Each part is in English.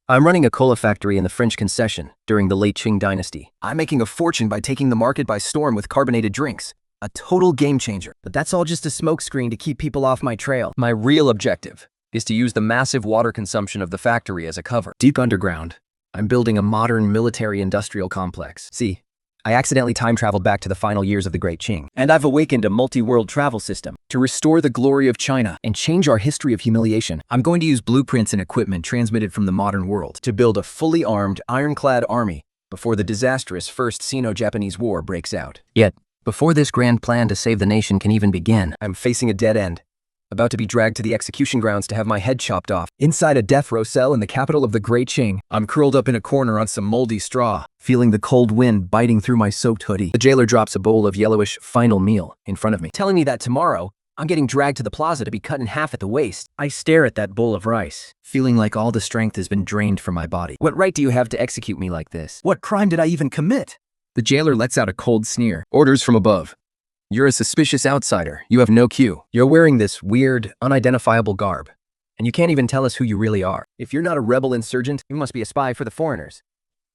I'm running a cola factory in the French concession during the late Qing Dynasty. I'm making a fortune by taking the market by storm with carbonated drinks. A total game changer. But that's all just a smokescreen to keep people off my trail. My real objective is to use the massive water consumption of the factory as a cover. Deep underground, I'm building a modern military-industrial complex. See, I accidentally time-traveled back to the final years of the Great Qing, and I've awakened a multi-world travel system To restore the glory of China and change our history of humiliation, I'm going to use blueprints and equipment transmitted from the modern world to build a fully armed, ironclad army before the disastrous First Sino-Japanese War breaks out. Yet, before this grand plan to save the nation can even begin, I'm facing a dead end, about to be dragged to the execution grounds to have my head chopped off. Inside a death row cell in the capital of the Great Qing, I'm curled up in a corner on some moldy straw, feeling the cold wind biting through my soaked hoodie. The jailer drops a bowl of yellowish final meal in front of me, telling me that tomorrow, I'm getting dragged to the plaza to be cut in half at the waist. I stare at that bowl of rice, feeling like all the strength has been drained from my body. What right do you have to execute me like this? What crime did I even commit? The jailer lets out a cold sneer. Orders from above. You're a suspicious outsider. You have no cue. You're wearing this weird, unidentifiable garb, and you can't even tell us who you really are. If you're not a rebel insurgent, You must be a spy for the foreigners.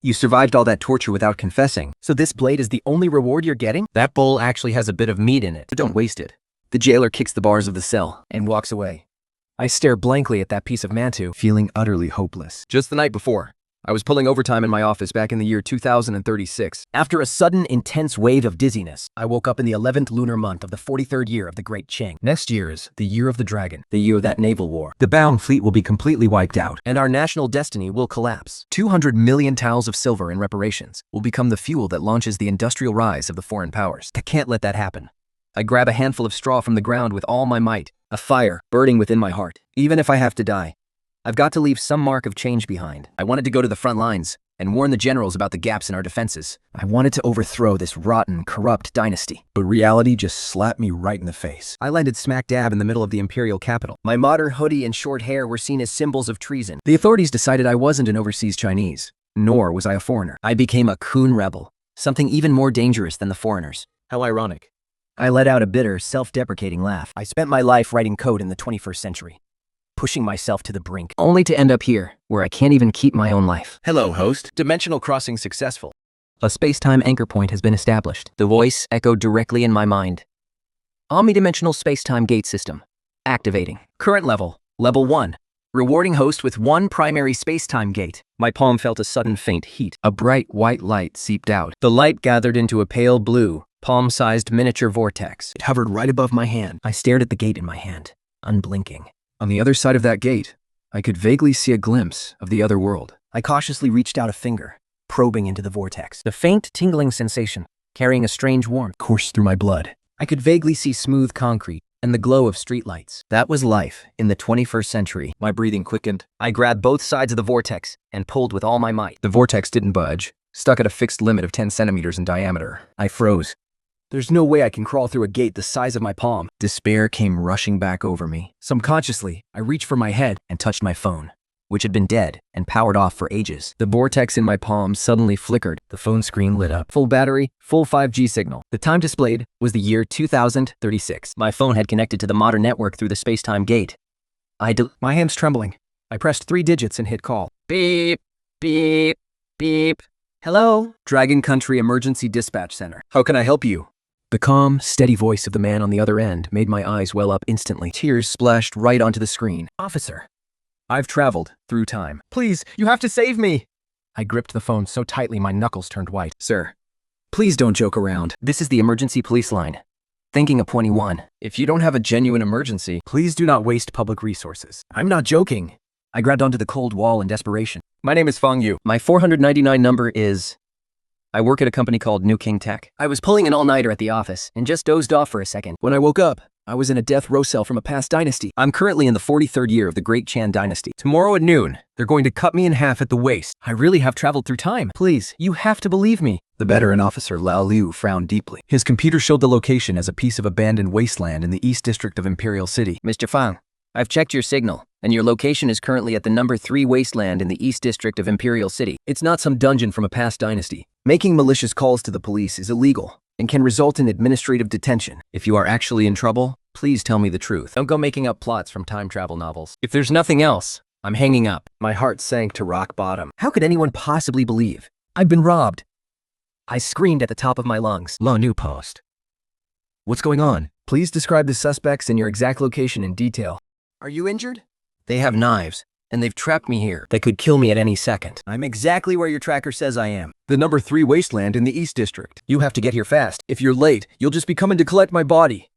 you survived all that torture without confessing. So this blade is the only reward you're getting? that bowl actually has a bit of meat in it. Don't waste it. The jailer kicks the bars of the cell and walks away. I stare blankly at that piece of mantu, feeling utterly hopeless. Just the night before, I was pulling overtime in my office back in the year 2036. After a sudden, intense wave of dizziness, I woke up in the 11th lunar month of the 43rd year of the Great Qing. Next year is the year of the dragon, The year of that naval war. the bound fleet will be completely wiped out, And our national destiny will collapse. 200 million taels of silver in reparations will become the fuel that launches the industrial rise of the foreign powers. I can't let that happen. I grab a handful of straw from the ground with all my might, a fire burning within my heart. Even if I have to die, I've got to leave some mark of change behind. I wanted to go to the front lines and warn the generals about the gaps in our defenses. I wanted to overthrow this rotten, corrupt dynasty. But reality just slapped me right in the face. I landed smack dab in the middle of the imperial capital. My modern hoodie and short hair were seen as symbols of treason. The authorities decided I wasn't an overseas Chinese, nor was I a foreigner. I became a coon rebel, something even more dangerous than the foreigners. How ironic. I let out a bitter, self-deprecating laugh. I spent my life writing code in the 21st century, pushing myself to the brink, Only to end up here, where I can't even keep my own life. Hello, host. Dimensional crossing successful. A space-time anchor point has been established. The voice echoed directly in my mind. Omnidimensional space-time gate system. Activating. Current level, level 1. Rewarding host with one primary space-time gate. My palm felt a sudden faint heat. A bright white light seeped out. The light gathered into a pale blue, palm-sized miniature vortex. It hovered right above my hand. I stared at the gate in my hand, unblinking. On the other side of that gate, I could vaguely see a glimpse of the other world. I cautiously reached out a finger, probing into the vortex. The faint, tingling sensation, carrying a strange warmth, Coursed through my blood. I could vaguely see smooth concrete and the glow of streetlights. That was life in the 21st century. My breathing quickened. I grabbed both sides of the vortex and pulled with all my might. The vortex didn't budge, stuck at a fixed limit of 10 centimeters in diameter. I froze. There's no way I can crawl through a gate the size of my palm. Despair came rushing back over me. Subconsciously, I reached for my head and touched my phone, which had been dead and powered off for ages. The vortex in my palm suddenly flickered. The phone screen lit up. Full battery, full 5G signal. The time displayed was the year 2036. My phone had connected to the modern network through the space-time gate. My hand's trembling. I pressed 3 digits and hit call. Beep, beep, beep. Hello? Dragon Country Emergency Dispatch Center. How can I help you? The calm, steady voice of the man on the other end made my eyes well up instantly. Tears splashed right onto the screen. Officer. I've traveled through time. Please, you have to save me! I gripped the phone so tightly my knuckles turned white. Sir, please don't joke around. This is the emergency police line. Thinking of 21. If you don't have a genuine emergency, please do not waste public resources. I'm not joking. I grabbed onto the cold wall in desperation. My name is Feng Yu. My 499 number is... I work at a company called New King Tech. I was pulling an all-nighter at the office and just dozed off for a second. When I woke up, I was in a death row cell from a past dynasty. I'm currently in the 43rd year of the Great Qing Dynasty. Tomorrow at noon, they're going to cut me in half at the waist. I really have traveled through time. Please, you have to believe me. The veteran officer Lao Liu frowned deeply. His computer showed the location as a piece of abandoned wasteland in the East District of Imperial City. Mr. Fang, I've checked your signal, and your location is currently at the number 3 wasteland in the East District of Imperial City. It's not some dungeon from a past dynasty. Making malicious calls to the police is illegal and can result in administrative detention. If you are actually in trouble, please tell me the truth. Don't go making up plots from time travel novels. If there's nothing else, I'm hanging up. My heart sank to rock bottom. How could anyone possibly believe? I've been robbed. I screamed at the top of my lungs. La New Post. What's going on? Please describe the suspects and your exact location in detail. Are you injured? They have knives, and they've trapped me here. They could kill me at any second. I'm exactly where your tracker says I am. The number 3 wasteland in the East District. You have to get here fast. If you're late, you'll just be coming to collect my body.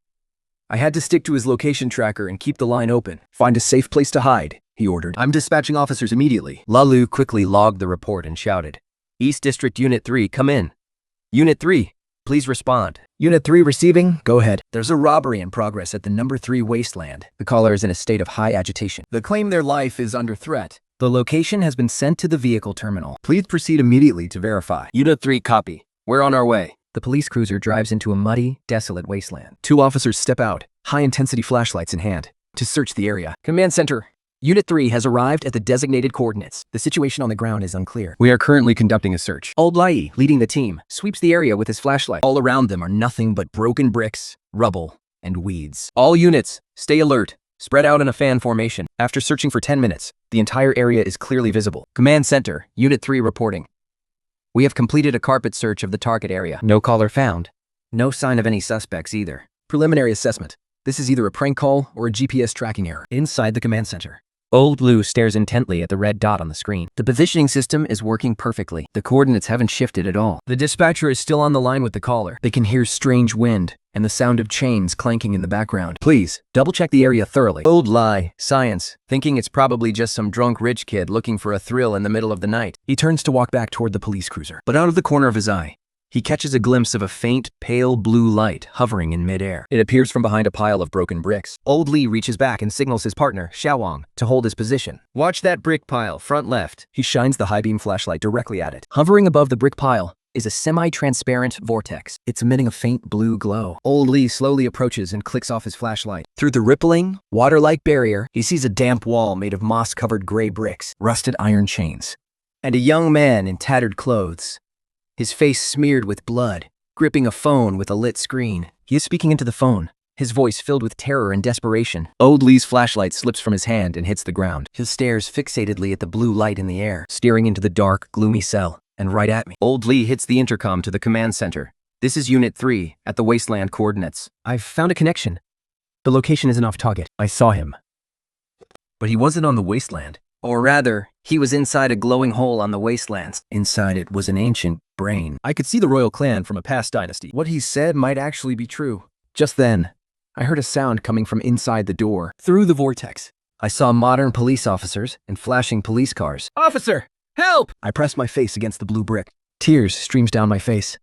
I had to stick to his location tracker and keep the line open. Find a safe place to hide, he ordered. I'm dispatching officers immediately. Lalu quickly logged the report and shouted, East District Unit 3, come in. Unit 3, please respond. Unit 3 receiving, go ahead. There's a robbery in progress at the number 3 wasteland. The caller is in a state of high agitation. They claim their life is under threat. The location has been sent to the vehicle terminal. Please proceed immediately to verify. Unit 3, copy. We're on our way. The police cruiser drives into a muddy, desolate wasteland. 2 officers step out, high-intensity flashlights in hand, to search the area. Command Center, Unit 3 has arrived at the designated coordinates. The situation on the ground is unclear. We are currently conducting a search. Old Lai, leading the team, sweeps the area with his flashlight. All around them are nothing but broken bricks, rubble, and weeds. All units, stay alert. Spread out in a fan formation. After searching for 10 minutes, the entire area is clearly visible. Command Center, Unit 3 reporting. We have completed a carpet search of the target area. No caller found. No sign of any suspects either. Preliminary assessment. This is either a prank call or a GPS tracking error. Inside the command center, Old Lou stares intently at the red dot on the screen. The positioning system is working perfectly. The coordinates haven't shifted at all. The dispatcher is still on the line with the caller. They can hear strange wind and the sound of chains clanking in the background. Please, double-check the area thoroughly. Old Lie, science, thinking it's probably just some drunk rich kid looking for a thrill in the middle of the night. He turns to walk back toward the police cruiser. But out of the corner of his eye, he catches a glimpse of a faint, pale blue light hovering in midair. It appears from behind a pile of broken bricks. Old Lee reaches back and signals his partner, Xiaowang, to hold his position. Watch that brick pile, front left. He shines the high beam flashlight directly at it. Hovering above the brick pile is a semi-transparent vortex. It's emitting a faint blue glow. Old Lee slowly approaches and clicks off his flashlight. Through the rippling, water-like barrier, he sees a damp wall made of moss-covered gray bricks, rusted iron chains, and a young man in tattered clothes, his face smeared with blood, gripping a phone with a lit screen. He is speaking into the phone, his voice filled with terror and desperation. Old Lee's flashlight slips from his hand and hits the ground. He stares fixatedly at the blue light in the air, staring into the dark, gloomy cell, and right at me. Old Lee hits the intercom to the command center. This is Unit 3, at the wasteland coordinates. I've found a connection. The location isn't off target. I saw him. But he wasn't on the wasteland. Or rather, he was inside a glowing hole on the wastelands. Inside it was an ancient brain. I could see the royal clan from a past dynasty. What he said might actually be true. Just then, I heard a sound coming from inside the door. Through the vortex, I saw modern police officers and flashing police cars. Officer, help! I pressed my face against the blue brick. Tears streams down my face.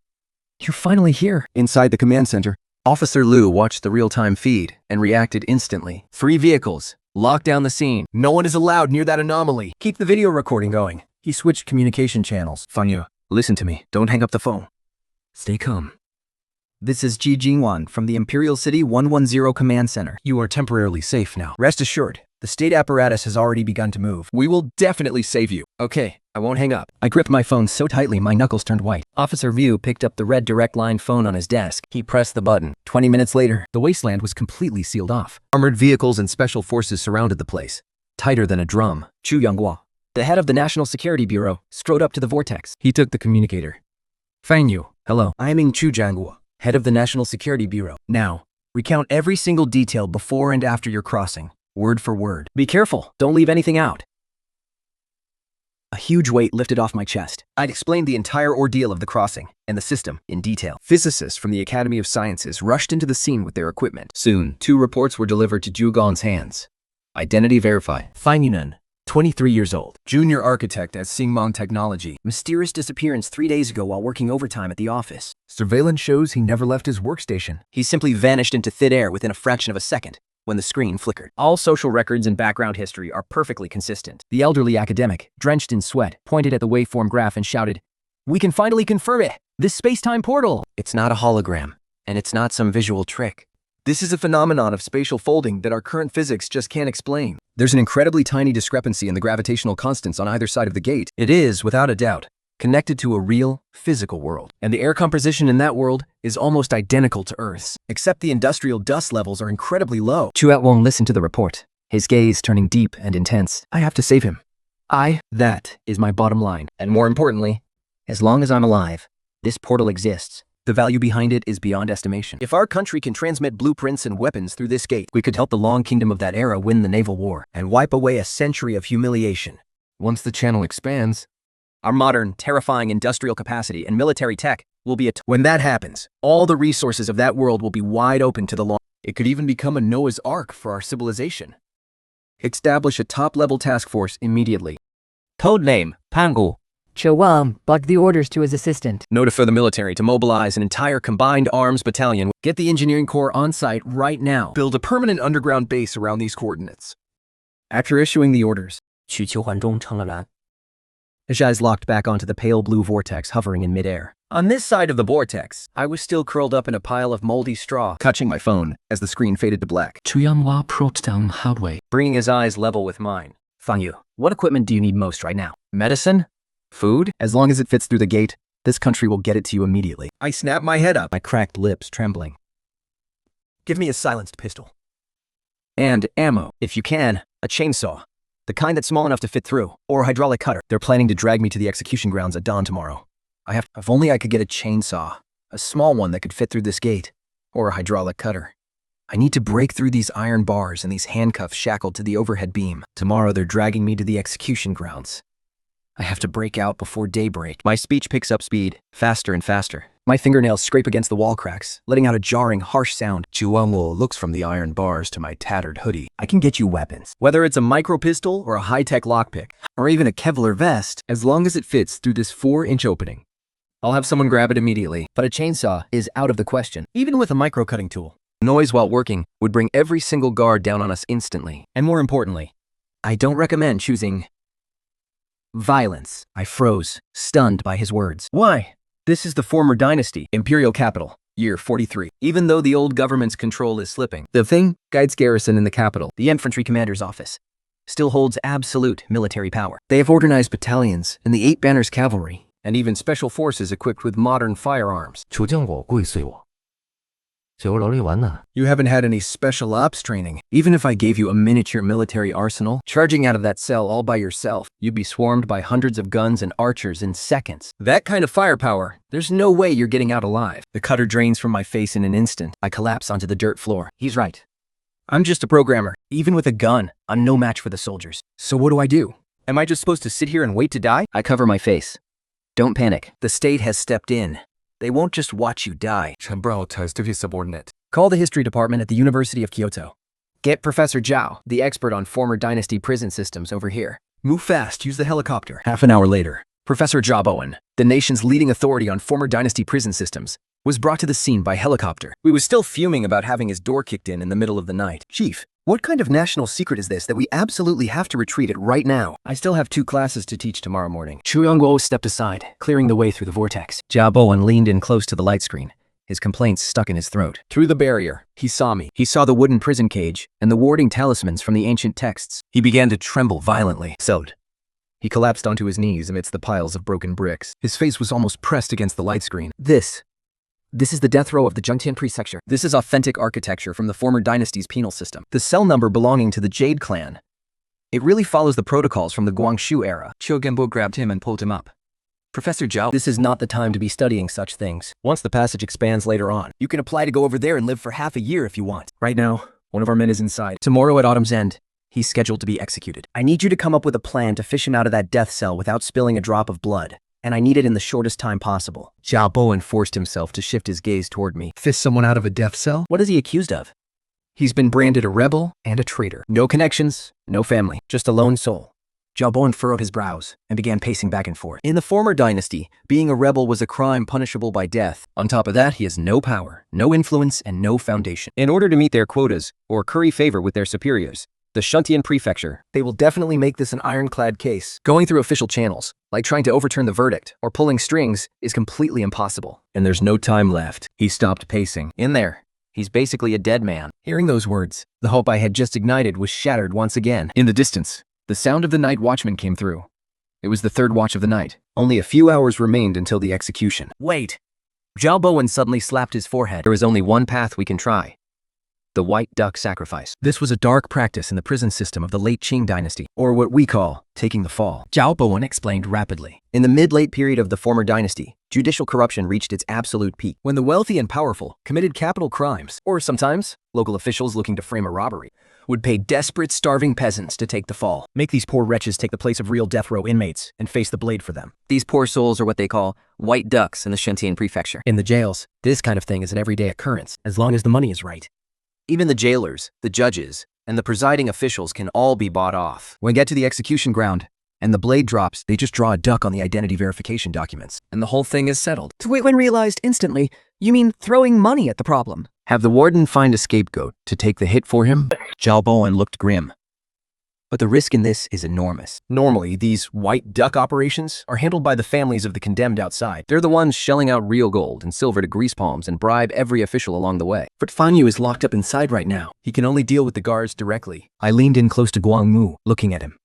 You're finally here. Inside the command center, Officer Liu watched the real-time feed and reacted instantly. 3 vehicles. Lock down the scene. No one is allowed near that anomaly. Keep the video recording going. He switched communication channels. Fanyu, listen to me. Don't hang up the phone. Stay calm. This is Ji Jingwan from the Imperial City 110 Command Center. You are temporarily safe now. Rest assured, the state apparatus has already begun to move. We will definitely save you. Okay, I won't hang up. I gripped my phone so tightly my knuckles turned white. Officer View picked up the red direct line phone on his desk. He pressed the button. 20 minutes later, the wasteland was completely sealed off. Armored vehicles and special forces surrounded the place, tighter than a drum. Chu Yanghua, the head of the National Security Bureau, strode up to the vortex. He took the communicator. Fanyu, hello. I am Chu Yanghua, head of the National Security Bureau. Now, recount every single detail before and after your crossing, word for word. Be careful. Don't leave anything out. A huge weight lifted off my chest. I'd explained the entire ordeal of the crossing and the system in detail. Physicists from the Academy of Sciences rushed into the scene with their equipment. Soon, 2 reports were delivered to Zhu Gong's hands. Identity verified. Fan Yunan, 23 years old. Junior architect at Xingmong Technology. Mysterious disappearance 3 days ago while working overtime at the office. Surveillance shows he never left his workstation. He simply vanished into thin air within a fraction of a second when the screen flickered. All social records and background history are perfectly consistent. The elderly academic, drenched in sweat, pointed at the waveform graph and shouted, "We can finally confirm it! This space-time portal! It's not a hologram, and it's not some visual trick. This is a phenomenon of spatial folding that our current physics just can't explain. There's an incredibly tiny discrepancy in the gravitational constants on either side of the gate. It is, without a doubt, connected to a real, physical world. And the air composition in that world is almost identical to Earth's. Except the industrial dust levels are incredibly low." Chu Wong listened to the report. his gaze turning deep and intense. I have to save him. That is my bottom line. And more importantly, as long as I'm alive, this portal exists. The value behind it is beyond estimation. If our country can transmit blueprints and weapons through this gate, we could help the long kingdom of that era win the naval war and wipe away a century of humiliation. Once the channel expands, Our modern, terrifying industrial capacity and military tech will be when that happens, all the resources of that world will be wide open to the long. it could even become a Noah's Ark for our civilization. Establish a top-level task force immediately. Codename, Pangu. Chawam bugged the orders to his assistant. Notify the military to mobilize an entire combined arms battalion. Get the engineering corps on site right now. Build a permanent underground base around these coordinates. After issuing the orders, 取求环中成了蓝。 his eyes locked back onto the pale blue vortex hovering in midair. On this side of the vortex, I was still curled up in a pile of moldy straw, Touching my phone as the screen faded to black. Chuyangwa Protown Hardway. bringing his eyes level with mine. Fangyu, what equipment do you need most right now? Medicine? Food? As long as it fits through the gate, this country will get it to you immediately. I snapped my head up, my cracked lips trembling. Give me a silenced pistol. And ammo, if you can, a chainsaw. The kind that's small enough to fit through, or a hydraulic cutter. They're planning to drag me to the execution grounds at dawn tomorrow. If only I could get a chainsaw, a small one that could fit through this gate, or a hydraulic cutter. I need to break through these iron bars and these handcuffs shackled to the overhead beam. Tomorrow they're dragging me to the execution grounds. I have to break out before daybreak. My speech picks up speed, faster and faster. My fingernails scrape against the wall cracks, letting out a jarring, harsh sound. Chuangwo looks from the iron bars to my tattered hoodie. I can get you weapons. Whether it's a micro pistol or a high-tech lockpick, or even a Kevlar vest, As long as it fits through this 4-inch opening. I'll have someone grab it immediately. but a chainsaw is out of the question, even with a micro-cutting tool. Noise while working would bring every single guard down on us instantly. And more importantly, I don't recommend choosing violence. I froze, stunned by his words. Why? This is the former dynasty, imperial capital, year 43. Even though the old government's control is slipping, The thing guides garrison in the capital. the infantry commander's office still holds absolute military power. They have organized battalions and the 8 Banners Cavalry, and even special forces equipped with modern firearms. 求见我跪碎我，就勞你玩啊！ You haven't had any special ops training. Even if I gave you a miniature military arsenal, charging out of that cell all by yourself, you'd be swarmed by hundreds of guns and archers in seconds. That kind of firepower, there's no way you're getting out alive. The cutter drains from my face in an instant. I collapse onto the dirt floor. He's right. I'm just a programmer. Even with a gun, I'm no match for the soldiers. So what do? Am I just supposed to sit here and wait to die? I cover my face. Don't panic. The state has stepped in. They won't just watch you die. Chen Brao tries to be subordinate. Call the history department at the University of Kyoto. Get Professor Zhao, the expert on former dynasty prison systems, over here. Move fast, use the helicopter. Half an hour later, Professor Zhao Bowen, the nation's leading authority on former dynasty prison systems, was brought to the scene by helicopter. We was still fuming about having his door kicked in the middle of the night. Chief, what kind of national secret is this that we absolutely have to retreat it right now? I still have 2 classes to teach tomorrow morning. Chu Yongguo stepped aside, clearing the way through the vortex. Jia Bowen leaned in close to the light screen, his complaints stuck in his throat. Through the barrier, he saw me. He saw the wooden prison cage and the warding talismans from the ancient texts. He began to tremble violently. He collapsed onto his knees amidst the piles of broken bricks. His face was almost pressed against the light screen. This is the death row of the Zhengtian prefecture. This is authentic architecture from the former dynasty's penal system. The cell number belonging to the Jade clan. It really follows the protocols from the Guangxu era. Qiu Genbo grabbed him and pulled him up. Professor Zhao, this is not the time to be studying such things. Once the passage expands later on, you can apply to go over there and live for half a year if you want. Right now, one of our men is inside. Tomorrow at autumn's end, he's scheduled to be executed. I need you to come up with a plan to fish him out of that death cell without spilling a drop of blood. And I need it in the shortest time possible. Zhao Bowen forced himself to shift his gaze toward me. Fist someone out of a death cell? What is he accused of? He's been branded a rebel and a traitor. No connections, no family, just a lone soul. Zhao Bowen furrowed his brows and began pacing back and forth. In the former dynasty, being a rebel was a crime punishable by death. On top of that, he has no power, no influence, and no foundation. In order to meet their quotas or curry favor with their superiors, the Shuntian prefecture, they will definitely make this an ironclad case. Going through official channels, like trying to overturn the verdict or pulling strings, is completely impossible. And there's no time left. He stopped pacing. In there, he's basically a dead man. Hearing those words, the hope I had just ignited was shattered once again. In the distance, the sound of the night watchman came through. It was the 3rd watch of the night. Only a few hours remained until the execution. Wait! Zhao Bowen suddenly slapped his forehead. There is only one path we can try. The white duck sacrifice. This was a dark practice in the prison system of the late Qing Dynasty, or what we call taking the fall. Zhao Bowen explained rapidly. In the mid-late period of the former dynasty, judicial corruption reached its absolute peak. When the wealthy and powerful committed capital crimes, or sometimes local officials looking to frame a robbery, would pay desperate, starving peasants to take the fall. Make these poor wretches take the place of real death row inmates and face the blade for them. These poor souls are what they call white ducks in the Shentian prefecture. In the jails, this kind of thing is an everyday occurrence, as long as the money is right. Even the jailers, the judges, and the presiding officials can all be bought off. When get to the execution ground, and the blade drops, they just draw a duck on the identity verification documents, and the whole thing is settled. Twitwin realized instantly, you mean throwing money at the problem. Have the warden find a scapegoat to take the hit for him? Zhao Bowen looked grim. But the risk in this is enormous. Normally, these white duck operations are handled by the families of the condemned outside. They're the ones shelling out real gold and silver to grease palms and bribe every official along the way. But Fan Yu is locked up inside right now. He can only deal with the guards directly. I leaned in close to Guang Mu, looking at him.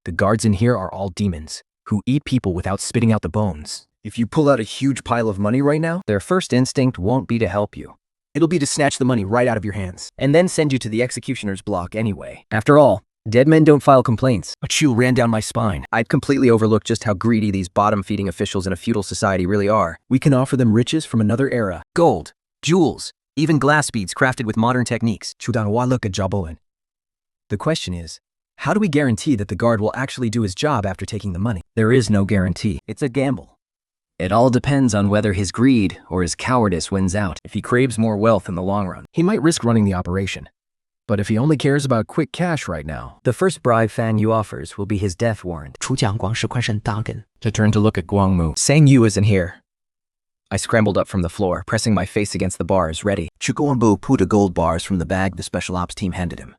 The guards in here are all demons, who eat people without spitting out the bones. If you pull out a huge pile of money right now, Their first instinct won't be to help you. it'll be to snatch the money right out of your hands, and then send you to the executioner's block anyway. After all, dead men don't file complaints. A chill ran down my spine. I'd completely overlooked just how greedy these bottom-feeding officials in a feudal society really are. We can offer them riches from another era. Gold, jewels, even glass beads crafted with modern techniques. Chudanwa look at Zhao Bowen. The question is, how do we guarantee that the guard will actually do his job after taking the money? There is no guarantee. It's a gamble. It all depends on whether his greed or his cowardice wins out. If he craves more wealth in the long run, He might risk running the operation. But if he only cares about quick cash right now, the first bribe Fan Yu offers will be his death warrant. to turn to look at Guang Mu. Sang Yu isn't here. I scrambled up from the floor, pressing my face against the bars, ready. Chukwuembu pulled the gold bars from the bag the special ops team handed him.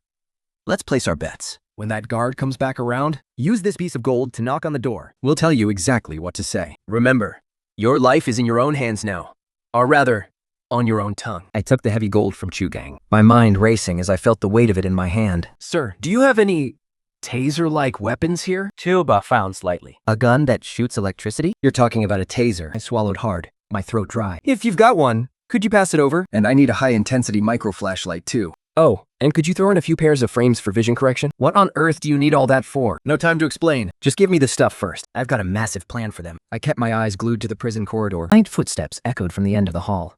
Let's place our bets. When that guard comes back around, use this piece of gold to knock on the door. We'll tell you exactly what to say. Remember, your life is in your own hands now. Or rather, on your own tongue. I took the heavy gold from Chugang, my mind racing as I felt the weight of it in my hand. Sir, do you have any taser-like weapons here? Chuba frowned slightly. A gun that shoots electricity? You're talking about a taser. I swallowed hard, my throat dry. If you've got one, could you pass it over? And I need a high-intensity micro flashlight too. Oh, and could you throw in a few pairs of frames for vision correction? What on earth do you need all that for? No time to explain. Just give me the stuff first. I've got a massive plan for them. I kept my eyes glued to the prison corridor. Faint footsteps echoed from the end of the hall.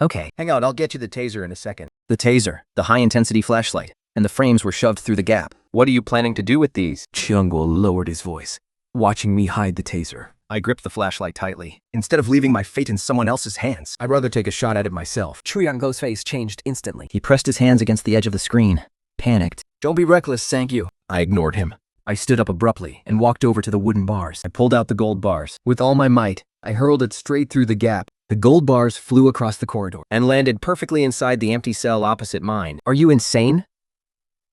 Okay. Hang on, I'll get you the taser in a second. The taser, the high-intensity flashlight, and the frames were shoved through the gap. What are you planning to do with these? Chiangguo lowered his voice, watching me hide the taser. I gripped the flashlight tightly. Instead of leaving my fate in someone else's hands, I'd rather take a shot at it myself. Chuyango's face changed instantly. He pressed his hands against the edge of the screen, panicked. Don't be reckless, Sang Yu. I ignored him. I stood up abruptly and walked over to the wooden bars. I pulled out the gold bars. With all my might, I hurled it straight through the gap. The gold bars flew across the corridor And landed perfectly inside the empty cell opposite mine. Are you insane?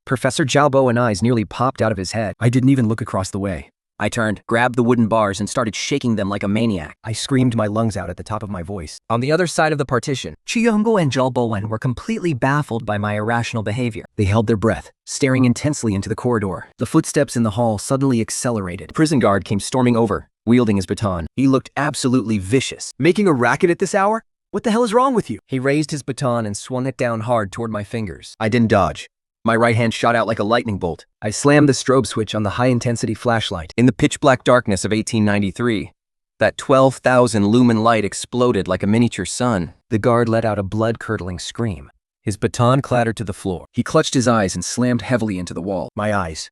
Professor Zhao Bowen's eyes nearly popped out of his head. I didn't even look across the way. I turned, grabbed the wooden bars, and started shaking them like a maniac. I screamed my lungs out at the top of my voice. On the other side of the partition, Chiyongo and Zhao Bowen were completely baffled by my irrational behavior. They held their breath, staring intensely into the corridor. The footsteps in the hall suddenly accelerated. the prison guard came storming over, wielding his baton. He looked absolutely vicious. Making a racket at this hour? What the hell is wrong with you? He raised his baton and swung it down hard toward my fingers. I didn't dodge. My right hand shot out like a lightning bolt. I slammed the strobe switch on the high-intensity flashlight. In the pitch-black darkness of 1893, that 12,000 lumen light exploded like a miniature sun. The guard let out a blood-curdling scream. His baton clattered to the floor. He clutched his eyes and slammed heavily into the wall. My eyes.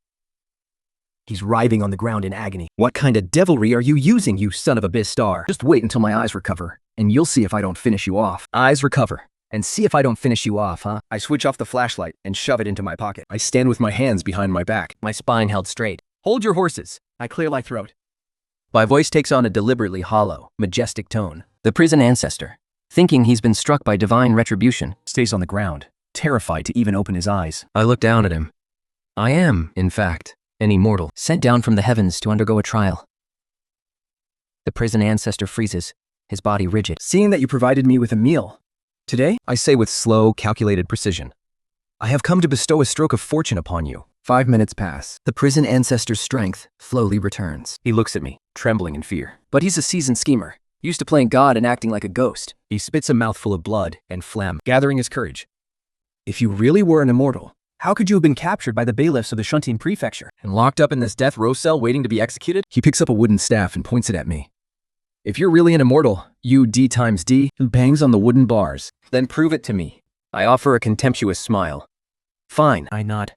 He's writhing on the ground in agony. What kind of devilry are you using, you son of a Bistar? Just wait until my eyes recover, and you'll see if I don't finish you off. Eyes recover. And see if I don't finish you off, huh? I switch off the flashlight and shove it into my pocket. I stand with my hands behind my back. My spine held straight. Hold your horses. I clear my throat. My voice takes on a deliberately hollow, Majestic tone. The prison ancestor, thinking he's been struck by divine retribution, Stays on the ground, terrified to even open his eyes. I look down at him. I am, in fact, an immortal, Sent down from the heavens to undergo a trial. The prison ancestor freezes, his body rigid. Seeing that you provided me with a meal today, I say with slow, calculated precision, I have come to bestow a stroke of fortune upon you. 5 minutes pass. The prison ancestor's strength slowly returns. He looks at me, trembling in fear. But he's a seasoned schemer, used to playing God and acting like a ghost. he spits a mouthful of blood and phlegm. Gathering his courage, If you really were an immortal, how could you have been captured by the bailiffs of the Shunting Prefecture And locked up in this death row cell waiting to be executed? He picks up a wooden staff and points it at me. If you're really an immortal, you D times D, He bangs on the wooden bars. then prove it to me. I offer a contemptuous smile. Fine, I nod,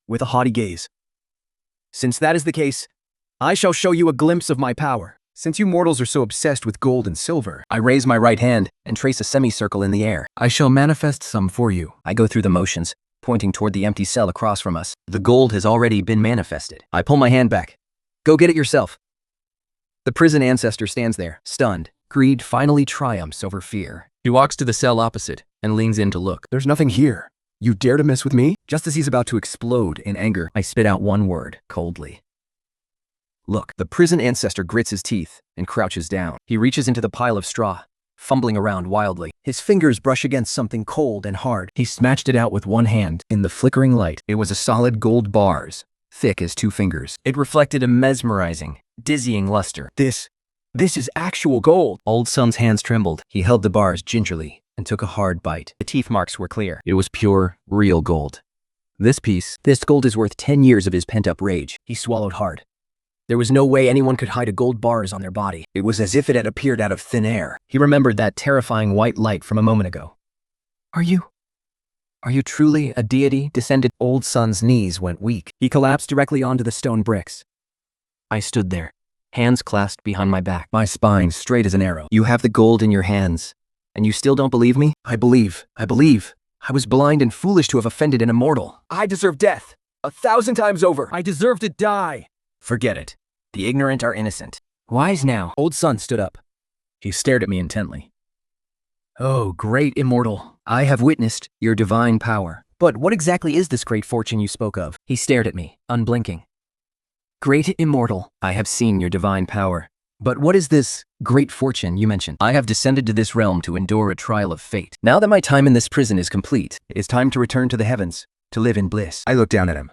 with a haughty gaze. Since that is the case, I shall show you a glimpse of my power. Since you mortals are so obsessed with gold and silver, I raise my right hand and trace a semicircle in the air. I shall manifest some for you. I go through the motions, pointing toward the empty cell across from us. The gold has already been manifested. I pull my hand back. Go get it yourself. The prison ancestor stands there, stunned. Greed finally triumphs over fear. He walks to the cell opposite and leans in to look. There's nothing here. You dare to mess with me? Just as he's about to explode in anger, I spit out one word, coldly. Look. The prison ancestor grits his teeth and crouches down. He reaches into the pile of straw, fumbling around wildly. his fingers brush against something cold and hard. He snatched it out with one hand. In the flickering light, It was a solid gold bars, thick as 2 fingers. It reflected a mesmerizing, dizzying luster. This is actual gold. Old Son's hands trembled. He held the bars gingerly and took a hard bite. The teeth marks were clear. It was pure, real gold. This gold is worth 10 years of his pent-up rage. He swallowed hard. There was no way anyone could hide a gold bars on their body. It was as if it had appeared out of thin air. He remembered that terrifying white light from a moment ago. Are you truly a deity descended? Old Son's knees went weak. He collapsed directly onto the stone bricks. I stood there, hands clasped behind my back. My spine straight as an arrow. You have the gold in your hands, and you still don't believe me? I believe. I was blind and foolish to have offended an immortal. I deserve death. 1,000 times over. I deserve to die. Forget it. The ignorant are innocent. Wise now. Old Son stood up. He stared at me intently. Oh, great immortal. I have witnessed your divine power. But what exactly is this great fortune you spoke of? He stared at me, unblinking. Great immortal. I have seen your divine power. But what is this great fortune you mentioned? I have descended to this realm to endure a trial of fate. Now that my time in this prison is complete, it is time to return to the heavens, to live in bliss. I looked down at him.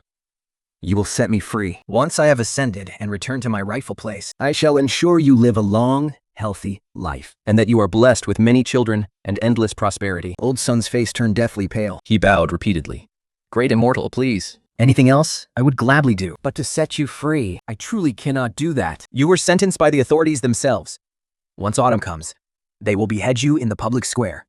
You will set me free. Once I have ascended and returned to my rightful place, I shall ensure you live a long, healthy life. And that you are blessed with many children and endless prosperity. Old Son's face turned deathly pale. He bowed repeatedly. Great immortal, please. Anything else, I would gladly do. But to set you free, I truly cannot do that. You were sentenced by the authorities themselves. Once autumn comes, they will behead you in the public square.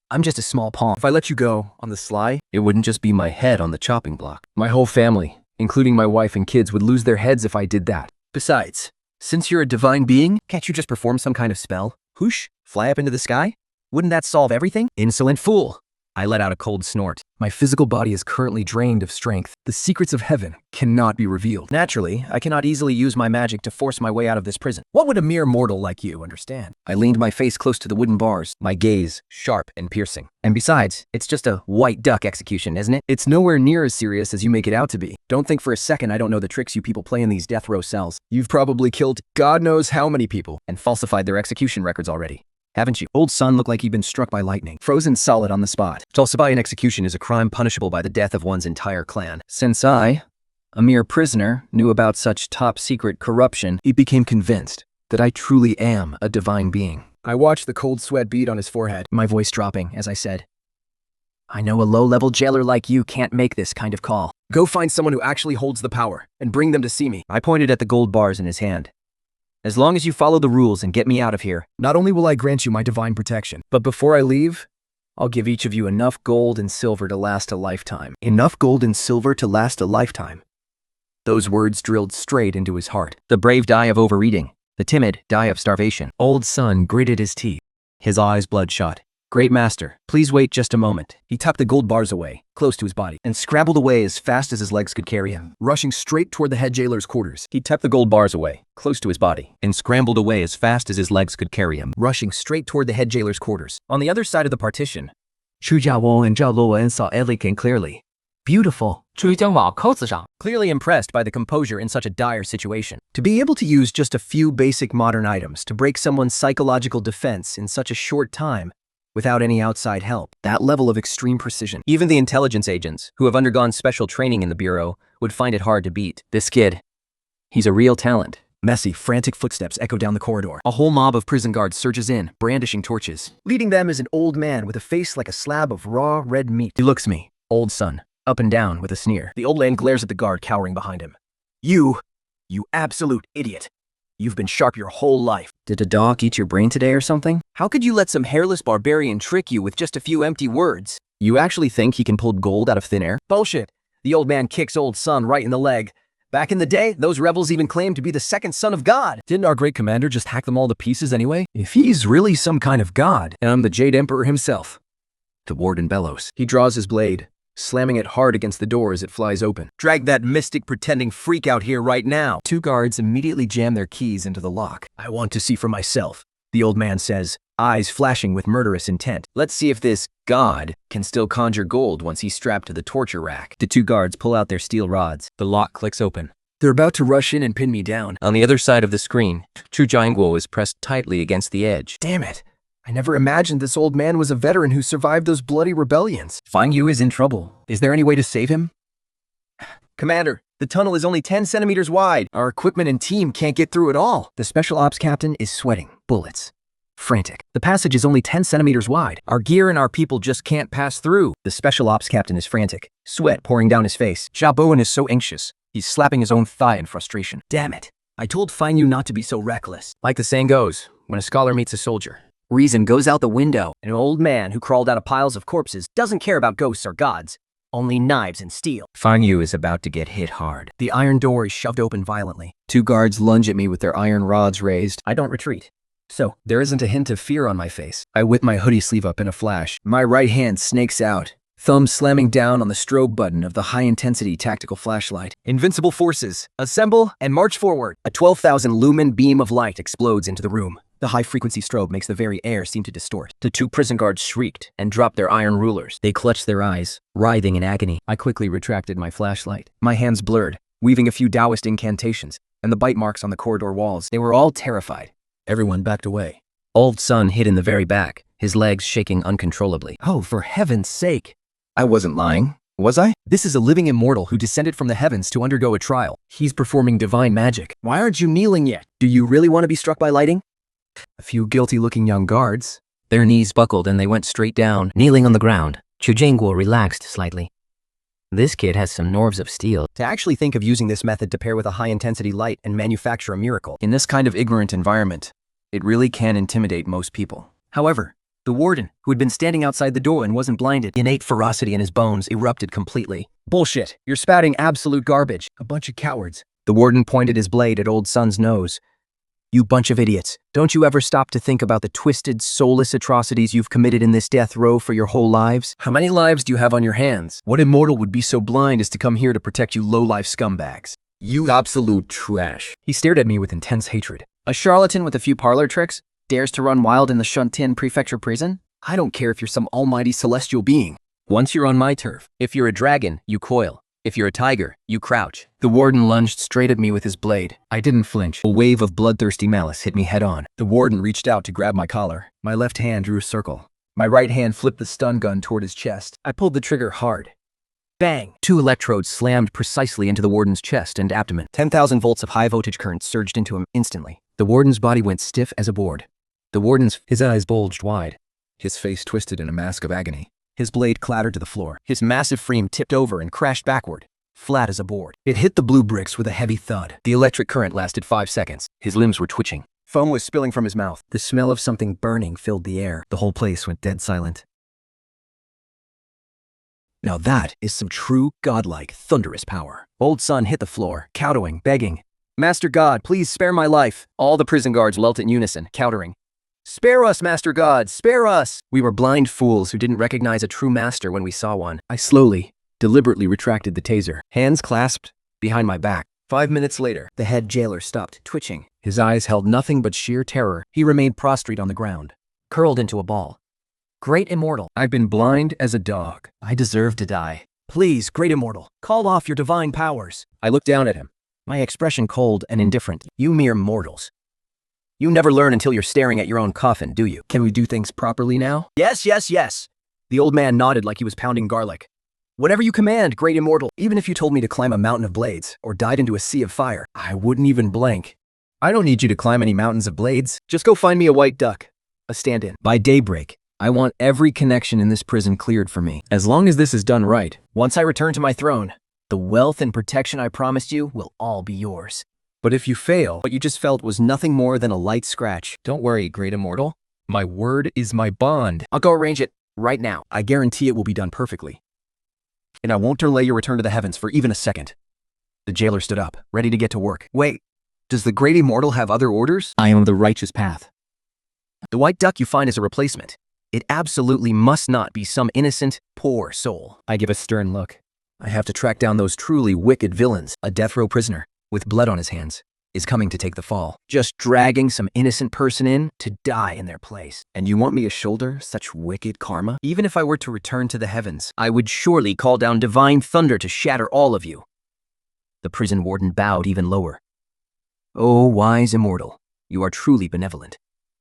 I'm just a small pawn. If I let you go on the sly, it wouldn't just be my head on the chopping block. My whole family, including my wife and kids, would lose their heads if I did that. Besides, since you're a divine being, Can't you just perform some kind of spell? Whoosh, fly up into the sky? Wouldn't that solve everything? insolent fool. I let out a cold snort. My physical body is currently drained of strength. The secrets of heaven cannot be revealed. Naturally, I cannot easily use my magic to force my way out of this prison. What would a mere mortal like you understand? I leaned my face close to the wooden bars, my gaze sharp and piercing. And besides, it's just a white duck execution, isn't it? It's nowhere near as serious as you make it out to be. Don't think for a second I don't know the tricks you people play in these death row cells. You've probably killed God knows how many people. And falsified their execution records already. Haven't you? Old Son looked like he'd been struck by lightning, frozen solid on the spot. Falsify an execution is a crime punishable by the death of one's entire clan. Since I, a mere prisoner, knew about such top-secret corruption, he became convinced that I truly am a divine being. I watched the cold sweat bead on his forehead, my voice dropping as I said, I know a low-level jailer like you can't make this kind of call. Go find someone who actually holds the power and bring them to see me. I pointed at the gold bars in his hand. As long as you follow the rules and get me out of here, Not only will I grant you my divine protection, but before I leave, I'll give each of you enough gold and silver to last a lifetime. enough gold and silver to last a lifetime. Those words drilled straight into his heart. The brave die of overeating. The timid die of starvation. Old Son gritted his teeth, his eyes bloodshot. Great master, please wait just a moment. He tucked the gold bars away, close to his body, And scrambled away as fast as his legs could carry him. rushing straight toward the head jailer's quarters. He tucked the gold bars away, close to his body, and scrambled away as fast as his legs could carry him. Rushing straight toward the head jailer's quarters. On the other side of the partition, 出家翁and Zhao Luowen saw everything clearly. Beautiful. 注意将瓦扣子上。 Clearly impressed by the composure in such a dire situation. To be able to use just a few basic modern items to break someone's psychological defense in such a short time, without any outside help. That level of extreme precision. Even the intelligence agents, who have undergone special training in the Bureau, would find it hard to beat. This kid, he's a real talent. Messy, frantic footsteps echo down the corridor. A whole mob of prison guards surges in, brandishing torches. Leading them is an old man with a face like a slab of raw red meat. He looks me, old son, up and down with a sneer. The old man glares at the guard cowering behind him. You absolute idiot. You've been sharp your whole life. Did a dog eat your brain today or something? How could you let some hairless barbarian trick you with just a few empty words? You actually think he can pull gold out of thin air? Bullshit. The old man kicks old son right in the leg. Back in the day, those rebels even claimed to be the second son of God. Didn't our great commander just hack them all to pieces anyway? If he's really some kind of god, And I'm the Jade Emperor himself. The warden bellows. He draws his blade, slamming it hard against the door as it flies open. Drag that mystic pretending freak out here right now. 2 guards immediately jam their keys into the lock. I want to see for myself, the old man says, eyes flashing with murderous intent. Let's see if this god can still conjure gold once he's strapped to the torture rack. The 2 guards pull out their steel rods. The lock clicks open. They're about to rush in and pin me down. On the other side of the screen, Chu Jianguo is pressed tightly against the edge. Damn it. I never imagined this old man was a veteran who survived those bloody rebellions. Fang Yu is in trouble. Is there any way to save him? Commander, the tunnel is only 10 centimeters wide. Our equipment and team can't get through it all. The special ops captain is sweating bullets. Frantic. The passage is only 10 centimeters wide. Our gear and our people just can't pass through. The special ops captain is frantic, sweat pouring down his face. Xia Bowen is so anxious. He's slapping his own thigh in frustration. Damn it. I told Fang Yu not to be so reckless. Like the saying goes, when a scholar meets a soldier, Reason goes out the window. An old man who crawled out of piles of corpses doesn't care about ghosts or gods. Only knives and steel. Fang Yu is about to get hit hard. The iron door is shoved open violently. 2 guards lunge at me with their iron rods raised. I don't retreat. So, There isn't a hint of fear on my face. I whip my hoodie sleeve up in a flash. My right hand snakes out, thumb slamming down on the strobe button of the high-intensity tactical flashlight. invincible forces, assemble and march forward. A 12,000 lumen beam of light explodes into the room. The high-frequency strobe makes the very air seem to distort. The 2 prison guards shrieked and dropped their iron rulers. They clutched their eyes, writhing in agony. I quickly retracted my flashlight. My hands blurred, weaving a few Taoist incantations, and the bite marks on the corridor walls. They were all terrified. Everyone backed away. Old Sun hid in the very back, his legs shaking uncontrollably. Oh, for heaven's sake. I wasn't lying, was I? This is a living immortal who descended from the heavens to undergo a trial. He's performing divine magic. Why aren't you kneeling yet? Do you really want to be struck by lightning? A few guilty-looking young guards. Their knees buckled and they went straight down. Kneeling on the ground, Chu Jianguo relaxed slightly. This kid has some nerves of steel. To actually think of using this method to pair with a high-intensity light and manufacture a miracle. In this kind of ignorant environment, it really can intimidate most people. However, the warden, who had been standing outside the door and wasn't blinded, innate ferocity in his bones erupted completely. Bullshit. You're spouting absolute garbage. A bunch of cowards. The warden pointed his blade at Old Sun's nose. You bunch of idiots. Don't you ever stop to think about the twisted, soulless atrocities you've committed in this death row for your whole lives? How many lives do you have on your hands? What immortal would be so blind as to come here to protect you low-life scumbags? You absolute trash. He stared at me with intense hatred. A charlatan with a few parlor tricks dares to run wild in the Shuntin prefecture prison? I don't care if you're some almighty celestial being. Once you're on my turf, if you're a dragon, you coil. If you're a tiger, you crouch. The warden lunged straight at me with his blade. I didn't flinch. A wave of bloodthirsty malice hit me head on. The warden reached out to grab my collar. My left hand drew a circle. My right hand flipped the stun gun toward his chest. I pulled the trigger hard. Bang! 2 electrodes slammed precisely into the warden's chest and abdomen. 10,000 volts of high-voltage current surged into him instantly. The warden's body went stiff as a board. His eyes bulged wide. His face twisted in a mask of agony. His blade clattered to the floor. His massive frame tipped over and crashed backward, flat as a board. It hit the blue bricks with a heavy thud. The electric current lasted 5 seconds. His limbs were twitching. Foam was spilling from his mouth. The smell of something burning filled the air. The whole place went dead silent. Now that is some true godlike, thunderous power. Old Sun hit the floor, kowtowing, begging. Master God, please spare my life. All the prison guards yelled in unison, countering. Spare us, Master God, spare us! We were blind fools who didn't recognize a true master when we saw one. I slowly, deliberately retracted the taser, hands clasped behind my back. 5 minutes later, The head jailer stopped twitching, His eyes held nothing but sheer terror. he remained prostrate on the ground. curled into a ball. Great Immortal, I've been blind as a dog. I deserve to die. Please, Great Immortal, call off your divine powers. I looked down at him, my expression cold and indifferent. You mere mortals. You never learn until you're staring at your own coffin, do you? Can we do things properly now? Yes, yes, yes. The old man nodded like he was pounding garlic. Whatever you command, Great Immortal. Even if you told me to climb a mountain of blades or dive into a sea of fire, I wouldn't even blink. I don't need you to climb any mountains of blades. Just go find me a white duck, a stand-in. By daybreak, I want every connection in this prison cleared for me. As long as this is done right, once I return to my throne, the wealth and protection I promised you will all be yours. But if you fail, what you just felt was nothing more than a light scratch. Don't worry, great immortal. My word is my bond. I'll go arrange it right now. I guarantee it will be done perfectly. And I won't delay your return to the heavens for even a second. The jailer stood up, ready to get to work. Wait, does the great immortal have other orders? I am the righteous path. The white duck you find is a replacement. It absolutely must not be some innocent, poor soul. I give a stern look. I have to track down those truly wicked villains. A death row prisoner, with blood on his hands, is coming to take the fall. Just dragging some innocent person in to die in their place. And you want me to shoulder such wicked karma? Even if I were to return to the heavens, I would surely call down divine thunder to shatter all of you. The prison warden bowed even lower. Oh, wise immortal, you are truly benevolent.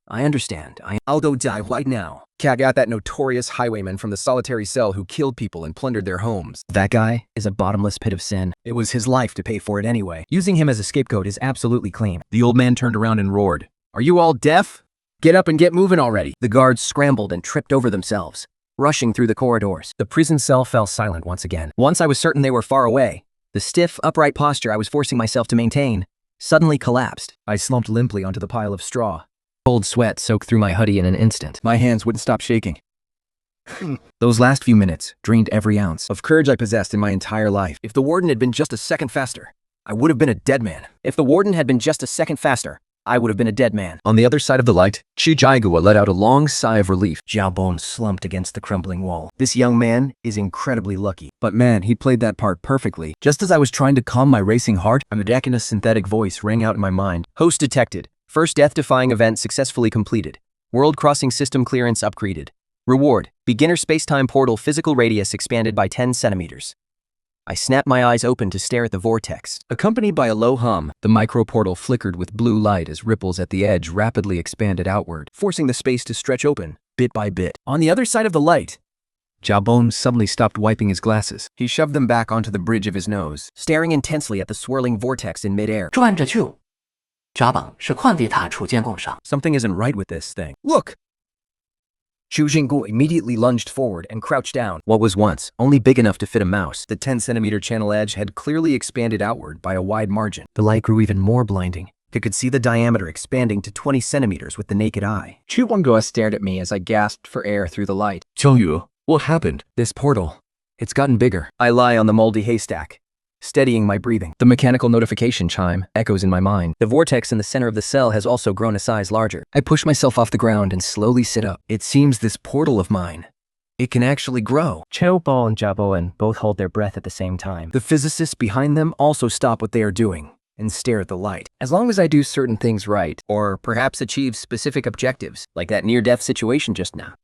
I understand. I'll go die right now. Cat got that notorious highwayman from the solitary cell who killed people and plundered their homes. That guy is a bottomless pit of sin. It was his life to pay for it anyway. Using him as a scapegoat is absolutely clean. The old man turned around and roared. Are you all deaf? Get up and get moving already. The guards scrambled and tripped over themselves, rushing through the corridors. The prison cell fell silent once again. Once I was certain they were far away, the stiff, upright posture I was forcing myself to maintain suddenly collapsed. I slumped limply onto the pile of straw. Cold sweat soaked through my hoodie in an instant. My hands wouldn't stop shaking. Those last few minutes drained every ounce of courage I possessed in my entire life. If the warden had been just a second faster, I would have been a dead man. If the warden had been just a second faster, I would have been a dead man. On the other side of the light, Chi Jaigua let out a long sigh of relief. Xiaobon slumped against the crumbling wall. This young man is incredibly lucky. But man, he played that part perfectly. Just as I was trying to calm my racing heart, a mechanicus synthetic voice rang out in my mind. Host detected. First death-defying event successfully completed. World crossing system clearance upgraded. Reward, beginner spacetime portal physical radius expanded by 10 centimeters. I snapped my eyes open to stare at the vortex. Accompanied by a low hum, the microportal flickered with blue light as ripples at the edge rapidly expanded outward, forcing the space to stretch open, bit by bit. On the other side of the light, Xiaobon suddenly stopped wiping his glasses. He shoved them back onto the bridge of his nose, staring intensely at the swirling vortex in midair. 转着去。闸榜是矿地塔储件供上。 Something isn't right with this thing. Look! Chu Jinggu immediately lunged forward and crouched down. What was once only big enough to fit a mouse, the 10-centimeter channel edge had clearly expanded outward by a wide margin. The light grew even more blinding. I could see the diameter expanding to 20 centimeters with the naked eye. Chu Wangua stared at me as I gasped for air through the light. Yu, what happened? This portal. It's gotten bigger. I lie on the moldy haystack, steadying my breathing. The mechanical notification chime echoes in my mind. The vortex in the center of the cell has also grown a size larger. I push myself off the ground and slowly sit up. It seems this portal of mine, it can actually grow. Qiubo and Jiaboan both hold their breath at the same time. The physicists behind them also stop what they are doing and stare at the light. As long as I do certain things right, or perhaps achieve specific objectives, like that near-death situation just now,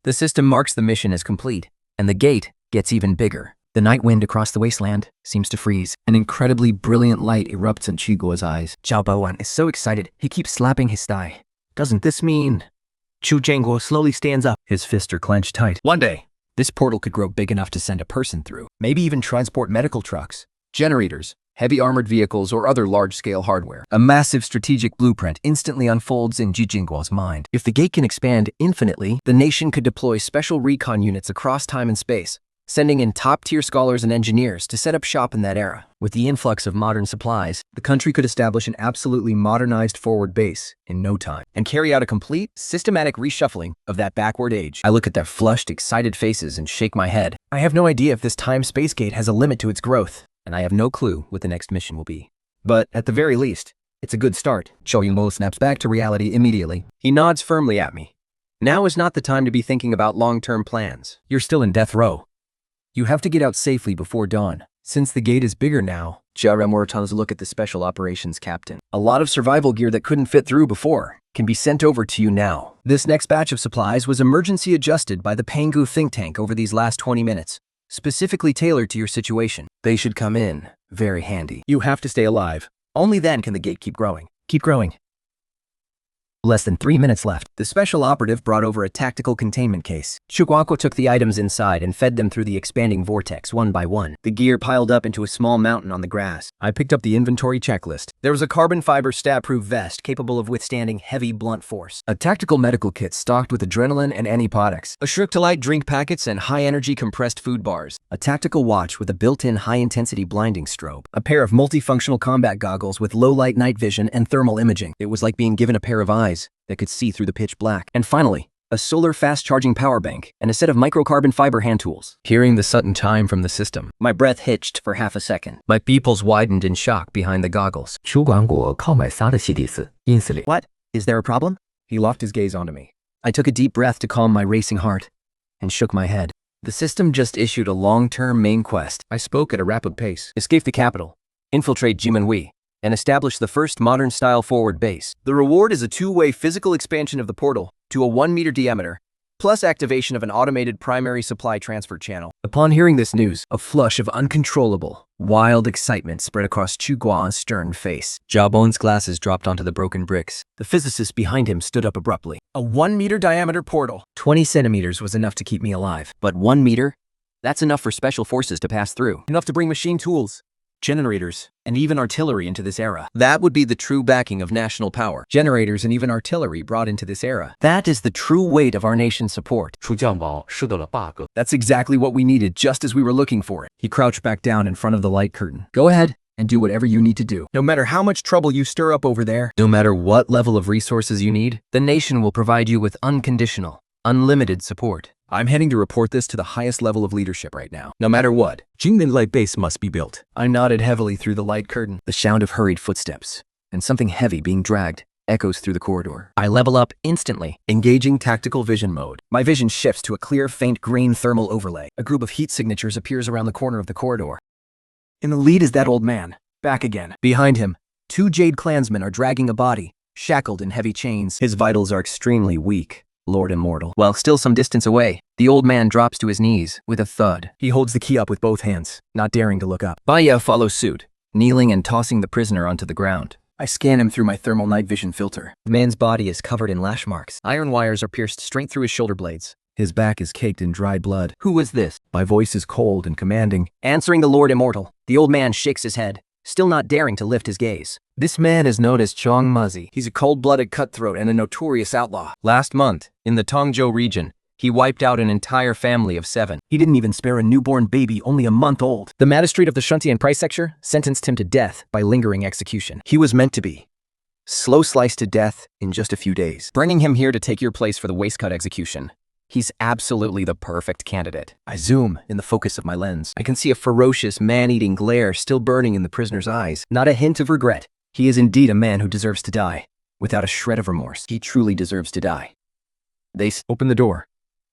the system marks the mission as complete, and the gate gets even bigger. The night wind across the wasteland seems to freeze. An incredibly brilliant light erupts in Qiguo's eyes. Xiaoboan is so excited, he keeps slapping his thigh. Doesn't this mean... Chu Zhengguo slowly stands up. His fists are clenched tight. One day, this portal could grow big enough to send a person through. Maybe even transport medical trucks, generators, heavy armored vehicles, or other large-scale hardware. A massive strategic blueprint instantly unfolds in Ji Jingguo's mind. If the gate can expand infinitely, the nation could deploy special recon units across time and space, sending in top-tier scholars and engineers to set up shop in that era. With the influx of modern supplies, the country could establish an absolutely modernized forward base in no time, and carry out a complete, systematic reshuffling of that backward age. I look at their flushed, excited faces and shake my head. I have no idea if this time-space gate has a limit to its growth, and I have no clue what the next mission will be. But at the very least, it's a good start. Zhou Yingbo snaps back to reality immediately. He nods firmly at me. Now is not the time to be thinking about long-term plans. You're still in death row. You have to get out safely before dawn. Since the gate is bigger now, Jaremura turns a look at the special operations captain. A lot of survival gear that couldn't fit through before can be sent over to you now. This next batch of supplies was emergency adjusted by the Pangu think tank over these last 20 minutes, specifically tailored to your situation. They should come in very handy. You have to stay alive. Only then can the gate keep growing. Keep growing. Less than 3 minutes left. The special operative brought over a tactical containment case. Chuguako took the items inside and fed them through the expanding vortex one by one. The gear piled up into a small mountain on the grass. I picked up the inventory checklist, There was a carbon fiber stab-proof vest capable of withstanding heavy, blunt force. A tactical medical kit stocked with adrenaline and antibiotics. A Shriek-to-Light drink packets and high-energy compressed food bars. A tactical watch with a built-in high-intensity blinding strobe. A pair of multifunctional combat goggles with low-light night vision and thermal imaging. It was like being given a pair of eyes that could see through the pitch black. And finally, a solar fast-charging power bank, and a set of microcarbon fiber hand tools. Hearing the sudden chime from the system, My breath hitched for half a second. my pupils widened in shock behind the goggles. 出管我靠买啥的西底子，因此嘞。 What? Is there a problem? He locked his gaze onto me. I took a deep breath to calm my racing heart and shook my head. The system just issued a long-term main quest. I spoke at a rapid pace. Escape the capital, infiltrate Jimenhui, and establish the first modern-style forward base. The reward is a two-way physical expansion of the portal to a 1-meter diameter, plus activation of an automated primary supply transfer channel. Upon hearing this news, a flush of uncontrollable, wild excitement spread across Chu Gua's stern face. Jawbone's glasses dropped onto the broken bricks. The physicist behind him stood up abruptly. A 1-meter diameter portal. 20 centimeters was enough to keep me alive. But 1 meter? That's enough for special forces to pass through. Enough to bring machine tools, generators, and even artillery into this era. That would be the true backing of national power. Generators and even artillery brought into this era. That is the true weight of our nation's support. 出酱宝试到了 bug。 That's exactly what we needed, just as we were looking for it. He crouched back down in front of the light curtain. Go ahead and do whatever you need to do. No matter how much trouble you stir up over there, No matter what level of resources you need, the nation will provide you with unconditional, unlimited support. I'm heading to report this to the highest level of leadership right now. no matter what. Qing Dynasty base must be built. I nodded heavily through the light curtain. The sound of hurried footsteps and something heavy being dragged echoes through the corridor. I level up instantly. Engaging tactical vision mode. My vision shifts to a clear, faint green thermal overlay. A group of heat signatures appears around the corner of the corridor. In the lead is that old man, back again. Behind him, 2 Jade clansmen are dragging a body, shackled in heavy chains. His vitals are extremely weak. Lord Immortal. While still some distance away, the old man drops to his knees with a thud. He holds the key up with both hands, not daring to look up. Baya follows suit, kneeling and tossing the prisoner onto the ground. I scan him through my thermal night vision filter. The man's body is covered in lash marks. Iron wires are pierced straight through his shoulder blades. His back is caked in dried blood. Who was this? My voice is cold and commanding. Answering the Lord Immortal, the old man shakes his head, still not daring to lift his gaze. This man is known as Chong Muzzy. He's a cold-blooded cutthroat and a notorious outlaw. Last month, in the Tongzhou region, he wiped out an entire family of 7. He didn't even spare a newborn baby only a month old. The magistrate of the Shuntian Price Sector sentenced him to death by lingering execution. He was meant to be slow sliced to death in just a few days. Bringing him here to take your place for the waistcut execution. He's absolutely the perfect candidate. I zoom in the focus of my lens. I can see a ferocious, man-eating glare still burning in the prisoner's eyes. Not a hint of regret. He is indeed a man who deserves to die, without a shred of remorse. He truly deserves to die. They Open the door.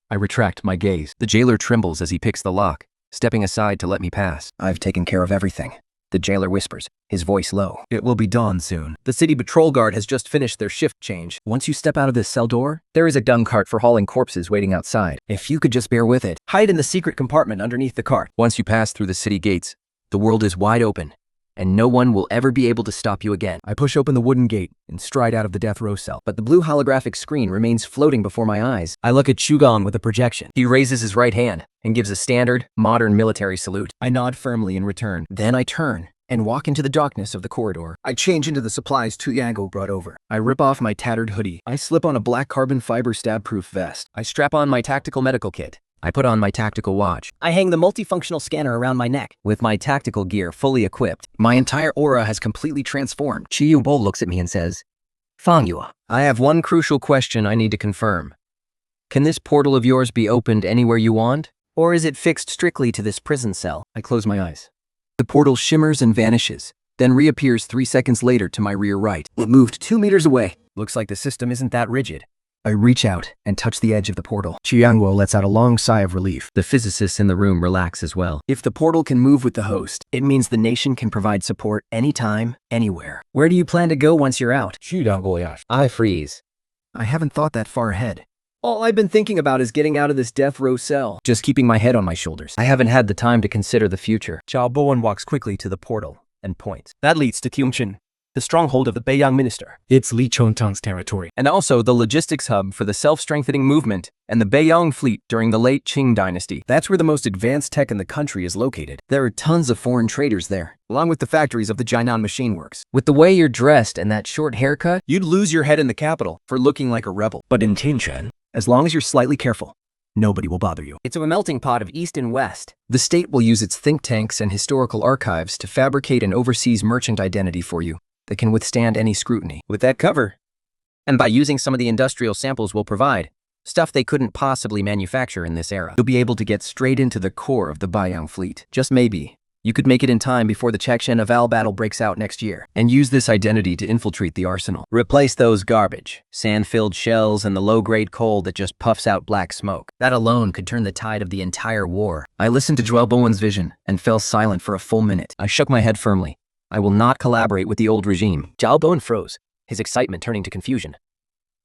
I retract my gaze. The jailer trembles as he picks the lock, stepping aside to let me pass. I've taken care of everything. The jailer whispers, his voice low. It will be dawn soon. The city patrol guard has just finished their shift change. Once you step out of this cell door, there is a dung cart for hauling corpses waiting outside. If you could just bear with it, hide in the secret compartment underneath the cart. Once you pass through the city gates, the world is wide open, and no one will ever be able to stop you again. I push open the wooden gate and stride out of the death row cell. But the blue holographic screen remains floating before my eyes. I look at Shugon with a projection. He raises his right hand and gives a standard, modern military salute. I nod firmly in return. Then I turn and walk into the darkness of the corridor. I change into the supplies Tu Yango brought over. I rip off my tattered hoodie. I slip on a black carbon fiber stab-proof vest. I strap on my tactical medical kit. I put on my tactical watch. I hang the multifunctional scanner around my neck. With my tactical gear fully equipped, My entire aura has completely transformed. Chiyu Bo looks at me and says, Fang Yua. I have one crucial question I need to confirm. Can this portal of yours be opened anywhere you want? Or is it fixed strictly to this prison cell? I close my eyes. The portal shimmers and vanishes, then reappears 3 seconds later to my rear right. It moved 2 meters away. Looks like the system isn't that rigid. I reach out and touch the edge of the portal. Chiangwo lets out a long sigh of relief. The physicists in the room relax as well. If the portal can move with the host, it means the nation can provide support anytime, anywhere. Where do you plan to go once you're out? I freeze. I haven't thought that far ahead. All I've been thinking about is getting out of this death row cell. Just keeping my head on my shoulders. I haven't had the time to consider the future. Chao Bowen walks quickly to the portal and points. That leads to Kyungchin. the stronghold of the Beiyang minister, It's Li Chontang's territory. and also the logistics hub for the self-strengthening movement and the Beiyang fleet during the late Qing Dynasty. That's where the most advanced tech in the country is located. There are tons of foreign traders there, along with the factories of the Jinan Machine Works. With the way you're dressed and that short haircut, You'd lose your head in the capital for looking like a rebel. But in Tianquan, as long as you're slightly careful, nobody will bother you. it's a melting pot of East and West. The state will use its think tanks and historical archives to fabricate an overseas merchant identity for you that can withstand any scrutiny. With that cover, and by using some of the industrial samples we'll provide, stuff they couldn't possibly manufacture in this era, You'll be able to get straight into the core of the Beiyang fleet. Just maybe, you could make it in time before the Chechen Aval battle breaks out next year, and use this identity to infiltrate the arsenal. replace those garbage, sand-filled shells and the low-grade coal that just puffs out black smoke. That alone could turn the tide of the entire war. I listened to Zhuo Bowen's vision and fell silent for a full minute. I shook my head firmly. I will not collaborate with the old regime. Zhao Bowen froze, his excitement turning to confusion.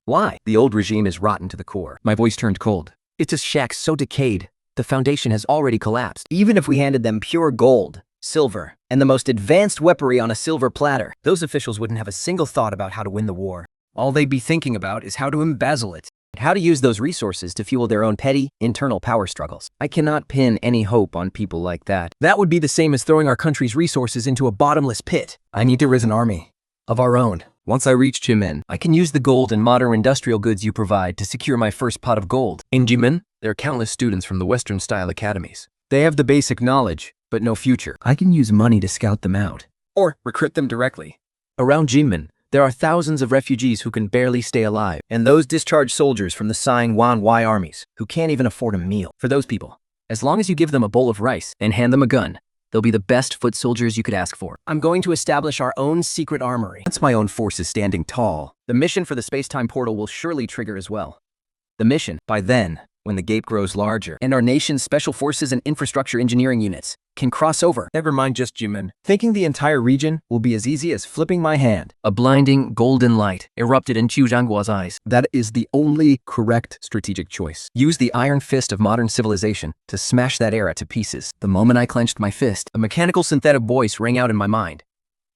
Why? The old regime is rotten to the core. My voice turned cold. It's a shack so decayed, the foundation has already collapsed. Even if we handed them pure gold, silver, and the most advanced weaponry on a silver platter, those officials wouldn't have a single thought about how to win the war. All they'd be thinking about is how to embezzle it. How to use those resources to fuel their own petty, internal power struggles. I cannot pin any hope on people like that. That would be the same as throwing our country's resources into a bottomless pit. I need to raise an army of our own. Once I reach Jimen, I can use the gold and modern industrial goods you provide to secure my first pot of gold. In Jimen, There are countless students from the Western-style academies. They have the basic knowledge, but no future. I can use money to scout them out, or recruit them directly. around Jimen, there are thousands of refugees who can barely stay alive, and those discharged soldiers from the Sine Wan Y armies who can't even afford a meal. For those people, as long as you give them a bowl of rice And hand them a gun. They'll be the best foot soldiers you could ask for. I'm going to establish our own secret armory. Once my own force is standing tall, The mission for the space-time portal will surely trigger as well. The mission, by then, when the gate grows larger, And our nation's special forces and infrastructure engineering units can cross over. Never mind just Jimen. Thinking the entire region will be as easy as flipping my hand. a blinding golden light erupted in Chu Zhangguo's eyes. that is the only correct strategic choice. Use the iron fist of modern civilization to smash that era to pieces. The moment I clenched my fist, A mechanical synthetic voice rang out in my mind.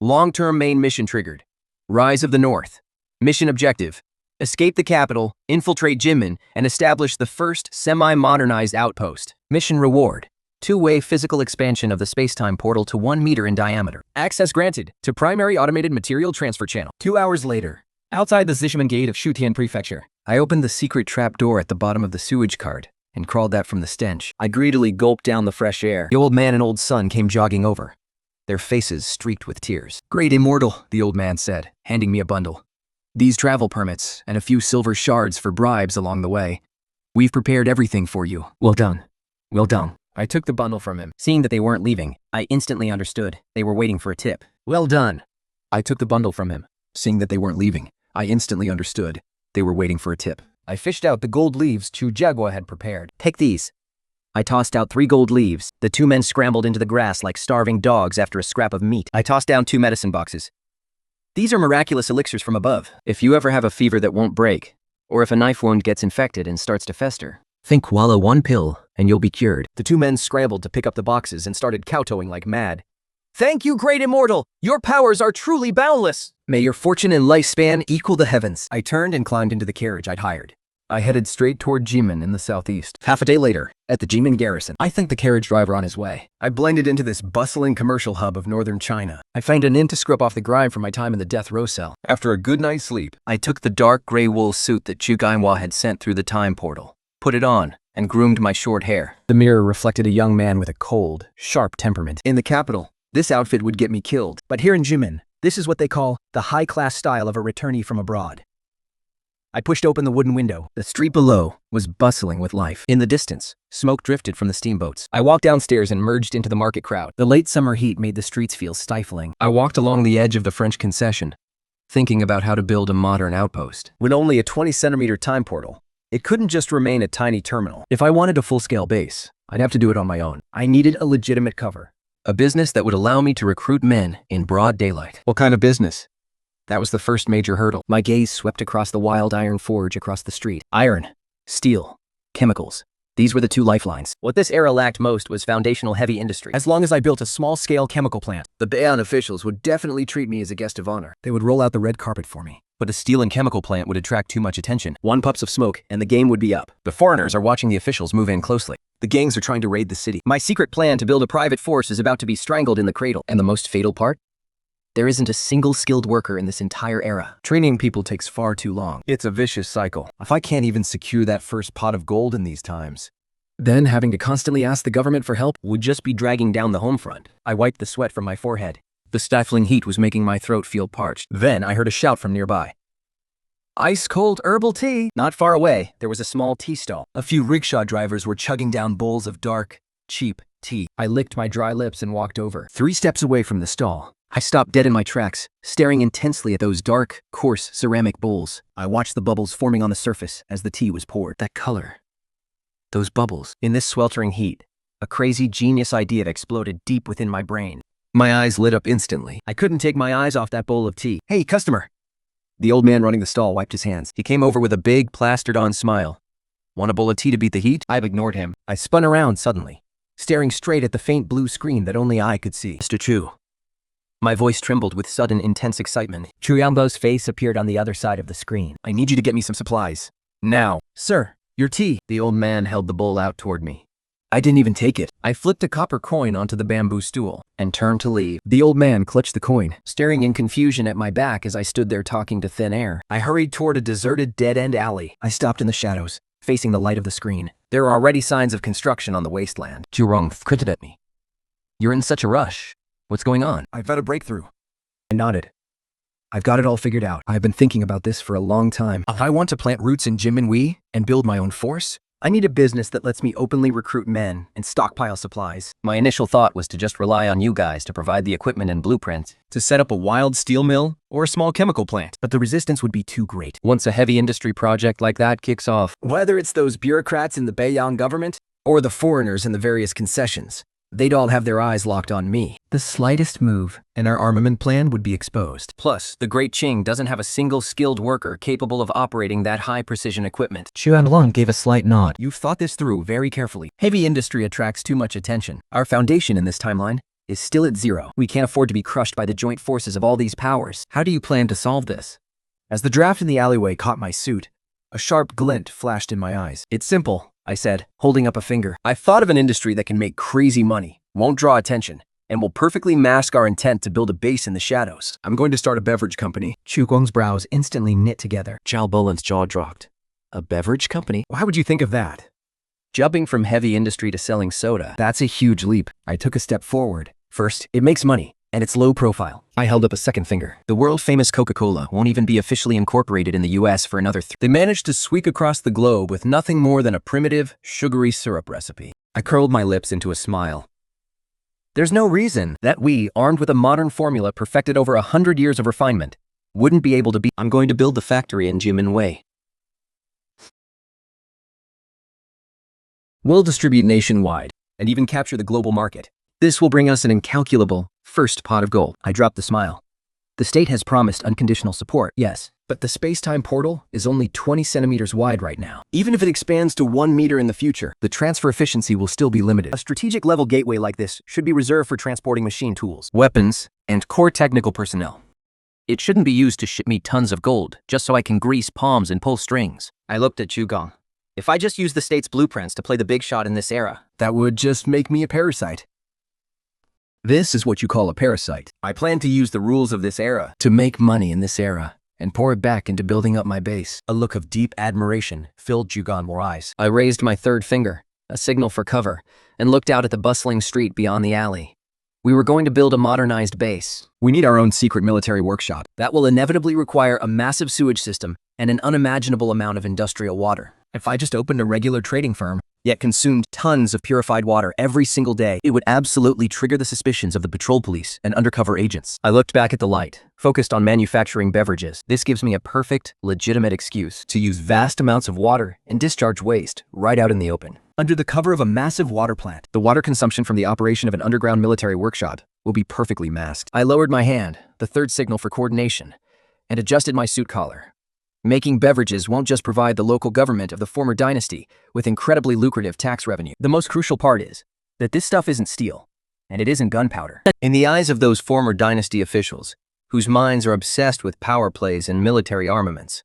Long-term main mission triggered. Rise of the North. Mission objective: escape the capital, infiltrate Jimen, and establish the first semi-modernized outpost. Mission reward: two-way physical expansion of the space-time portal to 1 meter in diameter. Access granted to primary automated material transfer channel. 2 hours later, outside the Zishimen Gate of Shutian Prefecture, I opened the secret trap door at the bottom of the sewage cart and crawled out from the stench. I greedily gulped down the fresh air. The old man and old son came jogging over, their faces streaked with tears. "Great Immortal," the old man said, handing me a bundle. "These travel permits and a few silver shards for bribes along the way. We've prepared everything for you. Well done. Well done." I took the bundle from him. Seeing that they weren't leaving, I instantly understood. They were waiting for a tip. Well done. I took the bundle from him. Seeing that they weren't leaving, I instantly understood. They were waiting for a tip. I fished out the gold leaves Chu Jagua had prepared. Take these. I tossed out 3 gold leaves. The 2 men scrambled into the grass like starving dogs after a scrap of meat. I tossed down 2 medicine boxes. These are miraculous elixirs from above. If you ever have a fever that won't break, or if a knife wound gets infected and starts to fester, think swallow 1 pill and you'll be cured. The 2 men scrambled to pick up the boxes and started kowtowing like mad. Thank you, Great Immortal! Your powers are truly boundless! May your fortune and lifespan equal the heavens. I turned and climbed into the carriage I'd hired. I headed straight toward Jimen in the southeast. Half a day later, at the Jimen garrison, I thanked the carriage driver on his way. I blended into this bustling commercial hub of northern China. I found an inn to scrub off the grime from my time in the death row cell. After a good night's sleep, I took the dark gray wool suit that Chu Gainhua had sent through the time portal, put it on, and groomed my short hair. The mirror reflected a young man with a cold, sharp temperament. In the capital, this outfit would get me killed. But here in Jimen, this is what they call the high-class style of a returnee from abroad. I pushed open the wooden window. The street below was bustling with life. In the distance, smoke drifted from the steamboats. I walked downstairs and merged into the market crowd. The late summer heat made the streets feel stifling. I walked along the edge of the French concession, thinking about how to build a modern outpost. With only a 20-centimeter time portal, it couldn't just remain a tiny terminal. If I wanted a full-scale base, I'd have to do it on my own. I needed a legitimate cover. A business that would allow me to recruit men in broad daylight. What kind of business? That was the first major hurdle. My gaze swept across the wild iron forge across the street. Iron, steel, chemicals. These were the two lifelines. What this era lacked most was foundational heavy industry. As long as I built a small-scale chemical plant, The Bayon officials would definitely treat me as a guest of honor. they would roll out the red carpet for me. But a steel and chemical plant would attract too much attention. One puffs of smoke, and the game would be up. The foreigners are watching the officials move in closely. The gangs are trying to raid the city. My secret plan to build a private force is about to be strangled in the cradle. And the most fatal part? There isn't a single skilled worker in this entire era. Training people takes far too long. It's a vicious cycle. If I can't even secure that first pot of gold in these times, Then having to constantly ask the government for help would just be dragging down the home front. I wiped the sweat from my forehead. The stifling heat was making my throat feel parched. then I heard a shout from nearby. Ice-cold herbal tea! Not far away, there was a small tea stall. A few rickshaw drivers were chugging down bowls of dark, cheap tea. I licked my dry lips and walked over. 3 steps away from the stall, I stopped dead in my tracks, staring intensely at those dark, coarse ceramic bowls. I watched the bubbles forming on the surface as the tea was poured. That color. Those bubbles. In this sweltering heat, a crazy genius idea exploded deep within my brain. My eyes lit up instantly. I couldn't take my eyes off that bowl of tea. Hey, customer! The old man running the stall wiped his hands. He came over with a big, plastered-on smile. Want a bowl of tea to beat the heat? I ignored him. I spun around suddenly, staring straight at the faint blue screen that only I could see. Mr. Chu. My voice trembled with sudden intense excitement. Chu Yangbo's face appeared on the other side of the screen. I need you to get me some supplies. Now. Sir, your tea. The old man held the bowl out toward me. I didn't even take it. I flipped a copper coin onto the bamboo stool And turned to leave, The old man clutched the coin. staring in confusion at my back as I stood there talking to thin air. I hurried toward a deserted dead-end alley. I stopped in the shadows, facing the light of the screen. There are already signs of construction on the wasteland. Zhurong squinted at me. You're in such a rush. What's going on? I've had a breakthrough. I nodded. I've got it all figured out. I've been thinking about this for a long time. If I want to plant roots in Jiminhui and build my own force, I need a business that lets me openly recruit men and stockpile supplies. My initial thought was to just rely on you guys to provide the equipment and blueprint. To set up a wild steel mill or a small chemical plant. But the resistance would be too great. Once a heavy industry project like that kicks off, Whether it's those bureaucrats in the Beiyang government or the foreigners in the various concessions, they'd all have their eyes locked on me. The slightest move, And our armament plan would be exposed. Plus, the Great Qing doesn't have a single skilled worker capable of operating that high-precision equipment. Chuan gave a slight nod. You've thought this through very carefully. Heavy industry attracts too much attention. Our foundation in this timeline is still at 0. We can't afford to be crushed by the joint forces of all these powers. How do you plan to solve this? As the draft in the alleyway caught my suit, a sharp glint flashed in my eyes. It's simple, I said, holding up a finger. I've thought of an industry that can make crazy money, won't draw attention, and will perfectly mask our intent to build a base in the shadows. I'm going to start a beverage company. Chu Guang's brows instantly knit together. Zhao Bolan's jaw dropped. A beverage company? Why would you think of that? Jumping from heavy industry to selling soda. That's a huge leap. I took a step forward. First, it makes money, and it's low profile. I held up a second finger. The world-famous Coca-Cola won't even be officially incorporated in the US for another they managed to squeak across the globe with nothing more than a primitive, sugary syrup recipe. I curled my lips into a smile. There's no reason that we, armed with a modern formula perfected over 100 years of refinement, wouldn't be able to be. I'm going to build the factory in Jiminhui. We'll distribute nationwide and even capture the global market. This will bring us an incalculable first pot of gold. I dropped the smile. The state has promised unconditional support, yes, But the space-time portal is only 20 centimeters wide right now. Even if it expands to 1 meter in the future, the transfer efficiency will still be limited. a strategic level gateway like this should be reserved for transporting machine tools. Weapons, and core technical personnel. It shouldn't be used to ship me tons of gold, just so I can grease palms and pull strings. I looked at Zhugang. If I just use the state's blueprints to play the big shot in this era, That would just make me a parasite. This is what you call a parasite. I plan to use the rules of this era to make money in this era and pour it back into building up my base. A look of deep admiration filled Zhugang Mo's eyes. I raised my third finger, a signal for cover, and looked out at the bustling street beyond the alley. We were going to build a modernized base. We need our own secret military workshop. That will inevitably require a massive sewage system and an unimaginable amount of industrial water. If I just opened a regular trading firm, Yet consumed tons of purified water every single day, it would absolutely trigger the suspicions of the patrol police and undercover agents. I looked back at the light, focused on manufacturing beverages. This gives me a perfect, legitimate excuse to use vast amounts of water and discharge waste right out in the open. under the cover of a massive water plant, the water consumption from the operation of an underground military workshop will be perfectly masked. I lowered my hand, the third signal for coordination, and adjusted my suit collar. Making beverages won't just provide the local government of the former dynasty with incredibly lucrative tax revenue. The most crucial part is that this stuff isn't steel, and it isn't gunpowder. In the eyes of those former dynasty officials, whose minds are obsessed with power plays and military armaments,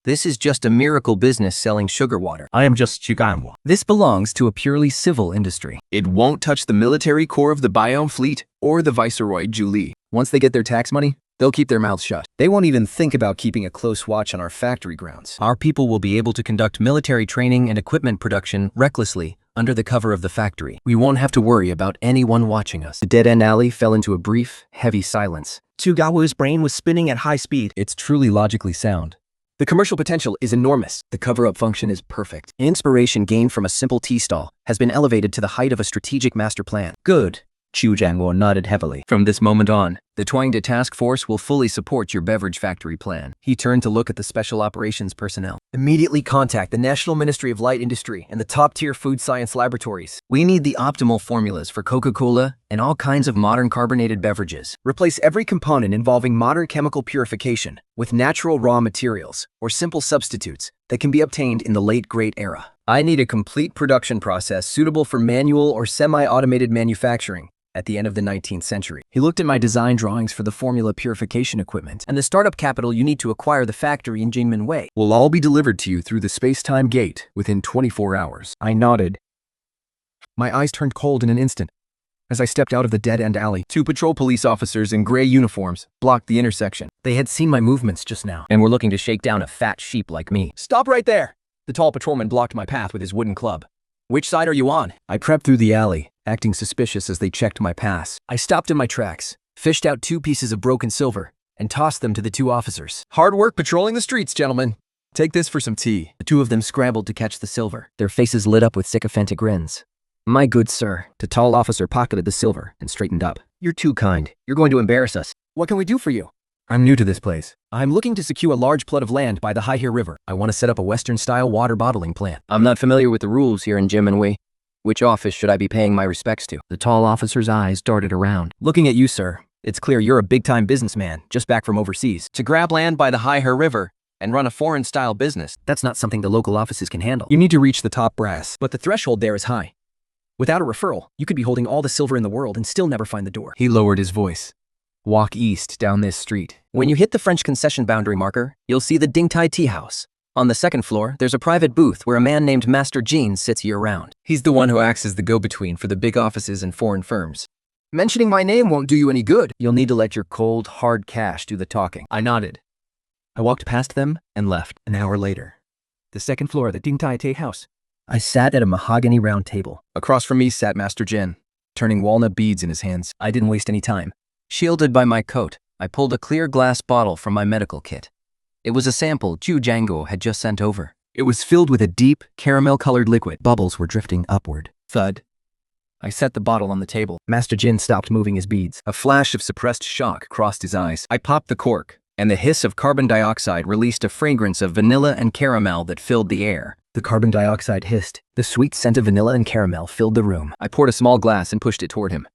this is just a miracle business selling sugar water. I am just Chiganwa. This belongs to a purely civil industry. It won't touch the military core of the Bayonne fleet or the Viceroy Julie. Once they get their tax money, they'll keep their mouths shut. They won't even think about keeping a close watch on our factory grounds. Our people will be able to conduct military training and equipment production recklessly under the cover of the factory. We won't have to worry about anyone watching us. The dead-end alley fell into a brief, heavy silence. Tsugawa's brain was spinning at high speed. It's truly logically sound. The commercial potential is enormous. The cover-up function is perfect. Inspiration gained from a simple tea stall has been elevated to the height of a strategic master plan. Good. Chu Jiangguo nodded heavily. From this moment on, the Twangde Task Force will fully support your beverage factory plan. He turned to look at the special operations personnel. Immediately contact the National Ministry of Light Industry and the top-tier food science laboratories. We need the optimal formulas for Coca-Cola and all kinds of modern carbonated beverages. Replace every component involving modern chemical purification with natural raw materials or simple substitutes that can be obtained in the late Great Era. I need a complete production process suitable for manual or semi-automated manufacturing at the end of the 19th century. He looked at my design drawings for the formula purification equipment and the startup capital you need to acquire the factory in Jingmen Wei. Will all be delivered to you through the space-time gate within 24 hours. I nodded. My eyes turned cold in an instant. As I stepped out of the dead-end alley, 2 patrol police officers in gray uniforms blocked the intersection. They had seen my movements just now and were looking to shake down a fat sheep like me. Stop right there! The tall patrolman blocked my path with his wooden club. Which side are you on? I crept through the alley, acting suspicious as they checked my pass. I stopped in my tracks, fished out 2 pieces of broken silver, and tossed them to the 2 officers. Hard work patrolling the streets, gentlemen. Take this for some tea. The 2 of them scrambled to catch the silver. Their faces lit up with sycophantic grins. My good sir. The tall officer pocketed the silver and straightened up. You're too kind. You're going to embarrass us. What can we do for you? I'm new to this place. I'm looking to secure a large plot of land by the Haihe River. I want to set up a Western-style water bottling plant. I'm not familiar with the rules here in Jingmen Wei. Which office should I be paying my respects to? The tall officer's eyes darted around. Looking at you, sir, it's clear you're a big-time businessman, just back from overseas. To grab land by the Haihe River and run a foreign-style business, That's not something the local offices can handle. you need to reach the top brass. But the threshold there is high. Without a referral, you could be holding all the silver in the world and still never find the door. He lowered his voice. Walk east down this street. When you hit the French concession boundary marker, you'll see the Ding Tai Tea House. On the 2nd floor, there's a private booth where a man named Master Jean sits year-round. He's the one who acts as the go-between for the big offices and foreign firms. Mentioning my name won't do you any good. You'll need to let your cold, hard cash do the talking. I nodded. I walked past them and left. An hour later, the 2nd floor of the Ding Tai Tea House. I sat at a mahogany round table. Across from me sat Master Jin, turning walnut beads in his hands. I didn't waste any time. Shielded by my coat, I pulled a clear glass bottle from my medical kit. It was a sample Chu Jiangguo had just sent over. It was filled with a deep, caramel-colored liquid. Bubbles were drifting upward. Thud. I set the bottle on the table. Master Jin stopped moving his beads. A flash of suppressed shock crossed his eyes. I popped the cork, and the hiss of carbon dioxide released a fragrance of vanilla and caramel that filled the air. The carbon dioxide hissed. The sweet scent of vanilla and caramel filled the room. I poured a small glass and pushed it toward him.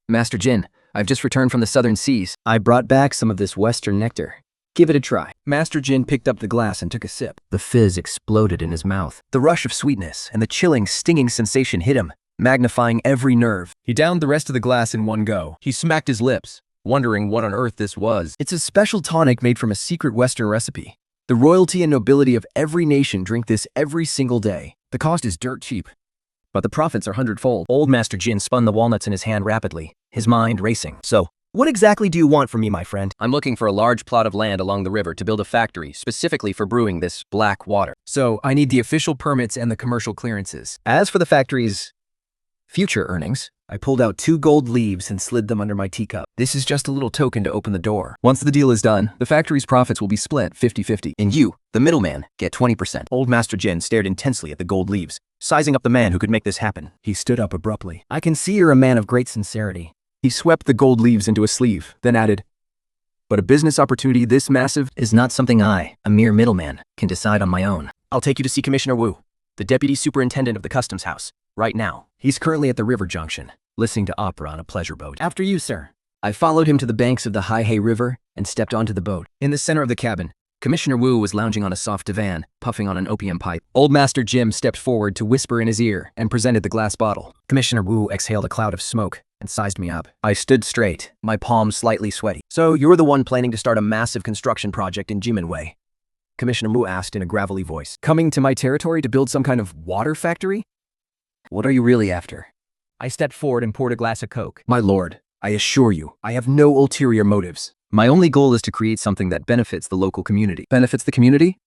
Master Jin, I've just returned from the southern seas. I brought back some of this western nectar. Give it a try. Master Jin picked up the glass and took a sip. The fizz exploded in his mouth. The rush of sweetness and the chilling, stinging sensation hit him, magnifying every nerve. He downed the rest of the glass in one go. He smacked his lips, wondering what on earth this was. It's a special tonic made from a secret Western recipe. The royalty and nobility of every nation drink this every single day. The cost is dirt cheap, but the profits are hundredfold. Old Master Jin spun the walnuts in his hand rapidly, his mind racing. So, what exactly do you want from me, my friend? I'm looking for a large plot of land along the river to build a factory specifically for brewing this black water. So I need the official permits and the commercial clearances. As for the factory's future earnings, I pulled out 2 gold leaves and slid them under my teacup. This is just a little token to open the door. Once the deal is done, the factory's profits will be split 50-50. And you, the middleman, get 20%. Old Master Jin stared intensely at the gold leaves, sizing up the man who could make this happen. He stood up abruptly. I can see you're a man of great sincerity. He swept the gold leaves into a sleeve, then added, "But a business opportunity this massive is not something I, a mere middleman, can decide on my own. I'll take you to see Commissioner Wu, the deputy superintendent of the customs house, right now. He's currently at the river junction, listening to opera on a pleasure boat. After you, sir." I followed him to the banks of the Haihe River and stepped onto the boat. In the center of the cabin, Commissioner Wu was lounging on a soft divan, puffing on an opium pipe. Old Master Jim stepped forward to whisper in his ear and presented the glass bottle. Commissioner Wu exhaled a cloud of smoke and sized me up. I stood straight, my palms slightly sweaty. So you're the one planning to start a massive construction project in Jiminwei? Commissioner Wu asked in a gravelly voice. Coming to my territory to build some kind of water factory? What are you really after? I stepped forward and poured a glass of Coke. My lord, I assure you, I have no ulterior motives. My only goal is to create something that benefits the local community. Benefits the community?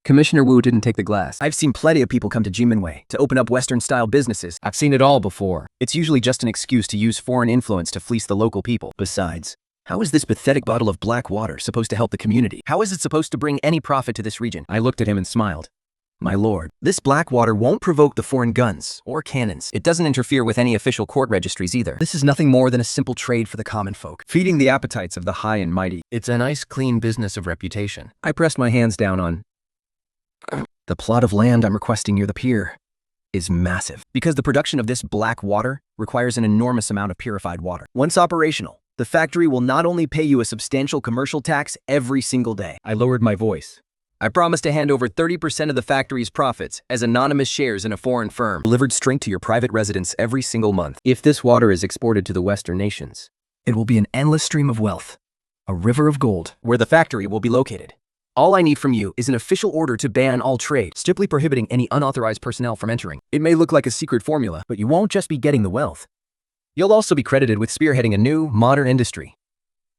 Commissioner Wu didn't take the glass. I've seen plenty of people come to Jiminwei to open up Western-style businesses. I've seen it all before. It's usually just an excuse to use foreign influence to fleece the local people. Besides, how is this pathetic bottle of black water supposed to help the community? How is it supposed to bring any profit to this region? I looked at him and smiled. My lord, this black water won't provoke the foreign guns or cannons. It doesn't interfere with any official court registries either. This is nothing more than a simple trade for the common folk, feeding the appetites of the high and mighty. It's a nice clean business of reputation. I pressed my hands down on the plot of land I'm requesting near the pier is massive, because the production of this black water requires an enormous amount of purified water. Once operational, the factory will not only pay you a substantial commercial tax every single day. I lowered my voice. I promise to hand over 30% of the factory's profits as anonymous shares in a foreign firm, delivered straight to your private residence every single month. If this water is exported to the Western nations, it will be an endless stream of wealth, a river of gold, where the factory will be located. All I need from you is an official order to ban all trade, strictly prohibiting any unauthorized personnel from entering. It may look like a secret formula, but you won't just be getting the wealth. You'll also be credited with spearheading a new, modern industry.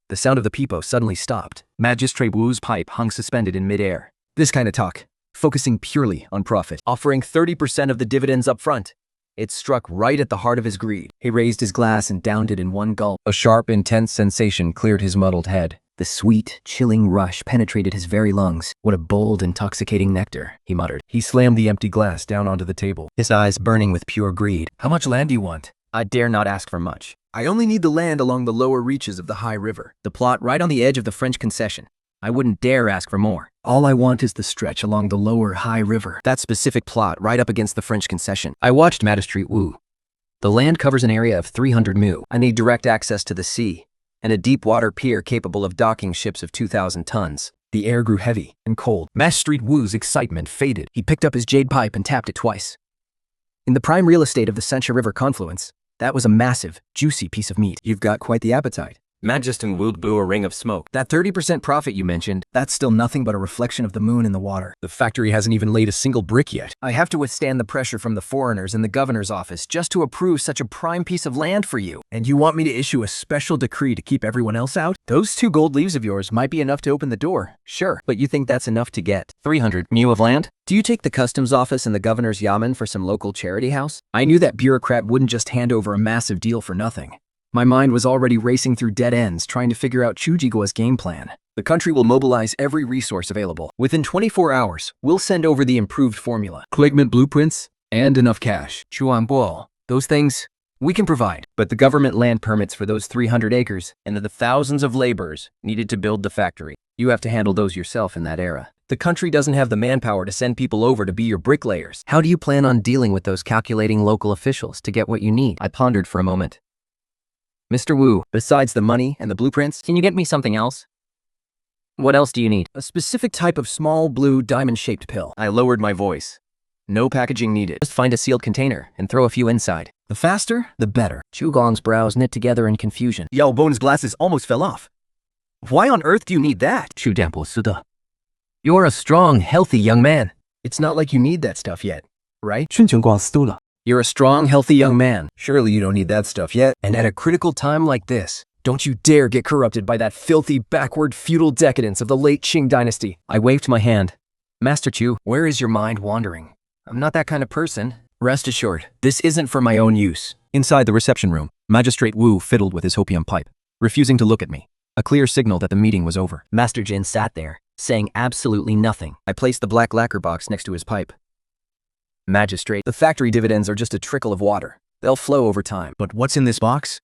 The sound of the peepo suddenly stopped. Magistrate Wu's pipe hung suspended in midair. This kind of talk, focusing purely on profit, offering 30% of the dividends up front. It struck right at the heart of his greed. He raised his glass and downed it in one gulp. A sharp, intense sensation cleared his muddled head. The sweet, chilling rush penetrated his very lungs. What a bold, intoxicating nectar, he muttered. He slammed the empty glass down onto the table, his eyes burning with pure greed. How much land do you want? I dare not ask for much. I only need the land along the lower reaches of the high river, the plot right on the edge of the French concession. I wouldn't dare ask for more. All I want is the stretch along the lower high river. That specific plot right up against the French concession. I watched Magistrate Wu. The land covers an area of 300 mu. I need direct access to the sea and a deep water pier capable of docking ships of 2,000 tons. The air grew heavy and cold. Magistrate Wu's excitement faded. He picked up his jade pipe and tapped it twice. In the prime real estate of the Sencha River confluence, that was a massive, juicy piece of meat. You've got quite the appetite. Majestin Wu blew a ring of smoke. That 30% profit you mentioned, that's still nothing but a reflection of the moon in the water. The factory hasn't even laid a single brick yet. I have to withstand the pressure from the foreigners in the governor's office just to approve such a prime piece of land for you. And you want me to issue a special decree to keep everyone else out? Those 2 gold leaves of yours might be enough to open the door, sure, but you think that's enough to get 300 mu of land? Do you take the customs office and the governor's yamen for some local charity house? I knew that bureaucrat wouldn't just hand over a massive deal for nothing. My mind was already racing through dead ends trying to figure out Chujigua's game plan. The country will mobilize every resource available. Within 24 hours, we'll send over the improved formula, Cligment blueprints, and enough cash. Chuanbo, those things we can provide. But the government land permits for those 300 acres and the thousands of laborers needed to build the factory. You have to handle those yourself in that era. The country doesn't have the manpower to send people over to be your bricklayers. How do you plan on dealing with those calculating local officials to get what you need? I pondered for a moment. Mr. Wu, besides the money and the blueprints, Can you get me something else? What else do you need? a specific type of small blue diamond-shaped pill. I lowered my voice. No packaging needed. Just find a sealed container and throw a few inside. The faster, the better. Chu Gong's brows knit together in confusion. Yao Bone's glasses almost fell off. Why on earth do you need that? 去点不是的. You're a strong, healthy young man. It's not like you need that stuff yet, right? 顺情广司了. You're a strong, healthy young man. Surely you don't need that stuff yet. And at a critical time like this, don't you dare get corrupted by that filthy, backward, feudal decadence of the late Qing Dynasty. I waved my hand. Master Chu, where is your mind wandering? I'm not that kind of person. Rest assured, this isn't for my own use. Inside the reception room, Magistrate Wu fiddled with his opium pipe, refusing to look at me. A clear signal that the meeting was over. Master Jin sat there, saying absolutely nothing. I placed the black lacquer box next to his pipe. Magistrate, the factory dividends are just a trickle of water. They'll flow over time. But what's in this box?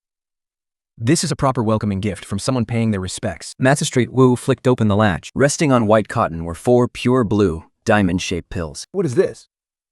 This is a proper welcoming gift from someone paying their respects. Magistrate Wu flicked open the latch. Resting on white cotton were 4 pure blue, diamond-shaped pills. What is this?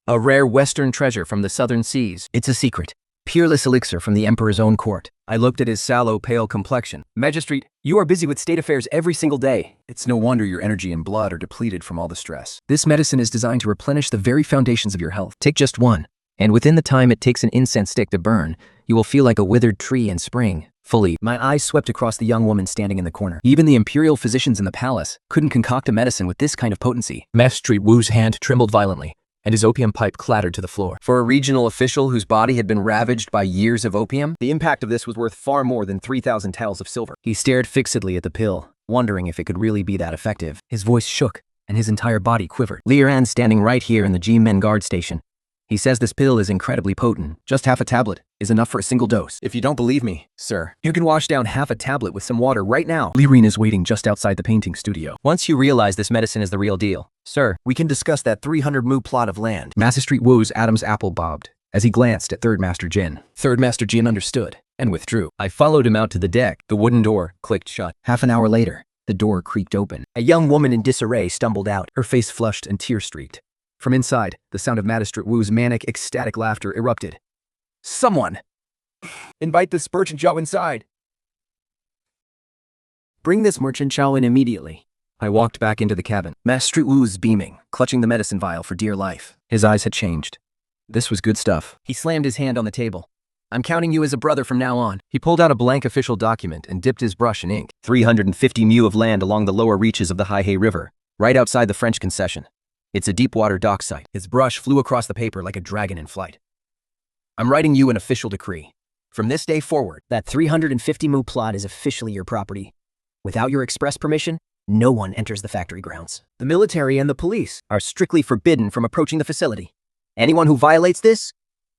A rare Western treasure from the southern seas. It's a secret. Peerless elixir from the emperor's own court. I looked at his sallow, pale complexion. Magistrate, you are busy with state affairs every single day. It's no wonder your energy and blood are depleted from all the stress. This medicine is designed to replenish the very foundations of your health. Take just one, and within the time it takes an incense stick to burn, you will feel like a withered tree in spring. Fully, my eyes swept across the young woman standing in the corner. Even the imperial physicians in the palace couldn't concoct a medicine with this kind of potency. Magistrate Wu's hand trembled violently, and his opium pipe clattered to the floor. For a regional official whose body had been ravaged by years of opium, the impact of this was worth far more than 3,000 taels of silver. He stared fixedly at the pill, wondering if it could really be that effective. His voice shook, and his entire body quivered. Li Ran's standing right here in the G-Men guard station. He says this pill is incredibly potent. Just half a tablet is enough for a single dose. If you don't believe me, sir, You can wash down half a tablet with some water right now. Li Ren is waiting just outside the painting studio. Once you realize this medicine is the real deal, sir, we can discuss that 300 mu plot of land. Magistrate Wu's Adam's apple bobbed as he glanced at Third Master Jin. Third Master Jin understood and withdrew. I followed him out to the deck. The wooden door clicked shut. Half an hour later, the door creaked open. A young woman in disarray stumbled out, her face flushed and tear-streaked. From inside, the sound of Magistrate Wu's manic, ecstatic laughter erupted. Someone! Invite this merchant Zhao inside! Bring this merchant Zhao in immediately. I walked back into the cabin. Magistrate Wu's beaming, clutching the medicine vial for dear life. His eyes had changed. This was good stuff. He slammed his hand on the table. I'm counting you as a brother from now on. He pulled out a blank official document and dipped his brush in ink. 350 mu of land along the lower reaches of the Haihei River, right outside the French concession. It's a deep-water dock site. His brush flew across the paper like a dragon in flight. I'm writing you an official decree. From this day forward, that 350 mu plot is officially your property. Without your express permission, no one enters the factory grounds. The military and the police are strictly forbidden from approaching the facility. Anyone who violates this,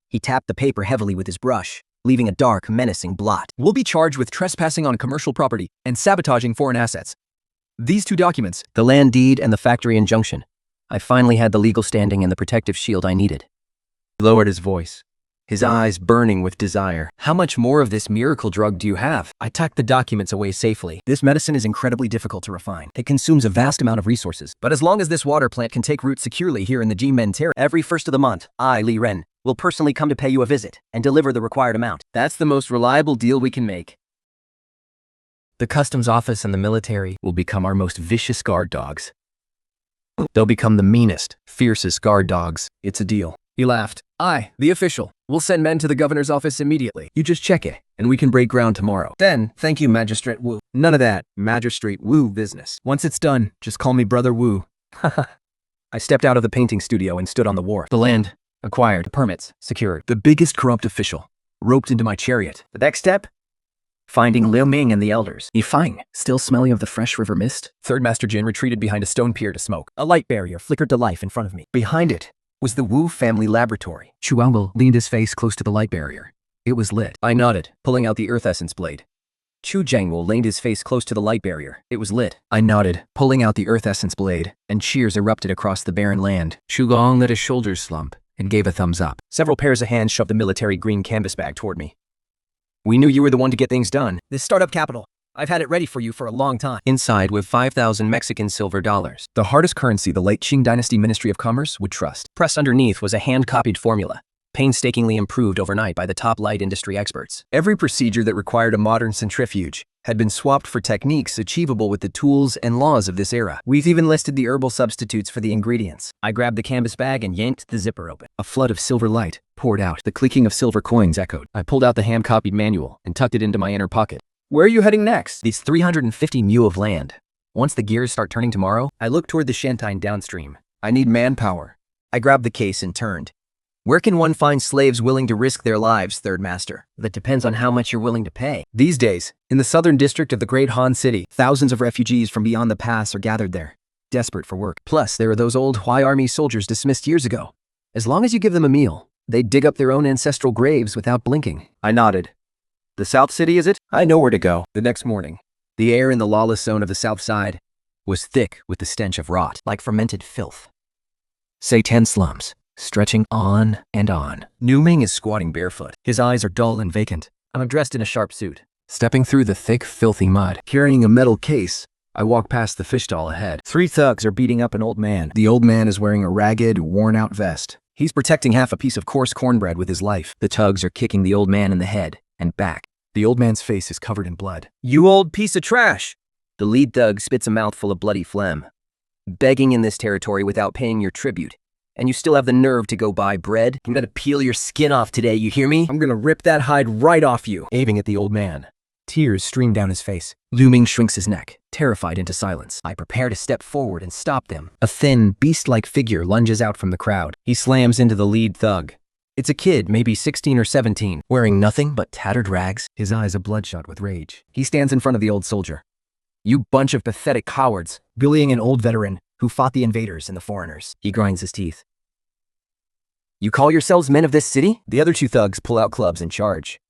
he tapped the paper heavily with his brush, leaving a dark, menacing blot. Will be charged with trespassing on commercial property and sabotaging foreign assets. These two documents, The land deed and the factory injunction. I finally had the legal standing and the protective shield I needed. He lowered his voice, his eyes burning with desire. How much more of this miracle drug do you have? I tucked the documents away safely. This medicine is incredibly difficult to refine. It consumes a vast amount of resources. But as long as this water plant can take root securely here in the G-Men territory, every first of the month, I, Li Ren, will personally come to pay you a visit and deliver the required amount. That's the most reliable deal we can make. The customs office and the military will become our most vicious guard dogs. They'll become the meanest, fiercest guard dogs. It's a deal. He laughed. I, the official, will send men to the governor's office immediately. You just check it, and we can break ground tomorrow. then thank you, Magistrate Wu. none of that Magistrate Wu business. Once it's done, just call me Brother Wu. I stepped out of the painting studio and stood on the wharf. The land, acquired. The permits, secured. The biggest corrupt official, roped into my chariot. The next step? Finding Liu Ming and the elders. Yifang, still smelling of the fresh river mist. Third Master Jin retreated behind a stone pier to smoke. A light barrier flickered to life in front of me. Behind it was the Wu family laboratory. Chuangbo leaned his face close to the light barrier. It was lit. I nodded, pulling out the earth essence blade. Chu Jiangwu leaned his face close to the light barrier. It was lit. I nodded, pulling out the earth essence blade, and cheers erupted across the barren land. Chu Gong let his shoulders slump and gave a thumbs up. Several pairs of hands shoved the military green canvas bag toward me. We knew you were the one to get things done. This startup capital, I've had it ready for you for a long time. Inside with 5,000 Mexican silver dollars. The hardest currency the late Qing Dynasty Ministry of Commerce would trust. Pressed underneath was a hand-copied formula, painstakingly improved overnight by the top light industry experts. Every procedure that required a modern centrifuge had been swapped for techniques achievable with the tools and laws of this era. We've even listed the herbal substitutes for the ingredients. I grabbed the canvas bag and yanked the zipper open. A flood of silver light poured out. The clicking of silver coins echoed. I pulled out the hand-copied manual and tucked it into my inner pocket. Where are you heading next? These 350 mu of land. Once the gears start turning tomorrow, I looked toward the Shantine downstream. I need manpower. I grabbed the case and turned. Where can one find slaves willing to risk their lives, Third Master? That depends on how much you're willing to pay. These days, in the southern district of the Great Han City, thousands of refugees from beyond the pass are gathered there, desperate for work. Plus, there are those old Hui Army soldiers dismissed years ago. As long as you give them a meal, they dig up their own ancestral graves without blinking. I nodded. The South City, is it? I know where to go. The next morning, the air in the lawless zone of the South Side was thick with the stench of rot, like fermented filth. Say 10 slums, stretching on and on. Liu Ming is squatting barefoot. His eyes are dull and vacant. I'm dressed in a sharp suit, stepping through the thick, filthy mud. Carrying a metal case, I walk past the fish stall ahead. 3 thugs are beating up an old man. The old man is wearing a ragged, worn-out vest. He's protecting half a piece of coarse cornbread with his life. The tugs are kicking the old man in the head and back. The old man's face is covered in blood. You old piece of trash! The lead thug spits a mouthful of bloody phlegm. Begging in this territory without paying your tribute. And you still have the nerve to go buy bread? I'm gonna peel your skin off today, you hear me? I'm gonna rip that hide right off you. Aiming at the old man. Tears stream down his face. Looming shrinks his neck, terrified into silence. I prepare to step forward and stop them. A thin, beast-like figure lunges out from the crowd. He slams into the lead thug. It's a kid, maybe 16 or 17, wearing nothing but tattered rags. His eyes are bloodshot with rage. He stands in front of the old soldier. You bunch of pathetic cowards, bullying an old veteran who fought the invaders and the foreigners. He grinds his teeth. You call yourselves men of this city? The other two thugs pull out clubs and charge.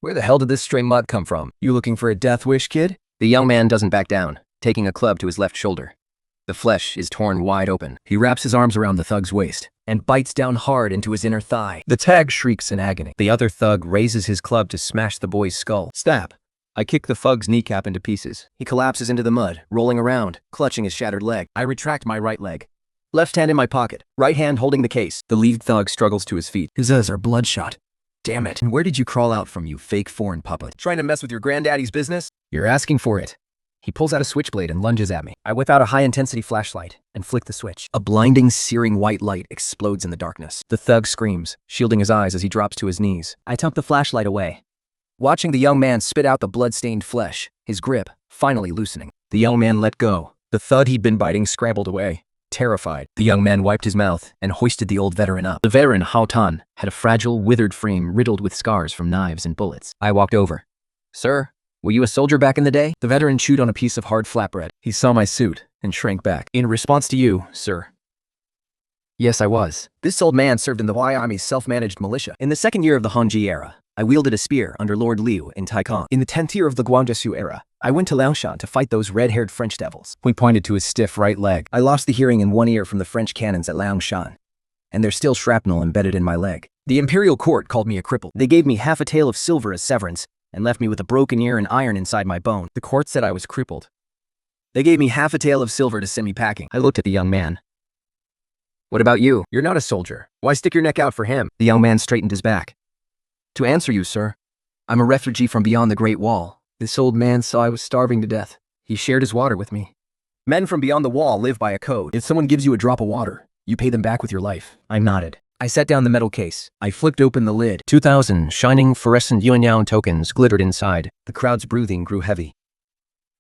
Where the hell did this stray mud come from? You looking for a death wish, kid? The young man doesn't back down, taking a club to his left shoulder. The flesh is torn wide open. He wraps his arms around the thug's waist and bites down hard into his inner thigh. The tag shrieks in agony. The other thug raises his club to smash the boy's skull. Stab. I kick the thug's kneecap into pieces. He collapses into the mud, rolling around, clutching his shattered leg. I retract my right leg. Left hand in my pocket, right hand holding the case. The lead thug struggles to his feet. His eyes are bloodshot. Damn it. And where did you crawl out from, you fake foreign puppet? Trying to mess with your granddaddy's business? You're asking for it. He pulls out a switchblade and lunges at me. I whip out a high-intensity flashlight and flick the switch. A blinding, searing white light explodes in the darkness. The thug screams, shielding his eyes as he drops to his knees. I tuck the flashlight away, watching the young man spit out the blood-stained flesh, his grip finally loosening. The young man let go. The thud he'd been biting scrambled away. Terrified, the young man wiped his mouth and hoisted the old veteran up. The veteran, Hao Tan, had a fragile, withered frame riddled with scars from knives and bullets. I walked over. Sir, were you a soldier back in the day? The veteran chewed on a piece of hard flatbread. He saw my suit and shrank back. In response to you, sir. Yes, I was. This old man served in the Wai Army's self-managed militia. In the second year of the Hongji era, I wielded a spear under Lord Liu in Taikang. In the 10th year of the Guangzhou era, I went to Liangshan to fight those red-haired French devils. We pointed to his stiff right leg. I lost the hearing in one ear from the French cannons at Liangshan, and there's still shrapnel embedded in my leg. The imperial court called me a cripple. They gave me half a tael of silver as severance, and left me with a broken ear and iron inside my bone. The court said I was crippled. They gave me half a tael of silver to send me packing. I looked at the young man. What about you? You're not a soldier. Why stick your neck out for him? The young man straightened his back. To answer you, sir, I'm a refugee from beyond the Great Wall. This old man saw I was starving to death. He shared his water with me. Men from beyond the wall live by a code. If someone gives you a drop of water, you pay them back with your life. I nodded. I set down the metal case. I flicked open the lid. 2,000 shining fluorescent yuanyang tokens glittered inside. The crowd's breathing grew heavy.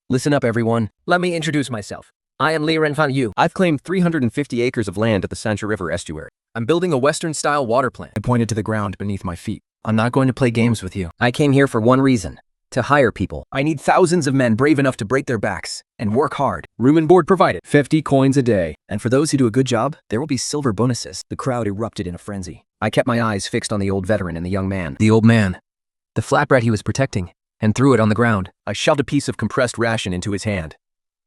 Listen up, everyone. Let me introduce myself. I am Li Renfan Yu. I've claimed 350 acres of land at the Sancha River estuary. I'm building a Western-style water plant. I pointed to the ground beneath my feet. I'm not going to play games with you. I came here for one reason. To hire people. I need thousands of men brave enough to break their backs and work hard. Room and board provided. 50 coins a day. And for those who do a good job, there will be silver bonuses. The crowd erupted in a frenzy. I kept my eyes fixed on the old veteran and the young man. The old man. The flatbread he was protecting. And threw it on the ground. I shoved a piece of compressed ration into his hand.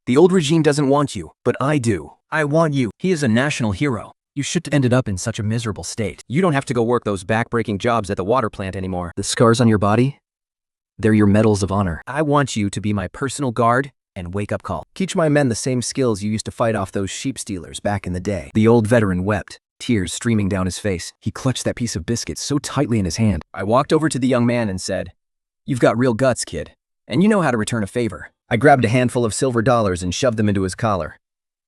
The old regime doesn't want you, but I do. I want you. He is a national hero. You shouldn't have ended up in such a miserable state. You don't have to go work those back-breaking jobs at the water plant anymore. The scars on your body? They're your medals of honor. I want you to be my personal guard and wake-up call. Teach my men the same skills you used to fight off those sheep stealers back in the day. The old veteran wept, tears streaming down his face. He clutched that piece of biscuit so tightly in his hand. I walked over to the young man and said, "You've got real guts, kid, and you know how to return a favor." I grabbed a handful of silver dollars and shoved them into his collar.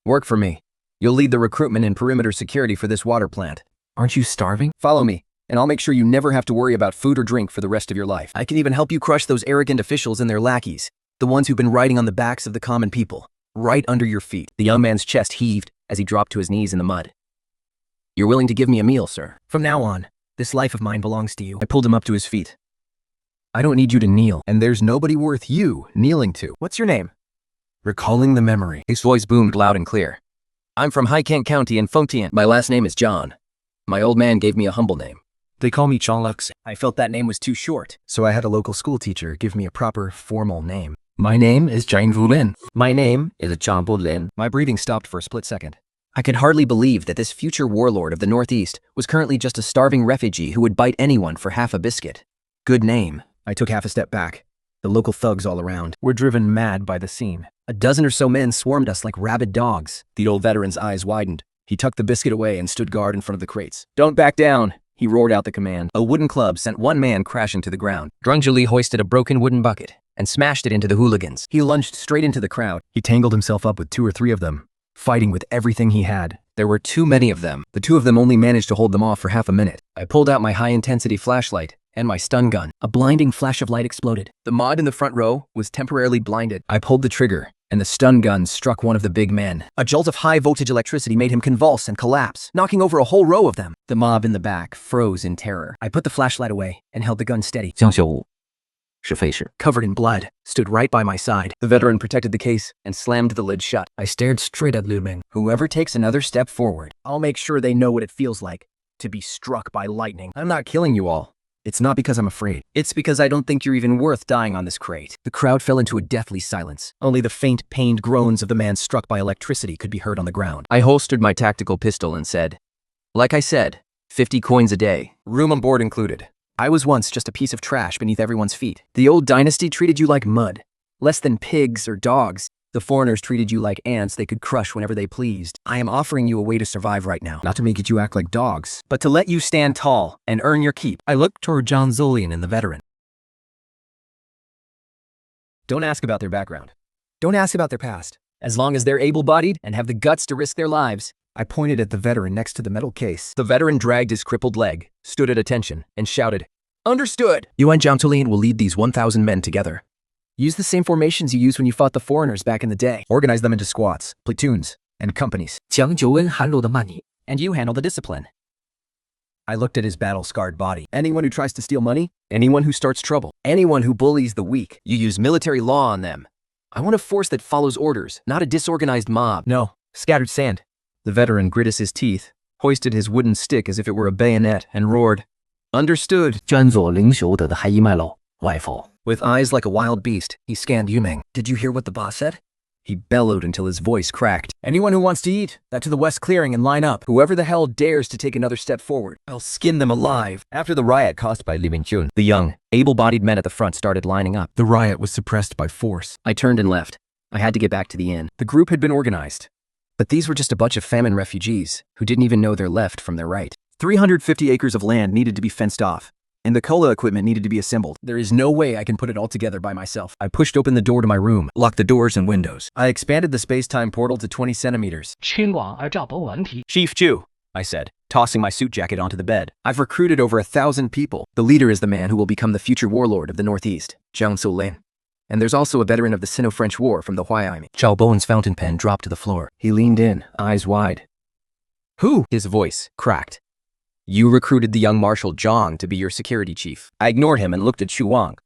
Work for me. You'll lead the recruitment and perimeter security for this water plant. Aren't you starving? Follow me, and I'll make sure you never have to worry about food or drink for the rest of your life. I can even help you crush those arrogant officials and their lackeys, the ones who've been riding on the backs of the common people, right under your feet. The young man's chest heaved as he dropped to his knees in the mud. You're willing to give me a meal, sir? From now on, this life of mine belongs to you. I pulled him up to his feet. I don't need you to kneel. And there's nobody worth you kneeling to. What's your name? Recalling the memory. His voice boomed loud and clear. I'm from Haikang County in Fengtian. My last name is John. My old man gave me a humble name. They call me John Lux. I felt that name was too short. So I had a local school teacher give me a proper, formal name. My name is Jane Vulin. My name is John Bulin. My breathing stopped for a split second. I could hardly believe that this future warlord of the Northeast was currently just a starving refugee who would bite anyone for half a biscuit. Good name. I took half a step back. The local thugs all around were driven mad by the scene. A dozen or so men swarmed us like rabid dogs. The old veteran's eyes widened. He tucked the biscuit away and stood guard in front of the crates. "Don't back down," he roared out the command. A wooden club sent one man crashing to the ground. Drungjuli hoisted a broken wooden bucket and smashed it into the hooligans. He lunged straight into the crowd. He tangled himself up with 2 or 3 of them, fighting with everything he had. There were too many of them. The 2 of them only managed to hold them off for half a minute. I pulled out my high-intensity flashlight and my stun gun. A blinding flash of light exploded. The mod in the front row was temporarily blinded. I pulled the trigger, and the stun gun struck one of the big men. A jolt of high-voltage electricity made him convulse and collapse, knocking over a whole row of them. The mob in the back froze in terror. I put the flashlight away and held the gun steady. 江秀武是废士。 Covered in blood, stood right by my side. The veteran protected the case and slammed the lid shut. I stared straight at Lu Ming. Whoever takes another step forward, I'll make sure they know what it feels like to be struck by lightning. I'm not killing you all. It's not because I'm afraid. It's because I don't think you're even worth dying on this crate. The crowd fell into a deathly silence. Only the faint, pained groans of the man struck by electricity could be heard on the ground. I holstered my tactical pistol and said, "Like I said, 50 coins a day. Room and board included. I was once just a piece of trash beneath everyone's feet. The old dynasty treated you like mud, less than pigs or dogs. The foreigners treated you like ants they could crush whenever they pleased. I am offering you a way to survive right now. Not to make you act like dogs, but to let you stand tall and earn your keep." I looked toward John Zulian and the veteran. don't ask about their background. Don't ask about their past. As long as they're able-bodied and have the guts to risk their lives. I pointed at the veteran next to the metal case. The veteran dragged his crippled leg, stood at attention, and shouted, "Understood! Yuan Jiangtulian will lead these 1,000 men together. Use the same formations you used when you fought the foreigners back in the day. Organize them into squads, platoons, and companies. 将九恩含柔的慢你。 And you handle the discipline. I looked at his battle-scarred body. Anyone who tries to steal money, anyone who starts trouble, anyone who bullies the weak, You use military law on them. I want a force that follows orders, not a disorganized mob." No, scattered sand. The veteran gritted his teeth, hoisted his wooden stick as if it were a bayonet, and roared, "Understood!" 专做领袖的黑衣麦路外否。 With eyes like a wild beast, he scanned Yuming. Did you hear what the boss said? He bellowed until his voice cracked. Anyone who wants to eat, that to the west clearing and line up. Whoever the hell dares to take another step forward, I'll skin them alive. After the riot caused by Li Mingjun, The young, able-bodied men at the front started lining up. The riot was suppressed by force. I turned and left. I had to get back to the inn. the group had been organized. But these were just a bunch of famine refugees who didn't even know their left from their right. 350 acres of land needed to be fenced off, and the cola equipment needed to be assembled. There is no way I can put it all together by myself. I pushed open the door to my room, locked the doors and windows. I expanded the space-time portal to 20 centimeters. 前往而照本问题。 Chief Chu, I said, tossing my suit jacket onto the bed. I've recruited over 1,000 people. The leader is the man who will become the future warlord of the Northeast, Jiang Solin. And there's also a veteran of the Sino-French War from the Huaimi. Zhao Bowen's fountain pen dropped to the floor. He leaned in, eyes wide. Who? His voice cracked. You recruited the young Marshal Zhang to be your security chief. I ignored him and looked at Xu Wang.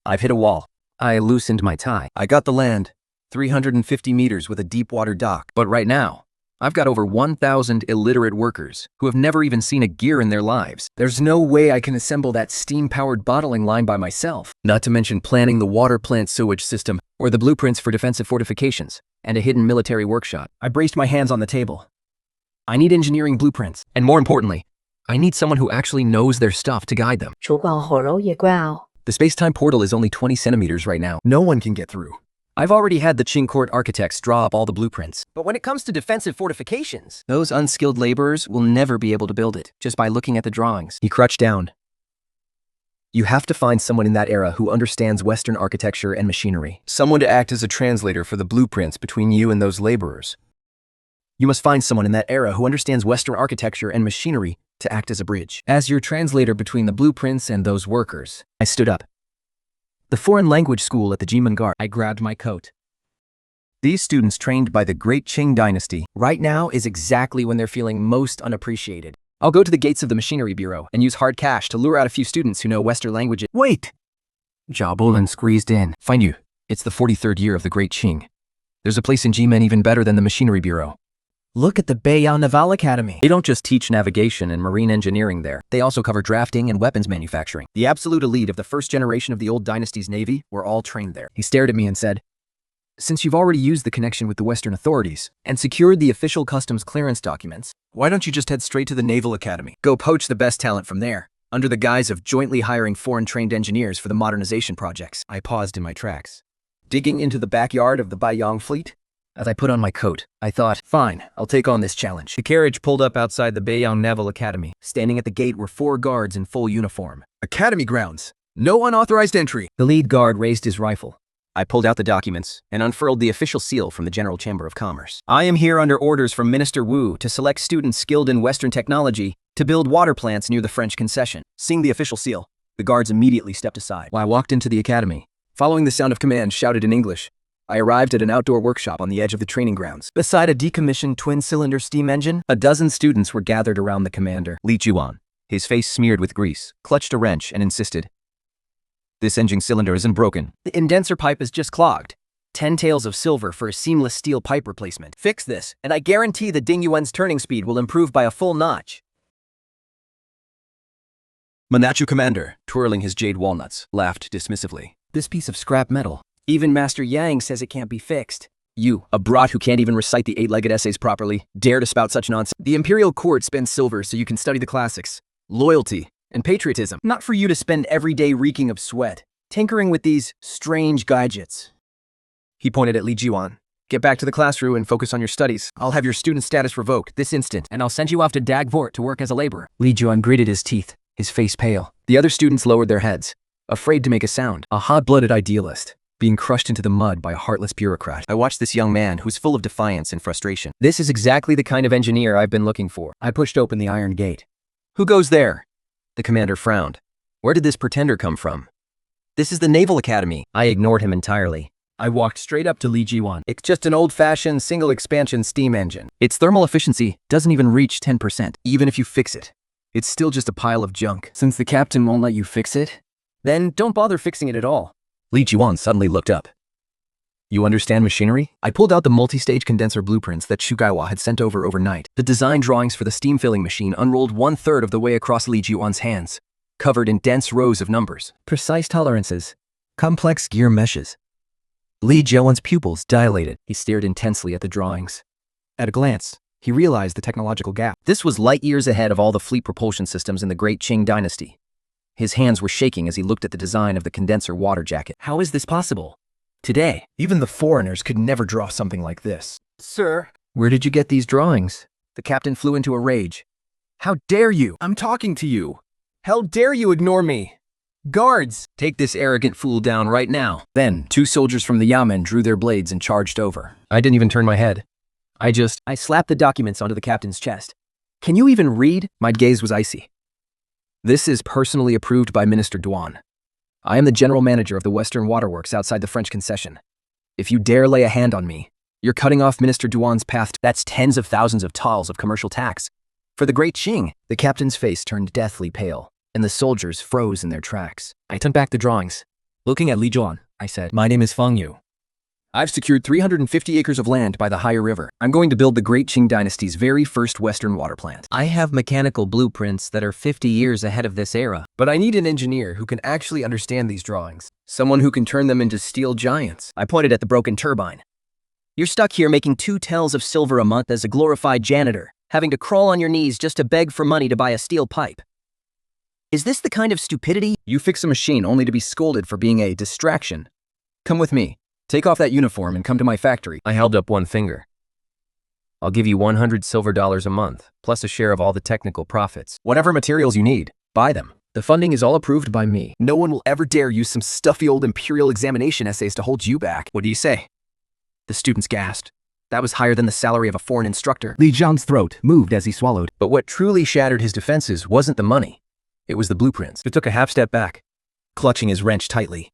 I've hit a wall. I loosened my tie. I got the land, 350 meters with a deep water dock. But right now, I've got over 1,000 illiterate workers who have never even seen a gear in their lives. There's no way I can assemble that steam-powered bottling line by myself. Not to mention planning the water plant sewage system or the blueprints for defensive fortifications and a hidden military workshop. I braced my hands on the table. I need engineering blueprints. And more importantly, I need someone who actually knows their stuff to guide them. 烛光好柔也怪哦。 The space-time portal is only 20 centimeters right now. No one can get through. I've already had the Qing court architects draw up all the blueprints. But when it comes to defensive fortifications, Those unskilled laborers will never be able to build it just by looking at the drawings. He crouched down. You have to find someone in that era who understands Western architecture and machinery. Someone to act as a translator for the blueprints between you and those laborers. You must find someone in that era who understands Western architecture and machinery to act as a bridge. As your translator between the blueprints and those workers, I stood up. The foreign language school at the Jimengar. I grabbed my coat. These students trained by the great Qing Dynasty. right now is exactly when they're feeling most unappreciated. I'll go to the gates of the Machinery Bureau and use hard cash to lure out a few students who know Western languages. Wait! Zhao Bolin squeezed in. Find you. It's the 43rd year of the great Qing. There's a place in Jimen even better than the Machinery Bureau. Look at the Beiyao Naval Academy. They don't just teach navigation and marine engineering there. They also cover drafting and weapons manufacturing. The absolute elite of the first generation of the old dynasty's navy were all trained there. He stared at me and said, "Since you've already used the connection with the Western authorities and secured the official customs clearance documents, why don't you just head straight to the Naval Academy? Go poach the best talent from there, under the guise of jointly hiring foreign-trained engineers for the modernization projects." I paused in my tracks. Digging into the backyard of the Baiyang fleet? As I put on my coat, I thought, fine, I'll take on this challenge. The carriage pulled up outside the Beiyang Naval Academy. Standing at the gate were 4 guards in full uniform. Academy grounds. No unauthorized entry. The lead guard raised his rifle. I pulled out the documents and unfurled the official seal from the General Chamber of Commerce. I am here under orders from Minister Wu to select students skilled in Western technology to build water plants near the French concession. Seeing the official seal, the guards immediately stepped aside. I walked into the academy. Following the sound of command shouted in English, I arrived at an outdoor workshop on the edge of the training grounds. Beside a decommissioned twin-cylinder steam engine, a dozen students were gathered around the commander. Li Juan, his face smeared with grease, clutched a wrench and insisted, "This engine cylinder isn't broken." The indenser pipe is just clogged. 10 taels of silver for a seamless steel pipe replacement. Fix this, and I guarantee the Dingyuan's turning speed will improve by a full notch. Manachu commander, twirling his jade walnuts, laughed dismissively. This piece of scrap metal. Even Master Yang says it can't be fixed. You, a brat who can't even recite the 8-legged essays properly, dare to spout such nonsense. The Imperial Court spends silver so you can study the classics. Loyalty and patriotism. Not for you to spend every day reeking of sweat, tinkering with these strange gadgets. He pointed at Li Juan. Get back to the classroom and focus on your studies. I'll have your student status revoked this instant. And I'll send you off to Dagvort to work as a laborer. Li Juan gritted his teeth, his face pale. The other students lowered their heads, afraid to make a sound. A hot-blooded idealist, being crushed into the mud by a heartless bureaucrat. I watched this young man who was full of defiance and frustration. This is exactly the kind of engineer I've been looking for. I pushed open the iron gate. Who goes there? The commander frowned. Where did this pretender come from? This is the Naval Academy. I ignored him entirely. I walked straight up to Li Jiwan. It's just an old-fashioned single-expansion steam engine. Its thermal efficiency doesn't even reach 10%. Even if you fix it, it's still just a pile of junk. Since the captain won't let you fix it, then don't bother fixing it at all. Li Jiwan suddenly looked up. You understand machinery? I pulled out the multi-stage condenser blueprints that Shugaiwa had sent over overnight. The design drawings for the steam filling machine unrolled 1/3 of the way across Li Jiwan's hands, covered in dense rows of numbers. Precise tolerances. Complex gear meshes. Li Jiwan's pupils dilated. He stared intensely at the drawings. At a glance, he realized the technological gap. This was light years ahead of all the fleet propulsion systems in the great Qing Dynasty. His hands were shaking as he looked at the design of the condenser water jacket. How is this possible? Today, Even the foreigners could never draw something like this. Sir, Where did you get these drawings? the captain flew into a rage. How dare you? I'm talking to you. How dare you ignore me? Guards! Take this arrogant fool down right now. Then, 2 soldiers from the yamen drew their blades and charged over. I didn't even turn my head. I slapped the documents onto the captain's chest. Can you even read? My gaze was icy. This is personally approved by Minister Duan. I am the general manager of the Western Waterworks outside the French concession. If you dare lay a hand on me, you're cutting off Minister Duan's path. That's tens of thousands of taels of commercial tax. For the great Qing. The captain's face turned deathly pale, and the soldiers froze in their tracks. I turned back the drawings. Looking at Li Juan, I said, My name is Feng Yu. I've secured 350 acres of land by the higher river. I'm going to build the great Qing Dynasty's very first Western water plant. I have mechanical blueprints that are 50 years ahead of this era. But I need an engineer who can actually understand these drawings. Someone who can turn them into steel giants. I pointed at the broken turbine. You're stuck here making 2 taels of silver a month as a glorified janitor, having to crawl on your knees just to beg for money to buy a steel pipe. Is this the kind of stupidity? You fix a machine only to be scolded for being a distraction. Come with me. Take off that uniform and come to my factory. I held up one finger. I'll give you 100 silver dollars a month, plus a share of all the technical profits. Whatever materials you need, buy them. The funding is all approved by me. No one will ever dare use some stuffy old imperial examination essays to hold you back. What do you say? The students gasped. That was higher than the salary of a foreign instructor. Li Jian's throat moved as he swallowed. But what truly shattered his defenses wasn't the money. It was the blueprints. He took a half step back, clutching his wrench tightly.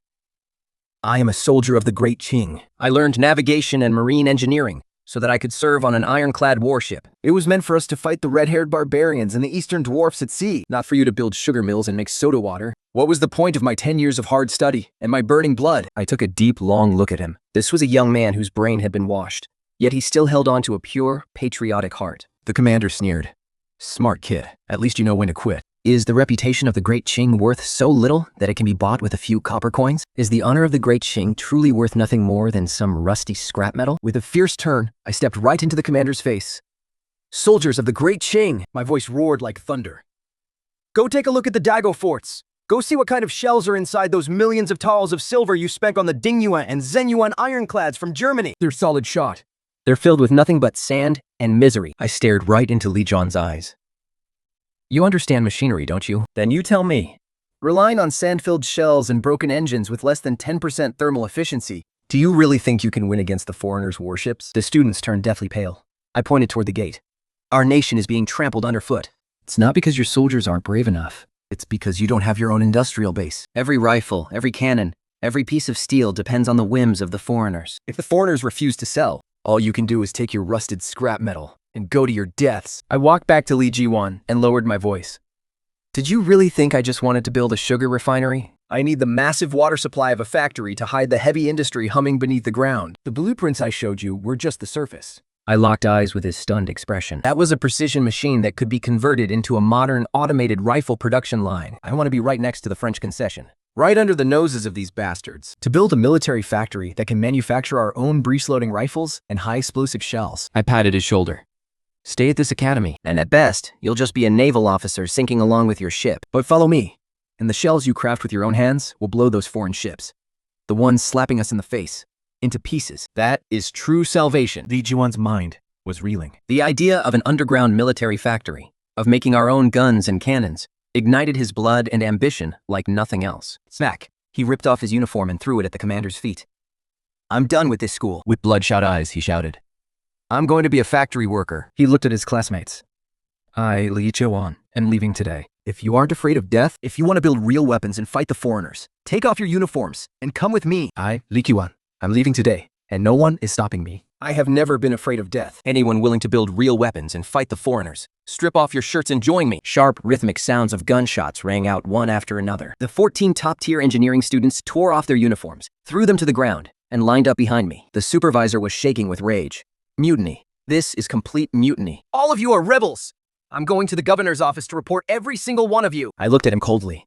I am a soldier of the great Qing. I learned navigation and marine engineering so that I could serve on an ironclad warship. It was meant for us to fight the red-haired barbarians and the eastern dwarfs at sea, not for you to build sugar mills and make soda water. What was the point of my 10 years of hard study and my burning blood? I took a deep, long look at him. This was a young man whose brain had been washed, yet he still held on to a pure, patriotic heart. The commander sneered. Smart kid. At least you know when to quit. Is the reputation of the great Qing worth so little that it can be bought with a few copper coins? Is the honor of the great Qing truly worth nothing more than some rusty scrap metal? With a fierce turn, I stepped right into the commander's face. Soldiers of the great Qing! My voice roared like thunder. Go take a look at the Dago forts. Go see what kind of shells are inside those millions of taels of silver you spent on the Dingyuan and Zenyuan ironclads from Germany. They're solid shot. They're filled with nothing but sand and misery. I stared right into Li Zhan's eyes. You understand machinery, don't you? Then you tell me. Relying on sand-filled shells and broken engines with less than 10% thermal efficiency, Do you really think you can win against the foreigners' warships? The students turned deathly pale. I pointed toward the gate. Our nation is being trampled underfoot. It's not because your soldiers aren't brave enough. It's because you don't have your own industrial base. Every rifle, every cannon, every piece of steel depends on the whims of the foreigners. if the foreigners refuse to sell, All you can do is take your rusted scrap metal and go to your deaths. I walked back to Li Jiwan and lowered my voice. Did you really think I just wanted to build a sugar refinery? I need the massive water supply of a factory to hide the heavy industry humming beneath the ground. The blueprints I showed you were just the surface. I locked eyes with his stunned expression. That was a precision machine that could be converted into a modern automated rifle production line. I want to be right next to the French concession, right under the noses of these bastards, to build a military factory that can manufacture our own breech-loading rifles and high-explosive shells. I patted his shoulder. Stay at this academy. And at best, you'll just be a naval officer sinking along with your ship. But follow me, and the shells you craft with your own hands will blow those foreign ships, the ones slapping us in the face, into pieces. That is true salvation. Li Jiwan's mind was reeling. The idea of an underground military factory, of making our own guns and cannons, ignited his blood and ambition like nothing else. Smack. He ripped off his uniform and threw it at the commander's feet. I'm done with this school. With bloodshot eyes, he shouted. I'm going to be a factory worker. He looked at his classmates. I, Li Jiwan, am leaving today. If you aren't afraid of death, if you want to build real weapons and fight the foreigners, take off your uniforms and come with me. I, Li Jiwan, I'm leaving today, and no one is stopping me. I have never been afraid of death. Anyone willing to build real weapons and fight the foreigners, strip off your shirts and join me. Sharp, rhythmic sounds of gunshots rang out one after another. The 14 top-tier engineering students tore off their uniforms, threw them to the ground, and lined up behind me. The supervisor was shaking with rage. Mutiny. This is complete mutiny. All of you are rebels. I'm going to the governor's office to report every single one of you. I looked at him coldly.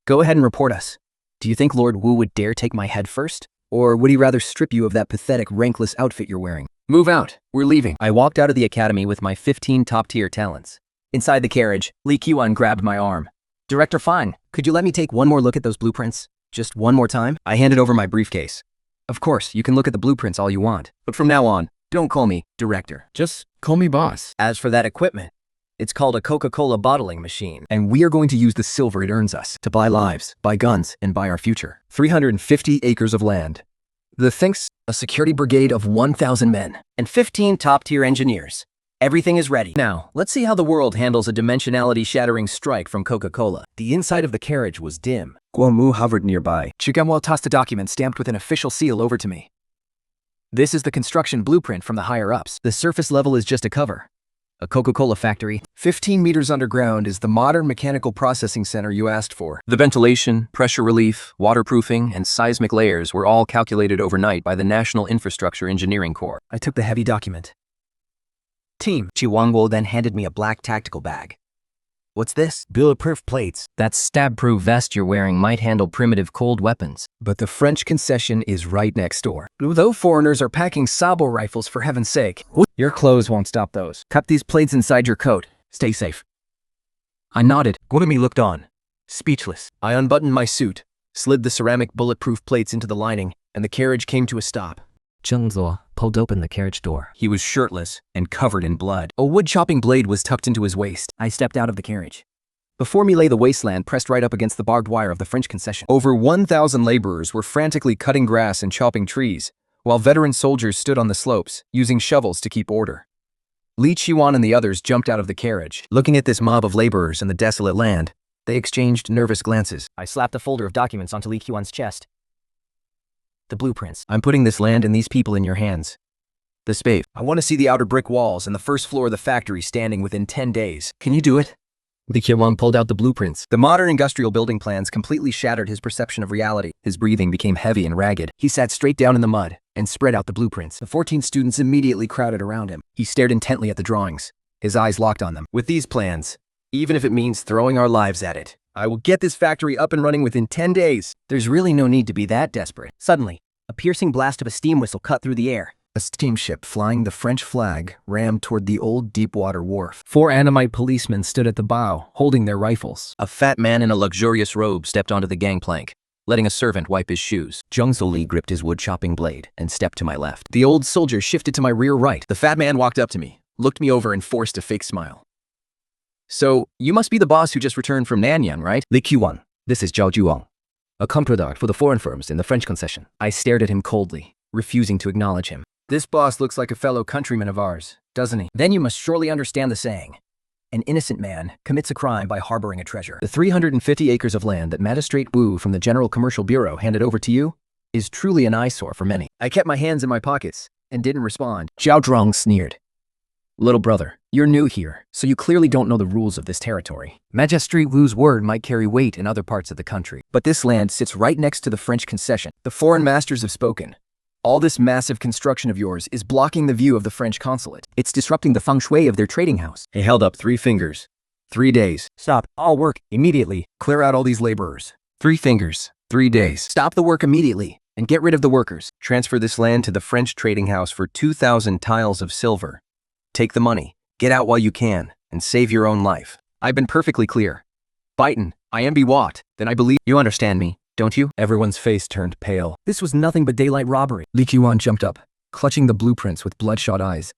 Go ahead and report us. Do you think Lord Wu would dare take my head first? Or would he rather strip you of that pathetic, rankless outfit you're wearing? Move out. We're leaving. I walked out of the academy with my 15 top-tier talents. Inside the carriage, Li Qiwan grabbed my arm. Director Fine, could you let me take one more look at those blueprints? Just one more time? I handed over my briefcase. Of course, you can look at the blueprints all you want. But from now on, don't call me Director. Just call me boss. As for that equipment, it's called a Coca-Cola bottling machine. And we are going to use the silver it earns us to buy lives, buy guns, and buy our future. 350 acres of land. The thinks a security brigade of 1,000 men. And 15 top-tier engineers. Everything is ready. Now, let's see how the world handles a dimensionality-shattering strike from Coca-Cola. The inside of the carriage was dim. Guo Mu hovered nearby. Chigamwa tossed a document stamped with an official seal over to me. This is the construction blueprint from the higher-ups. The surface level is just a cover. A Coca-Cola factory. 15 meters underground is the modern mechanical processing center you asked for. The ventilation, pressure relief, waterproofing, and seismic layers were all calculated overnight by the National Infrastructure Engineering Corps. I took the heavy document. Team. Chiwangwo then handed me a black tactical bag. What's this? Bulletproof plates. That stab-proof vest you're wearing might handle primitive cold weapons. But the French concession is right next door. Though foreigners are packing sabo rifles, for heaven's sake, your clothes won't stop those. Cup these plates inside your coat. Stay safe. I nodded. Gorumi looked on, speechless. I unbuttoned my suit, slid the ceramic bulletproof plates into the lining, and the carriage came to a stop. Zheng Zuo pulled open the carriage door. He was shirtless and covered in blood. A wood-chopping blade was tucked into his waist. I stepped out of the carriage. Before me lay the wasteland pressed right up against the barbed wire of the French concession. Over 1,000 laborers were frantically cutting grass and chopping trees, while veteran soldiers stood on the slopes, using shovels to keep order. Li Qiwan and the others jumped out of the carriage. Looking at this mob of laborers in the desolate land, they exchanged nervous glances. I slapped a folder of documents onto Li Qiwan's chest. The blueprints. I'm putting this land and these people in your hands. The spave. I want to see the outer brick walls and the first floor of the factory standing within 10 days. Can you do it? Li Qiwan pulled out the blueprints. The modern industrial building plans completely shattered his perception of reality. His breathing became heavy and ragged. He sat straight down in the mud and spread out the blueprints. The 14 students immediately crowded around him. He stared intently at the drawings, his eyes locked on them. With these plans, even if it means throwing our lives at it, I will get this factory up and running within 10 days. There's really no need to be that desperate. Suddenly, a piercing blast of a steam whistle cut through the air. A steamship flying the French flag rammed toward the old Deepwater wharf. 4 Annamite policemen stood at the bow, holding their rifles. A fat man in a luxurious robe stepped onto the gangplank. letting a servant wipe his shoes. Zhang Zoli gripped his wood-chopping blade and stepped to my left. The old soldier shifted to my rear right. The fat man walked up to me, looked me over and forced a fake smile. So, you must be the boss who just returned from Nanyang, right? Li Qiwan, this is Zhao Zhuang, a comprador for the foreign firms in the French concession. I stared at him coldly, refusing to acknowledge him. This boss looks like a fellow countryman of ours, doesn't he? Then you must surely understand the saying. An innocent man commits a crime by harboring a treasure. The 350 acres of land that Magistrate Wu from the General Commercial Bureau handed over to you is truly an eyesore for many. I kept my hands in my pockets and didn't respond. Zhao Zhuang sneered. Little brother, you're new here, so you clearly don't know the rules of this territory. Magistrate Wu's word might carry weight in other parts of the country, but this land sits right next to the French concession. The foreign masters have spoken. All this massive construction of yours is blocking the view of the French consulate. It's disrupting the feng shui of their trading house. He held up 3 fingers. 3 days. Stop, all work, immediately. Clear out all these laborers. 3 fingers. 3 days. Stop the work immediately and get rid of the workers. Transfer this land to the French trading house for 2,000 tiles of silver. Take the money, get out while you can, and save your own life. I've been perfectly clear. Biden, I am Wat, then I believe you understand me, don't you? Everyone's face turned pale. This was nothing but daylight robbery. Li Qiwan jumped up, clutching the blueprints with bloodshot eyes.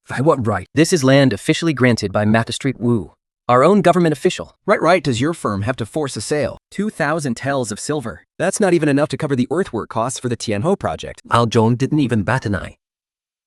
By what right? This is land officially granted by Magistrate Wu, our own government official. Right does your firm have to force a sale? 2,000 taels of silver. That's not even enough to cover the earthwork costs for the Tianho project. Mao Zedong didn't even bat an eye,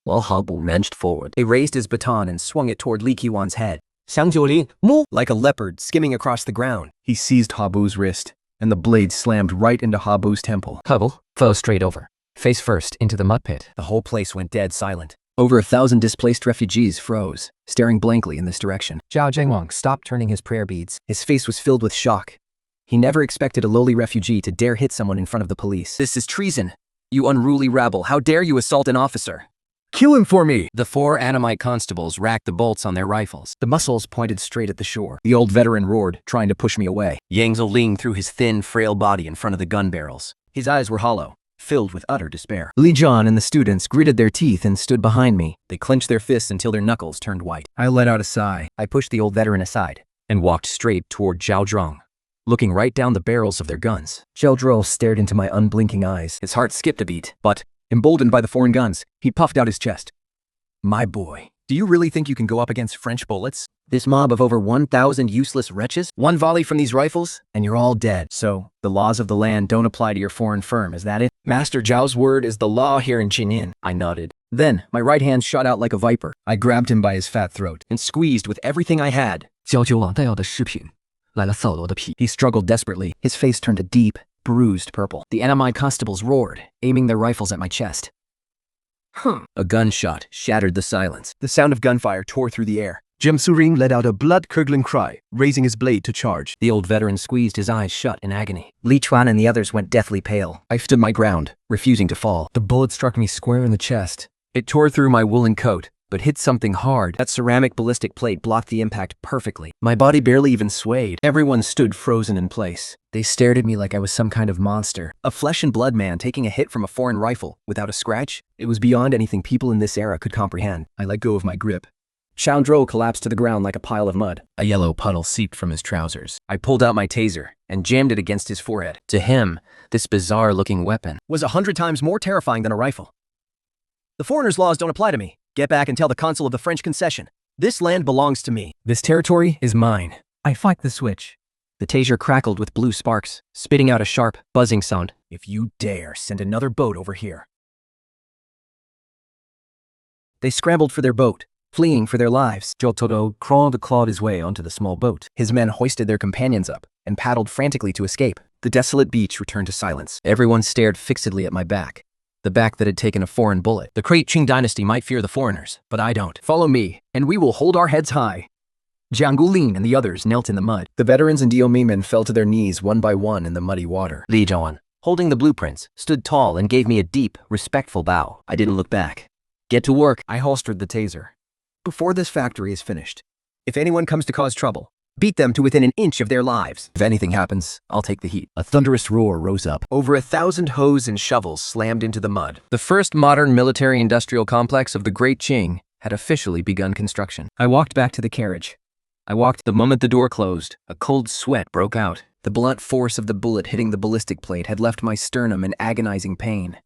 while Habu lunged forward. He raised his baton and swung it toward Li Qiwan's head. 香九零 move. Like a leopard skimming across the ground. He seized Habu's wrist, and the blade slammed right into Habu's temple. Habu fell straight over, face first into the mud pit. The whole place went dead silent. Over 1,000 displaced refugees froze, staring blankly in this direction. Zhao Zhenwang stopped turning his prayer beads. His face was filled with shock. He never expected a lowly refugee to dare hit someone in front of the police. This is treason. You unruly rabble, how dare you assault an officer? Kill him for me! The 4 Annamite constables racked the bolts on their rifles. The muzzles pointed straight at the shore. The old veteran roared, trying to push me away. Yang Zhuang threw his thin, frail body in front of the gun barrels. His eyes were hollow, filled with utter despair. Li John and the students gritted their teeth and stood behind me. They clenched their fists until their knuckles turned white. I let out a sigh. I pushed the old veteran aside and walked straight toward Zhao Zhuang, looking right down the barrels of their guns. Zhao Zhuang stared into my unblinking eyes. His heart skipped a beat, but, emboldened by the foreign guns, he puffed out his chest. My boy, do you really think you can go up against French bullets? This mob of over 1,000 useless wretches? One volley from these rifles, and you're all dead. So, the laws of the land don't apply to your foreign firm, is that it? Master Zhao's word is the law here in Qingyan. I nodded. Then, my right hand shot out like a viper. I grabbed him by his fat throat and squeezed with everything I had. 焦九网带要的饰品来了扫罗的屁。 He struggled desperately. His face turned a deep, bruised purple. The Annamite constables roared, aiming their rifles at my chest. A gunshot shattered the silence. The sound of gunfire tore through the air. Jem Suring let out a blood-curdling cry, raising his blade to charge. The old veteran squeezed his eyes shut in agony. Li Chuan and the others went deathly pale. I stood my ground, refusing to fall. The bullet struck me square in the chest. It tore through my woolen coat, but hit something hard. That ceramic ballistic plate blocked the impact perfectly. My body barely even swayed. Everyone stood frozen in place. They stared at me like I was some kind of monster. A flesh and blood man taking a hit from a foreign rifle without a scratch? It was beyond anything people in this era could comprehend. I let go of my grip. Chandro collapsed to the ground like a pile of mud. A yellow puddle seeped from his trousers. I pulled out my taser and jammed it against his forehead. To him, this bizarre-looking weapon was 100 times more terrifying than a rifle. The foreigner's laws don't apply to me. Get back and tell the consul of the French concession. This land belongs to me. This territory is mine. I flicked the switch. The taser crackled with blue sparks, spitting out a sharp, buzzing sound. If you dare send another boat over here. They scrambled for their boat, fleeing for their lives. Jotaro clawed his way onto the small boat. His men hoisted their companions up and paddled frantically to escape. The desolate beach returned to silence. Everyone stared fixedly at my back. The back that had taken a foreign bullet. The great Qing Dynasty might fear the foreigners, but I don't. Follow me, and we will hold our heads high. Jiang Gulin and the others knelt in the mud. The veterans and Dio men fell to their knees one by one in the muddy water. Li Zhaoan, holding the blueprints, stood tall and gave me a deep, respectful bow. I didn't look back. Get to work. I holstered the taser. Before this factory is finished, if anyone comes to cause trouble, beat them to within an inch of their lives. If anything happens, I'll take the heat. A thunderous roar rose up. Over 1,000 hoes and shovels slammed into the mud. The first modern military-industrial complex of the Great Qing had officially begun construction. I walked back to the carriage. The moment the door closed, a cold sweat broke out. The blunt force of the bullet hitting the ballistic plate had left my sternum in agonizing pain.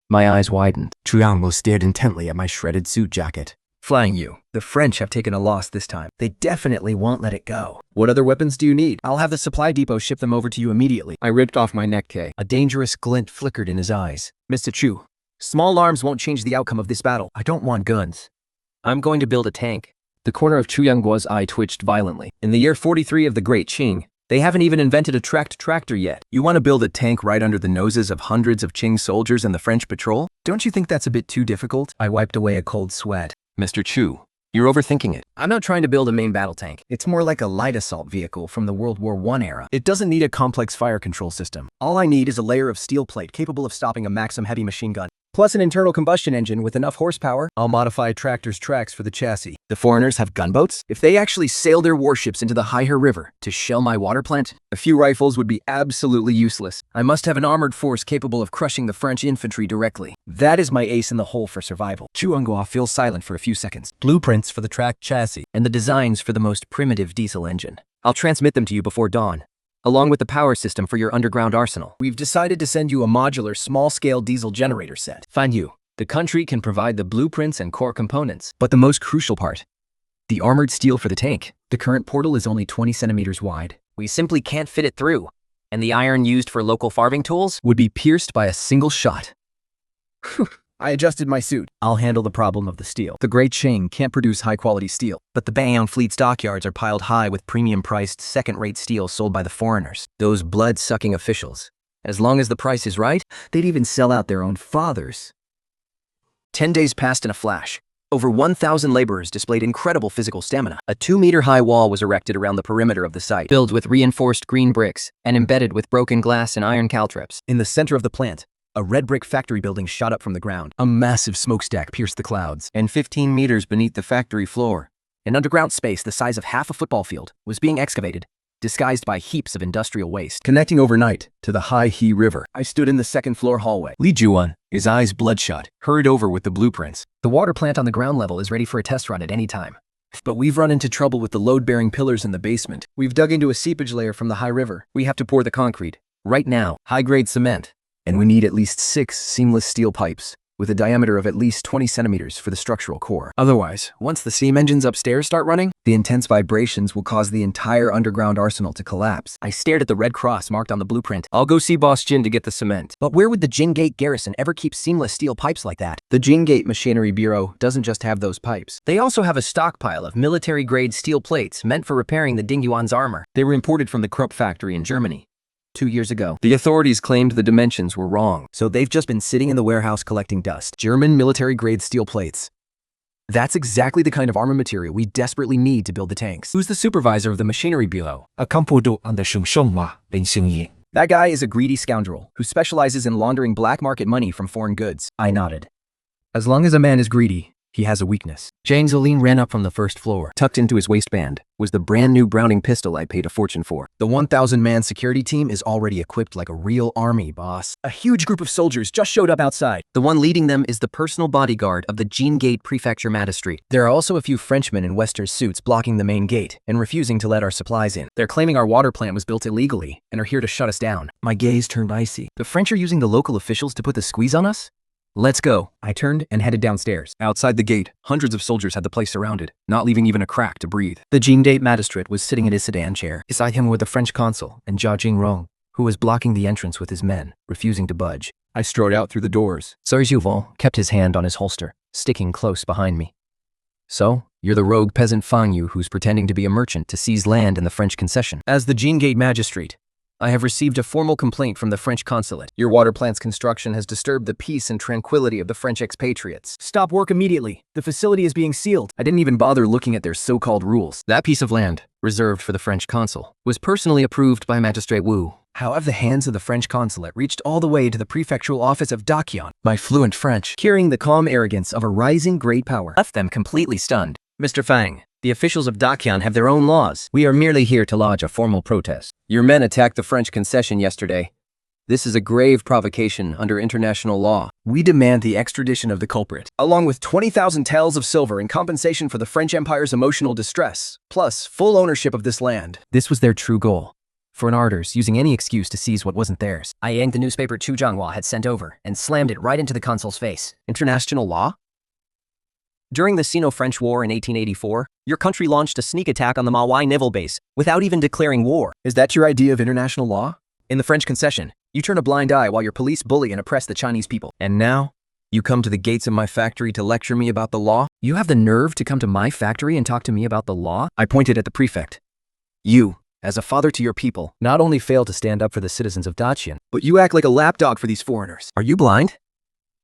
My eyes widened. Chu Yangmo stared intently at my shredded suit jacket. Flying you. The French have taken a loss this time. They definitely won't let it go. What other weapons do you need? I'll have the supply depot ship them over to you immediately. I ripped off my neck K. A dangerous glint flickered in his eyes. Mr. Chu, small arms won't change the outcome of this battle. I don't want guns. I'm going to build a tank. The corner of Chu Yangguo's eye twitched violently. In the year 43 of the Great Qing, they haven't even invented a tracked tractor yet. You want to build a tank right under the noses of hundreds of Qing soldiers and the French patrol? Don't you think that's a bit too difficult? I wiped away a cold sweat. Mr. Chu, you're overthinking it. I'm not trying to build a main battle tank. It's more like a light assault vehicle from the World War I era. It doesn't need a complex fire control system. All I need is a layer of steel plate capable of stopping a Maxim heavy machine gun, plus an internal combustion engine with enough horsepower. I'll modify a tractor's tracks for the chassis. The foreigners have gunboats? If they actually sail their warships into the Haihe River to shell my water plant, a few rifles would be absolutely useless. I must have an armored force capable of crushing the French infantry directly. That is my ace in the hole for survival. Chu Yangguo feels silent for a few seconds. Blueprints for the tracked chassis. And the designs for the most primitive diesel engine. I'll transmit them to you before dawn, along with the power system for your underground arsenal. We've decided to send you a modular, small-scale diesel generator set. Fine you. The country can provide the blueprints and core components. But the most crucial part, the armored steel for the tank. The current portal is only 20 centimeters wide. We simply can't fit it through. And the iron used for local farming tools would be pierced by a single shot. I adjusted my suit. I'll handle the problem of the steel. The Great Qing can't produce high-quality steel, but the Bayonne Fleet's dockyards are piled high with premium-priced, second-rate steel sold by the foreigners. Those blood-sucking officials. As long as the price is right, they'd even sell out their own fathers. 10 days passed in a flash. Over 1,000 laborers displayed incredible physical stamina. A 2-meter-high wall was erected around the perimeter of the site, filled with reinforced green bricks and embedded with broken glass and iron caltrops. In the center of the plant, a red brick factory building shot up from the ground. A massive smokestack pierced the clouds. And 15 meters beneath the factory floor, an underground space the size of half a football field was being excavated, disguised by heaps of industrial waste. Connecting overnight to the Haihe River, I stood in the second-floor hallway. Li Juan, his eyes bloodshot, hurried over with the blueprints. The water plant on the ground level is ready for a test run at any time. But we've run into trouble with the load-bearing pillars in the basement. We've dug into a seepage layer from the high river. We have to pour the concrete, right now, high-grade cement. And we need at least 6 seamless steel pipes, with a diameter of at least 20 centimeters for the structural core. Otherwise, once the steam engines upstairs start running, the intense vibrations will cause the entire underground arsenal to collapse. I stared at the red cross marked on the blueprint. I'll go see Boss Jin to get the cement. But where would the Jingate garrison ever keep seamless steel pipes like that? The Jingate Machinery Bureau doesn't just have those pipes. They also have a stockpile of military-grade steel plates meant for repairing the Dingyuan's armor. They were imported from the Krupp factory in Germany 2 years ago. The authorities claimed the dimensions were wrong. So they've just been sitting in the warehouse collecting dust. German military-grade steel plates. That's exactly the kind of armor material we desperately need to build the tanks. Who's the supervisor of the Machinery Bureau? That guy is a greedy scoundrel who specializes in laundering black market money from foreign goods. I nodded. As long as a man is greedy, he has a weakness. Jane Zoline ran up from the first floor. Tucked into his waistband was the brand new Browning pistol I paid a fortune for. The 1,000-man security team is already equipped like a real army, boss. A huge group of soldiers just showed up outside. The one leading them is the personal bodyguard of the Jingate Prefecture Magistrate. There are also a few Frenchmen in Western suits blocking the main gate and refusing to let our supplies in. They're claiming our water plant was built illegally and are here to shut us down. My gaze turned icy. The French are using the local officials to put the squeeze on us? Let's go. I turned and headed downstairs. Outside the gate, hundreds of soldiers had the place surrounded, not leaving even a crack to breathe. The Jingate magistrate was sitting in his sedan chair. Beside him were the French consul and Jia Jingrong, who was blocking the entrance with his men, refusing to budge. I strode out through the doors. Sir Juvon kept his hand on his holster, sticking close behind me. So, you're the rogue peasant Fang Yu who's pretending to be a merchant to seize land in the French concession. As the Jingate magistrate, I have received a formal complaint from the French consulate. Your water plant's construction has disturbed the peace and tranquility of the French expatriates. Stop work immediately. The facility is being sealed. I didn't even bother looking at their so-called rules. That piece of land, reserved for the French consul, was personally approved by Magistrate Wu. How have the hands of the French consulate reached all the way to the prefectural office of Daqian? My fluent French, carrying the calm arrogance of a rising great power, left them completely stunned. Mr. Fang, the officials of Daqian have their own laws. We are merely here to lodge a formal protest. Your men attacked the French concession yesterday. This is a grave provocation under international law. We demand the extradition of the culprit, along with 20,000 taels of silver in compensation for the French Empire's emotional distress, plus full ownership of this land. This was their true goal. foreigners using any excuse to seize what wasn't theirs. I yanked the newspaper Chu Jianghua had sent over and slammed it right into the consul's face. International law? During the Sino-French War in 1884, your country launched a sneak attack on the Maui naval base without even declaring war. Is that your idea of international law? In the French concession, you turn a blind eye while your police bully and oppress the Chinese people. And now, you come to the gates of my factory to lecture me about the law? You have the nerve to come to my factory and talk to me about the law? I pointed at the prefect. You, as a father to your people, not only fail to stand up for the citizens of Dacian, but you act like a lapdog for these foreigners. Are you blind?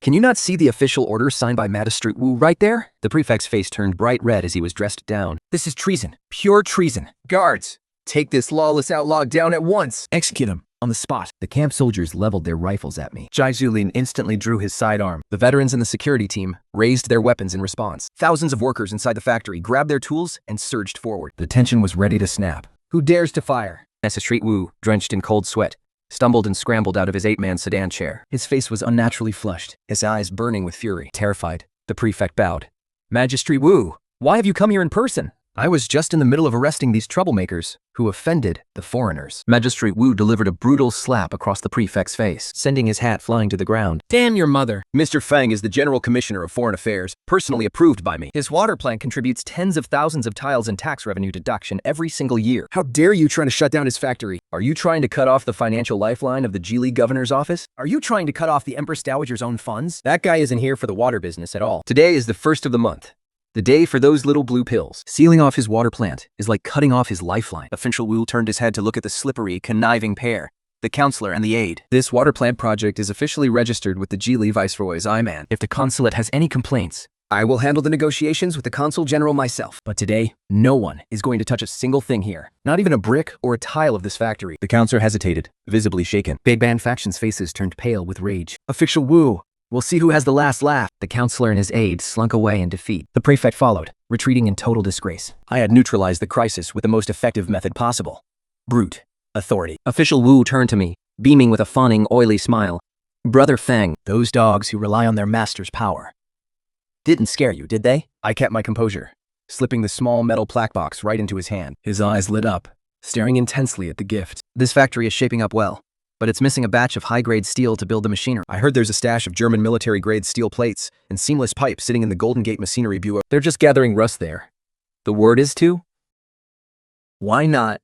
Can you not see the official order signed by Magistrate Wu right there? The prefect's face turned bright red as he was dressed down. This is treason. Pure treason. Guards, take this lawless outlaw down at once. Execute him. On the spot. The camp soldiers leveled their rifles at me. Jai Zulin instantly drew his sidearm. The veterans and the security team raised their weapons in response. Thousands of workers inside the factory grabbed their tools and surged forward. The tension was ready to snap. Who dares to fire? Magistrate Wu, drenched in cold sweat, stumbled and scrambled out of his 8-man sedan chair. His face was unnaturally flushed, his eyes burning with fury. Terrified, the prefect bowed. Magistrate Wu, why have you come here in person? I was just in the middle of arresting these troublemakers who offended the foreigners. Magistrate Wu delivered a brutal slap across the prefect's face, sending his hat flying to the ground. Damn your mother. Mr. Feng is the General Commissioner of Foreign Affairs, personally approved by me. His water plant contributes tens of thousands of tiles in tax revenue to Dakshin every single year. How dare you try to shut down his factory? Are you trying to cut off the financial lifeline of the Jili governor's office? Are you trying to cut off the Empress Dowager's own funds? That guy isn't here for the water business at all. Today is the 1st of the month. The day for those little blue pills. Sealing off his water plant is like cutting off his lifeline. Official Wu turned his head to look at the slippery, conniving pair, the counselor and the aide. This water plant project is officially registered with the Jili Viceroy's I-Man. If the consulate has any complaints, I will handle the negotiations with the consul general myself. But today, no one is going to touch a single thing here. Not even a brick or a tile of this factory. The counselor hesitated, visibly shaken. Big Band faction's faces turned pale with rage. Official Wu, we'll see who has the last laugh. The counselor and his aide slunk away in defeat. The prefect followed, retreating in total disgrace. I had neutralized the crisis with the most effective method possible. Brute. Authority. Official Wu turned to me, beaming with a fawning, oily smile. Brother Feng, those dogs who rely on their master's power didn't scare you, did they? I kept my composure, slipping the small metal plaque box right into his hand. His eyes lit up, staring intensely at the gift. This factory is shaping up well, but it's missing a batch of high-grade steel to build the machinery. I heard there's a stash of German military-grade steel plates and seamless pipe sitting in the Golden Gate Machinery Bureau. They're just gathering rust there. The word is to? Why not?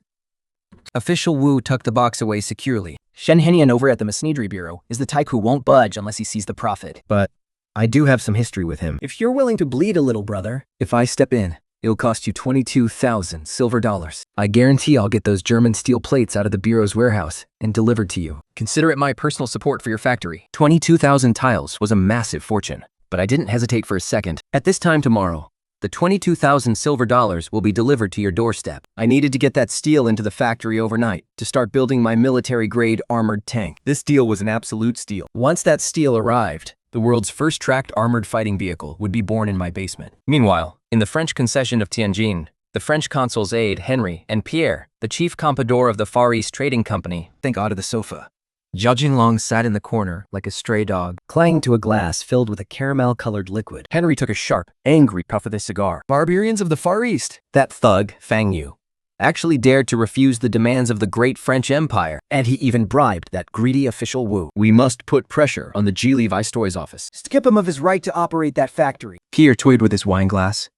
Official Wu tucked the box away securely. Shen Henian over at the Machinery Bureau is the type who won't budge unless he sees the profit. But I do have some history with him. If you're willing to bleed a little, brother. If I step in, it'll cost you 22,000 silver dollars. I guarantee I'll get those German steel plates out of the Bureau's warehouse and delivered to you. Consider it my personal support for your factory. 22,000 tiles was a massive fortune, but I didn't hesitate for a second. At this time tomorrow, the 22,000 silver dollars will be delivered to your doorstep. I needed to get that steel into the factory overnight to start building my military-grade armored tank. This deal was an absolute steal. Once that steel arrived, the world's first tracked armored fighting vehicle would be born in my basement. Meanwhile, in the French concession of Tianjin, the French consul's aide, Henry, and Pierre, the chief comprador of the Far East Trading Company, think out of the sofa. Zhao Jinglong sat in the corner like a stray dog, clinging to a glass filled with a caramel-colored liquid. Henry took a sharp, angry puff of his cigar. Barbarians of the Far East! That thug, Fang Yu, actually dared to refuse the demands of the great French Empire, and he even bribed that greedy official Wu. We must put pressure on the Jili Viceroy's office. Skip him of his right to operate that factory. Pierre toyed with his wineglass.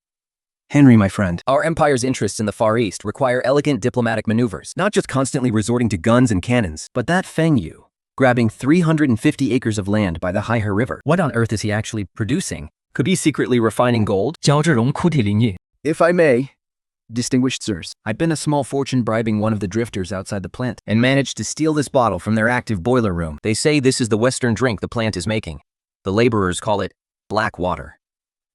Henry, my friend, our empire's interests in the Far East require elegant diplomatic maneuvers, not just constantly resorting to guns and cannons, but that Feng Yu, grabbing 350 acres of land by the Haihe River. What on earth is he actually producing? Could he secretly refining gold? If I may, distinguished sirs, I'd been a small fortune bribing one of the drifters outside the plant and managed to steal this bottle from their active boiler room. They say this is the Western drink the plant is making. The laborers call it black water.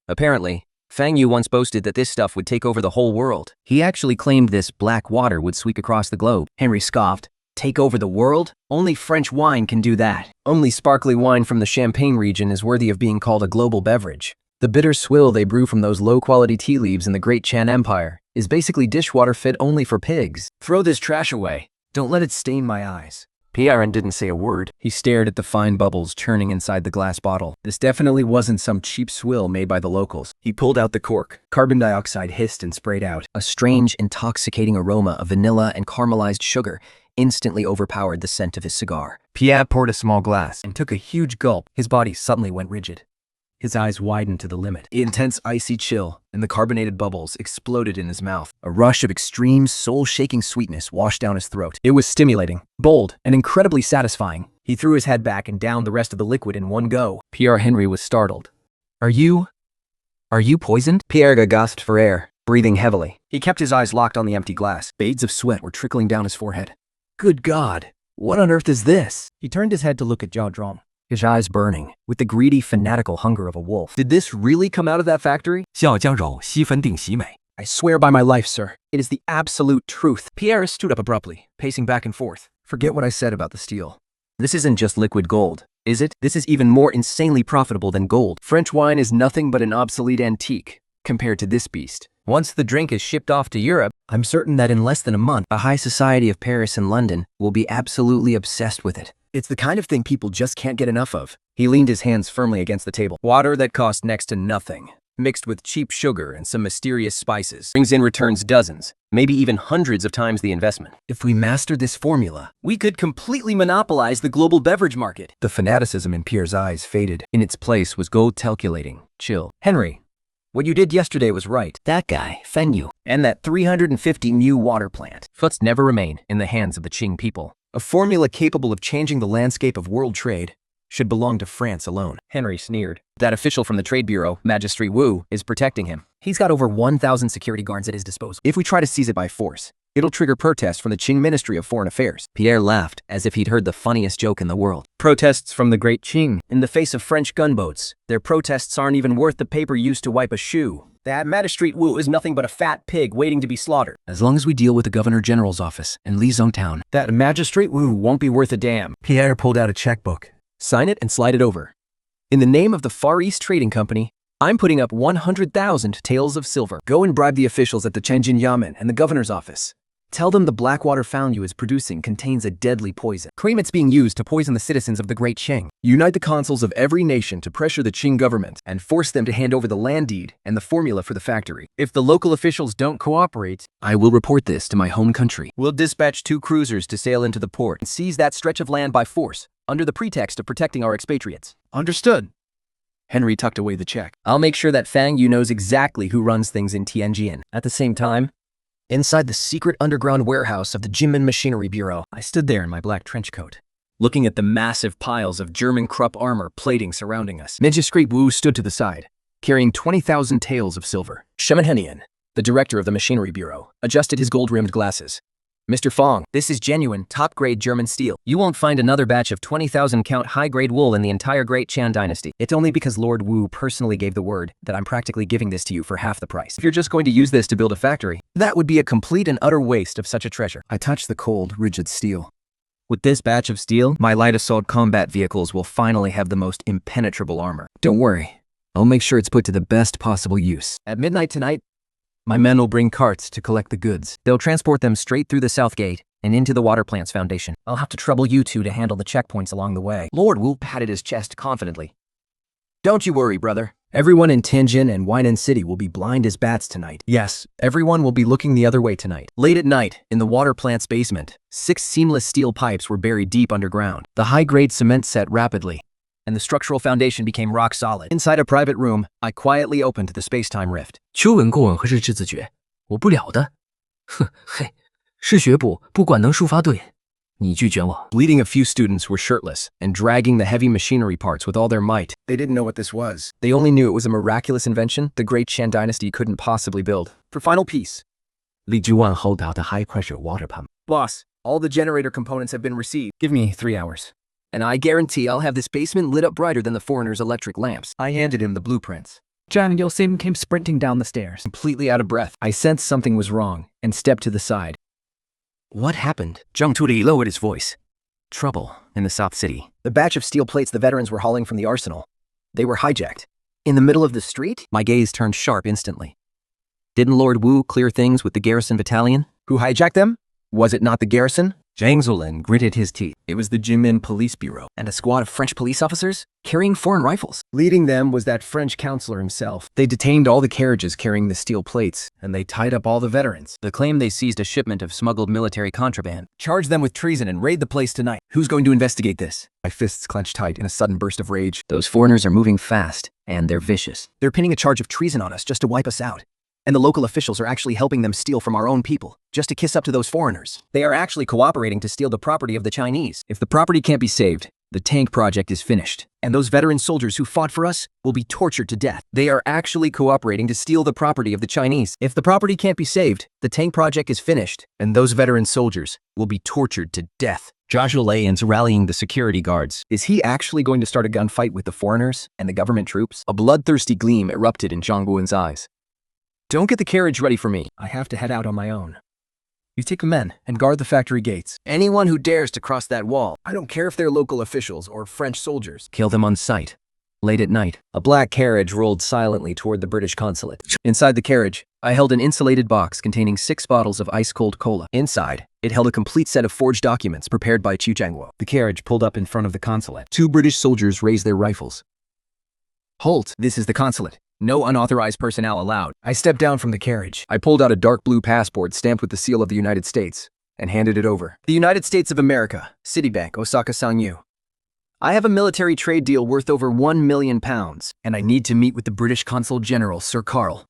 Apparently, Fang Yu once boasted that this stuff would take over the whole world. He actually claimed this black water would sweep across the globe. Henry scoffed. Take over the world? Only French wine can do that. Only sparkly wine from the Champagne region is worthy of being called a global beverage. The bitter swill they brew from those low-quality tea leaves in the Great Chan Empire is basically dishwater fit only for pigs. Throw this trash away. Don't let it stain my eyes. Pierre didn't say a word. He stared at the fine bubbles churning inside the glass bottle. This definitely wasn't some cheap swill made by the locals. He pulled out the cork. Carbon dioxide hissed and sprayed out. A strange, intoxicating aroma of vanilla and caramelized sugar instantly overpowered the scent of his cigar. Pierre poured a small glass and took a huge gulp. His body suddenly went rigid. His eyes widened to the limit. The intense icy chill and the carbonated bubbles exploded in his mouth. A rush of extreme, soul-shaking sweetness washed down his throat. It was stimulating, bold, and incredibly satisfying. He threw his head back and downed the rest of the liquid in one go. Pierre Henry was startled. Are you poisoned? Pierre gasped for air, breathing heavily. He kept his eyes locked on the empty glass. Beads of sweat were trickling down his forehead. Good God, what on earth is this? He turned his head to look at Zhao Zhuang, his eyes burning with the greedy, fanatical hunger of a wolf. Did this really come out of that factory? 笑将肉西粉定喜美. I swear by my life, sir. It is the absolute truth. Pierre stood up abruptly, pacing back and forth. Forget what I said about the steel. This isn't just liquid gold, is it? This is even more insanely profitable than gold. French wine is nothing but an obsolete antique compared to this beast. Once the drink is shipped off to Europe, I'm certain that in less than a month, a high society of Paris and London will be absolutely obsessed with it. It's the kind of thing people just can't get enough of. He leaned his hands firmly against the table. Water that cost next to nothing, mixed with cheap sugar and some mysterious spices, brings in returns dozens, maybe even hundreds of times the investment. If we mastered this formula, we could completely monopolize the global beverage market. The fanaticism in Pierre's eyes faded. In its place was gold calculating, chill. Henry, what you did yesterday was right. That guy, Feng Yu, and that 350 new water plant. Futs never remain in the hands of the Qing people. A formula capable of changing the landscape of world trade should belong to France alone. Henry sneered. That official from the Trade Bureau, Magistrate Wu, is protecting him. He's got over 1,000 security guards at his disposal. If we try to seize it by force, it'll trigger protests from the Qing Ministry of Foreign Affairs. Pierre laughed as if he'd heard the funniest joke in the world. Protests from the great Qing. In the face of French gunboats, their protests aren't even worth the paper used to wipe a shoe. That Magistrate Wu is nothing but a fat pig waiting to be slaughtered. As long as we deal with the Governor General's office in Lizhong Town, that Magistrate Wu won't be worth a damn. Pierre pulled out a checkbook. Sign it and slide it over. In the name of the Far East Trading Company, I'm putting up 100,000 taels of silver. Go and bribe the officials at the Tianjin Yamen and the governor's office. Tell them the black water Feng Yu is producing contains a deadly poison. Claim it's being used to poison the citizens of the Great Qing. Unite the consuls of every nation to pressure the Qing government and force them to hand over the land deed and the formula for the factory. If the local officials don't cooperate, I will report this to my home country. We'll dispatch 2 cruisers to sail into the port and seize that stretch of land by force, under the pretext of protecting our expatriates. Understood. Henry tucked away the check. I'll make sure that Feng Yu knows exactly who runs things in Tianjin. At the same time, inside the secret underground warehouse of the Jinmen Machinery Bureau, I stood there in my black trench coat, looking at the massive piles of German Krupp armor plating surrounding us. Magistrate Wu stood to the side, carrying 20,000 taels of silver. Shemenhenian, the director of the Machinery Bureau, adjusted his gold-rimmed glasses. Mr. Fong, this is genuine, top-grade German steel. You won't find another batch of 20,000 count high-grade wool in the entire Great Qing Dynasty. It's only because Lord Wu personally gave the word that I'm practically giving this to you for half the price. If you're just going to use this to build a factory, that would be a complete and utter waste of such a treasure. I touched the cold, rigid steel. With this batch of steel, my light assault combat vehicles will finally have the most impenetrable armor. Don't worry, I'll make sure it's put to the best possible use. At midnight tonight, my men will bring carts to collect the goods. They'll transport them straight through the south gate and into the water plant's foundation. I'll have to trouble you two to handle the checkpoints along the way. Lord Wu patted his chest confidently. Don't you worry, brother. Everyone in Tianjin and Weinan City will be blind as bats tonight. Yes, everyone will be looking the other way tonight. Late at night, in the water plant's basement, 6 seamless steel pipes were buried deep underground. The high-grade cement set rapidly, and the structural foundation became rock solid. Inside a private room, I quietly opened the space-time rift. 丘文过吻和日志自觉，我不了的。哼，嘿，是学部不管能书法对，你拒绝我。Bleeding a few students were shirtless and dragging the heavy machinery parts with all their might. They didn't know what this was. They only knew it was a miraculous invention the great Qing Dynasty couldn't possibly build. For final piece, Li Juan hold out a high-pressure water pump. Boss, all the generator components have been received. Give me 3 hours. And I guarantee I'll have this basement lit up brighter than the foreigner's electric lamps. I handed him the blueprints. Zhang and Yosim came sprinting down the stairs. Completely out of breath, I sensed something was wrong and stepped to the side. What happened? Zhang Tuli lowered his voice. Trouble in the South City. The batch of steel plates the veterans were hauling from the arsenal. They were hijacked. In the middle of the street? My gaze turned sharp instantly. Didn't Lord Wu clear things with the garrison battalion? Who hijacked them? Was it not the garrison? Zhang Zolin gritted his teeth. It was the Jimin Police Bureau. And a squad of French police officers carrying foreign rifles. Leading them was that French counselor himself. They detained all the carriages carrying the steel plates, and they tied up all the veterans. They claim they seized a shipment of smuggled military contraband. Charge them with treason and raid the place tonight. Who's going to investigate this? My fists clenched tight in a sudden burst of rage. Those foreigners are moving fast, and they're vicious. They're pinning a charge of treason on us just to wipe us out. And the local officials are actually helping them steal from our own people, just to kiss up to those foreigners. They are actually cooperating to steal the property of the Chinese. If the property can't be saved, the tank project is finished. And those veteran soldiers who fought for us will be tortured to death. They are actually cooperating to steal the property of the Chinese. If the property can't be saved, the tank project is finished, and those veteran soldiers will be tortured to death. Joshua Layens rallying the security guards. Is he actually going to start a gunfight with the foreigners and the government troops? A bloodthirsty gleam erupted in Zhang Guowen's eyes. Don't get the carriage ready for me. I have to head out on my own. You take the men and guard the factory gates. Anyone who dares to cross that wall, I don't care if they're local officials or French soldiers. Kill them on sight. Late at night, a black carriage rolled silently toward the British consulate. Inside the carriage, I held an insulated box containing 6 bottles of ice-cold cola. Inside, it held a complete set of forged documents prepared by Qu Zhangguo. The carriage pulled up in front of the consulate. 2 British soldiers raised their rifles. Halt! This is the consulate. No unauthorized personnel allowed. I stepped down from the carriage. I pulled out a dark blue passport stamped with the seal of the United States and handed it over. The United States of America, Citibank, Osaka Sangyu. I have a military trade deal worth over £1 million, and I need to meet with the British Consul General, Sir Carl.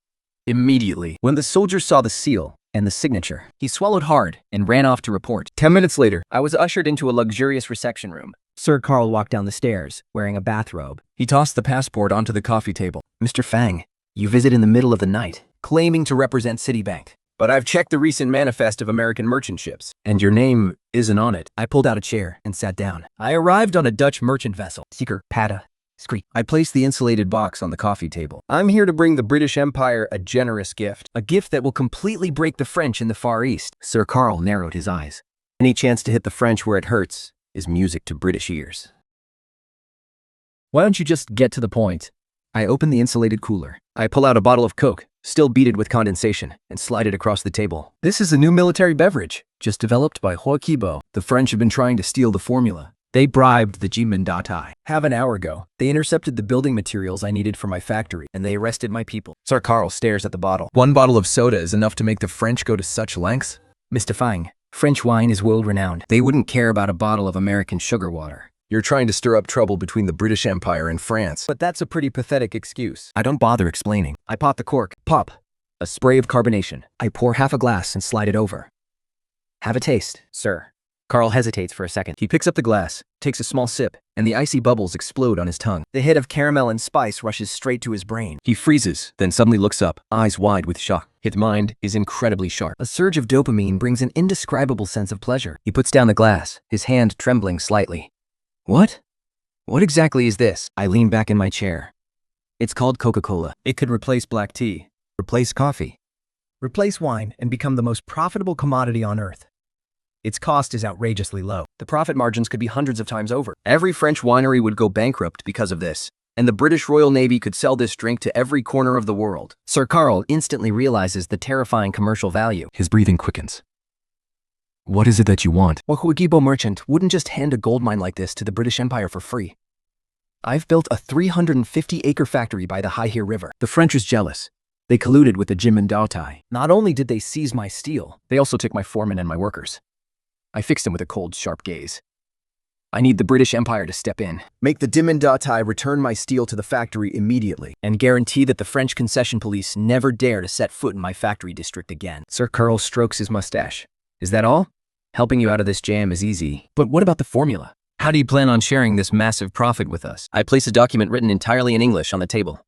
Immediately. When the soldier saw the seal and the signature, he swallowed hard and ran off to report. 10 minutes later, I was ushered into a luxurious reception room. Sir Carl walked down the stairs, wearing a bathrobe. He tossed the passport onto the coffee table. Mr. Fang, you visit in the middle of the night, claiming to represent Citibank. But I've checked the recent manifest of American merchant ships, and your name isn't on it. I pulled out a chair and sat down. I arrived on a Dutch merchant vessel. Seeker, Pata, Screet. I placed the insulated box on the coffee table. I'm here to bring the British Empire a generous gift. A gift that will completely break the French in the Far East. Sir Carl narrowed his eyes. Any chance to hit the French where it hurts is music to British ears. Why don't you just get to the point? I open the insulated cooler. I pull out a bottle of Coke, still beaded with condensation, and slide it across the table. This is a new military beverage, just developed by Hua Qibo. The French have been trying to steal the formula. They bribed the Jimin Datai. Half an hour ago, they intercepted the building materials I needed for my factory, and they arrested my people. Sir Carl stares at the bottle. 1 bottle of soda is enough to make the French go to such lengths? Mr. Fang, French wine is world-renowned. They wouldn't care about a bottle of American sugar water. You're trying to stir up trouble between the British Empire and France. But that's a pretty pathetic excuse. I don't bother explaining. I pop the cork. Pop. A spray of carbonation. I pour half a glass and slide it over. Have a taste, sir. Carl hesitates for a second. He picks up the glass, takes a small sip, and the icy bubbles explode on his tongue. The hit of caramel and spice rushes straight to his brain. He freezes, then suddenly looks up, eyes wide with shock. His mind is incredibly sharp. A surge of dopamine brings an indescribable sense of pleasure. He puts down the glass, his hand trembling slightly. What? What exactly is this? I lean back in my chair. It's called Coca-Cola. It could replace black tea, replace coffee, replace wine, and become the most profitable commodity on earth. Its cost is outrageously low. The profit margins could be hundreds of times over. Every French winery would go bankrupt because of this, and the British Royal Navy could sell this drink to every corner of the world. Sir Carl instantly realizes the terrifying commercial value. His breathing quickens. What is it that you want? A Huigibo merchant wouldn't just hand a gold mine like this to the British Empire for free. I've built a 350-acre factory by the Haihe River. The French is jealous. They colluded with the Jimin Datai. Not only did they seize my steel, they also took my foreman and my workers. I fixed him with a cold, sharp gaze. I need the British Empire to step in, make the Jimin Datai return my steel to the factory immediately, and guarantee that the French concession police never dare to set foot in my factory district again. Sir Carl strokes his mustache. Is that all? Helping you out of this jam is easy. But what about the formula? How do you plan on sharing this massive profit with us? I place a document written entirely in English on the table.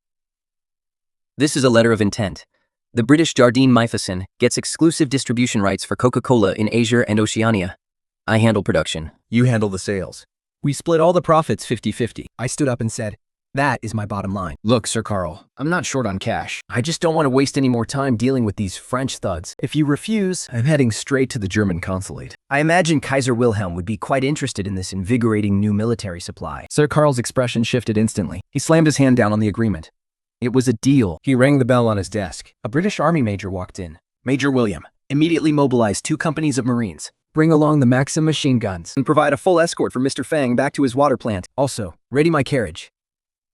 This is a letter of intent. The British Jardine Matheson gets exclusive distribution rights for Coca-Cola in Asia and Oceania. I handle production. You handle the sales. We split all the profits 50-50. I stood up and said, that is my bottom line. Look, Sir Carl, I'm not short on cash. I just don't want to waste any more time dealing with these French thugs. If you refuse, I'm heading straight to the German consulate. I imagine Kaiser Wilhelm would be quite interested in this invigorating new military supply. Sir Carl's expression shifted instantly. He slammed his hand down on the agreement. It was a deal. He rang the bell on his desk. A British Army major walked in. Major William, immediately mobilize 2 companies of Marines. Bring along the Maxim machine guns. and provide a full escort for Mr. Fang back to his water plant. Also, ready my carriage.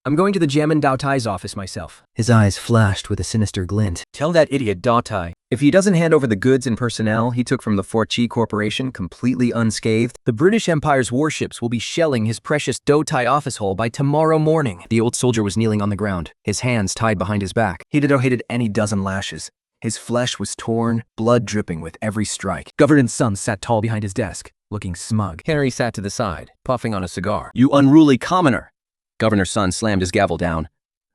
I'm going to the Jiamin Dao Tai's office myself. His eyes flashed with a sinister glint. Tell that idiot Dao Tai. If he doesn't hand over the goods and personnel he took from the Fort Qi Corporation completely unscathed, The British Empire's warships will be shelling his precious Dao Tai office hole by tomorrow morning. the old soldier was kneeling on the ground, his hands tied behind his back. He'd hated any dozen lashes. His flesh was torn, blood dripping with every strike. Governor Sun sat tall behind his desk, looking smug. Henry sat to the side, puffing on a cigar. You unruly commoner! Governor Sun slammed his gavel down.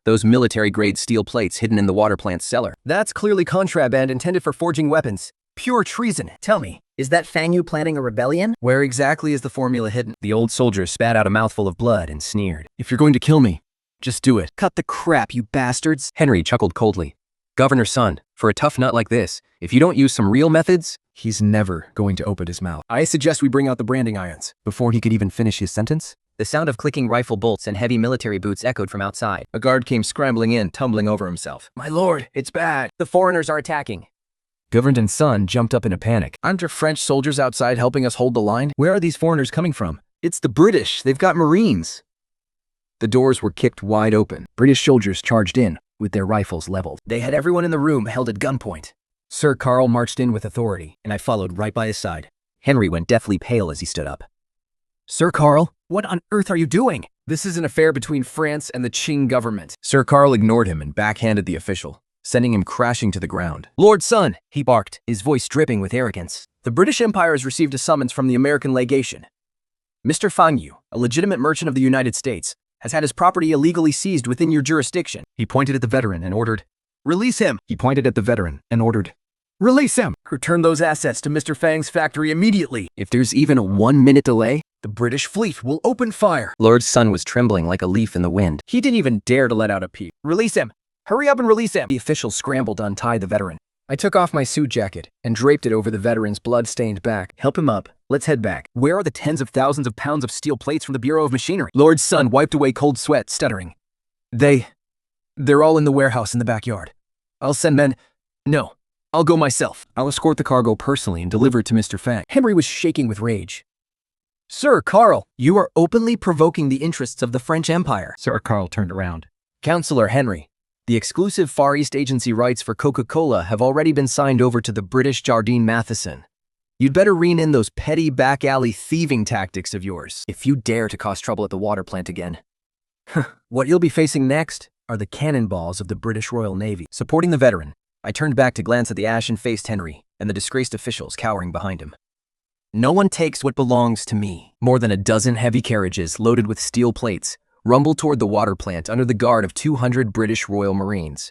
Those military-grade steel plates hidden in the water plant's cellar. That's clearly contraband intended for forging weapons. Pure treason. Tell me, is that Fang Yu planning a rebellion? Where exactly is the formula hidden? The old soldier spat out a mouthful of blood and sneered. If you're going to kill me, just do it. Cut the crap, you bastards. Henry chuckled coldly. Governor Sun, for a tough nut like this, if you don't use some real methods, He's never going to open his mouth. I suggest we bring out the branding irons. before he could even finish his sentence, The sound of clicking rifle bolts and heavy military boots echoed from outside. a guard came scrambling in, tumbling over himself. My lord, it's bad. The foreigners are attacking. Governor Sun jumped up in a panic. Aren't there French soldiers outside helping us hold the line? Where are these foreigners coming from? It's the British. They've got Marines. The doors were kicked wide open. British soldiers charged in with their rifles leveled. They had everyone in the room held at gunpoint. Sir Carl marched in with authority, and I followed right by his side. Henry went deathly pale as he stood up. Sir Carl, what on earth are you doing? This is an affair between France and the Qing government. Sir Carl ignored him and backhanded the official, sending him crashing to the ground. Lord Sun, he barked, his voice dripping with arrogance. The British Empire has received a summons from the American legation. Mr. Fang Yu, a legitimate merchant of the United States, has had his property illegally seized within your jurisdiction. He pointed at the veteran and ordered, Release him. He pointed at the veteran and ordered, Release him! Return those assets to Mr. Fang's factory immediately. If there's even a 1-minute delay, The British fleet will open fire. Lord Sun was trembling like a leaf in the wind. He didn't even dare to let out a peep. Release him. Hurry up and release him. The official scrambled to untie the veteran. I took off my suit jacket and draped it over the veteran's blood-stained back. Help him up. Let's head back. Where are the tens of thousands of pounds of steel plates from the Bureau of Machinery? Lord Sun wiped away cold sweat, stuttering. They're all in the warehouse in the backyard. I'll send men. No, I'll go myself. I'll escort the cargo personally and deliver it to Mr. Fang. Henry was shaking with rage. Sir Carl, you are openly provoking the interests of the French Empire. Sir Carl turned around. Counselor Henry, the exclusive Far East Agency rights for Coca-Cola have already been signed over to the British Jardine Matheson. You'd better rein in those petty back-alley thieving tactics of yours if you dare to cause trouble at the water plant again. What you'll be facing next are the cannonballs of the British Royal Navy. Supporting the veteran, I turned back to glance at the ashen-faced Henry and the disgraced officials cowering behind him. No one takes what belongs to me. More than a dozen heavy carriages loaded with steel plates rumbled toward the water plant under the guard of 200 British Royal Marines.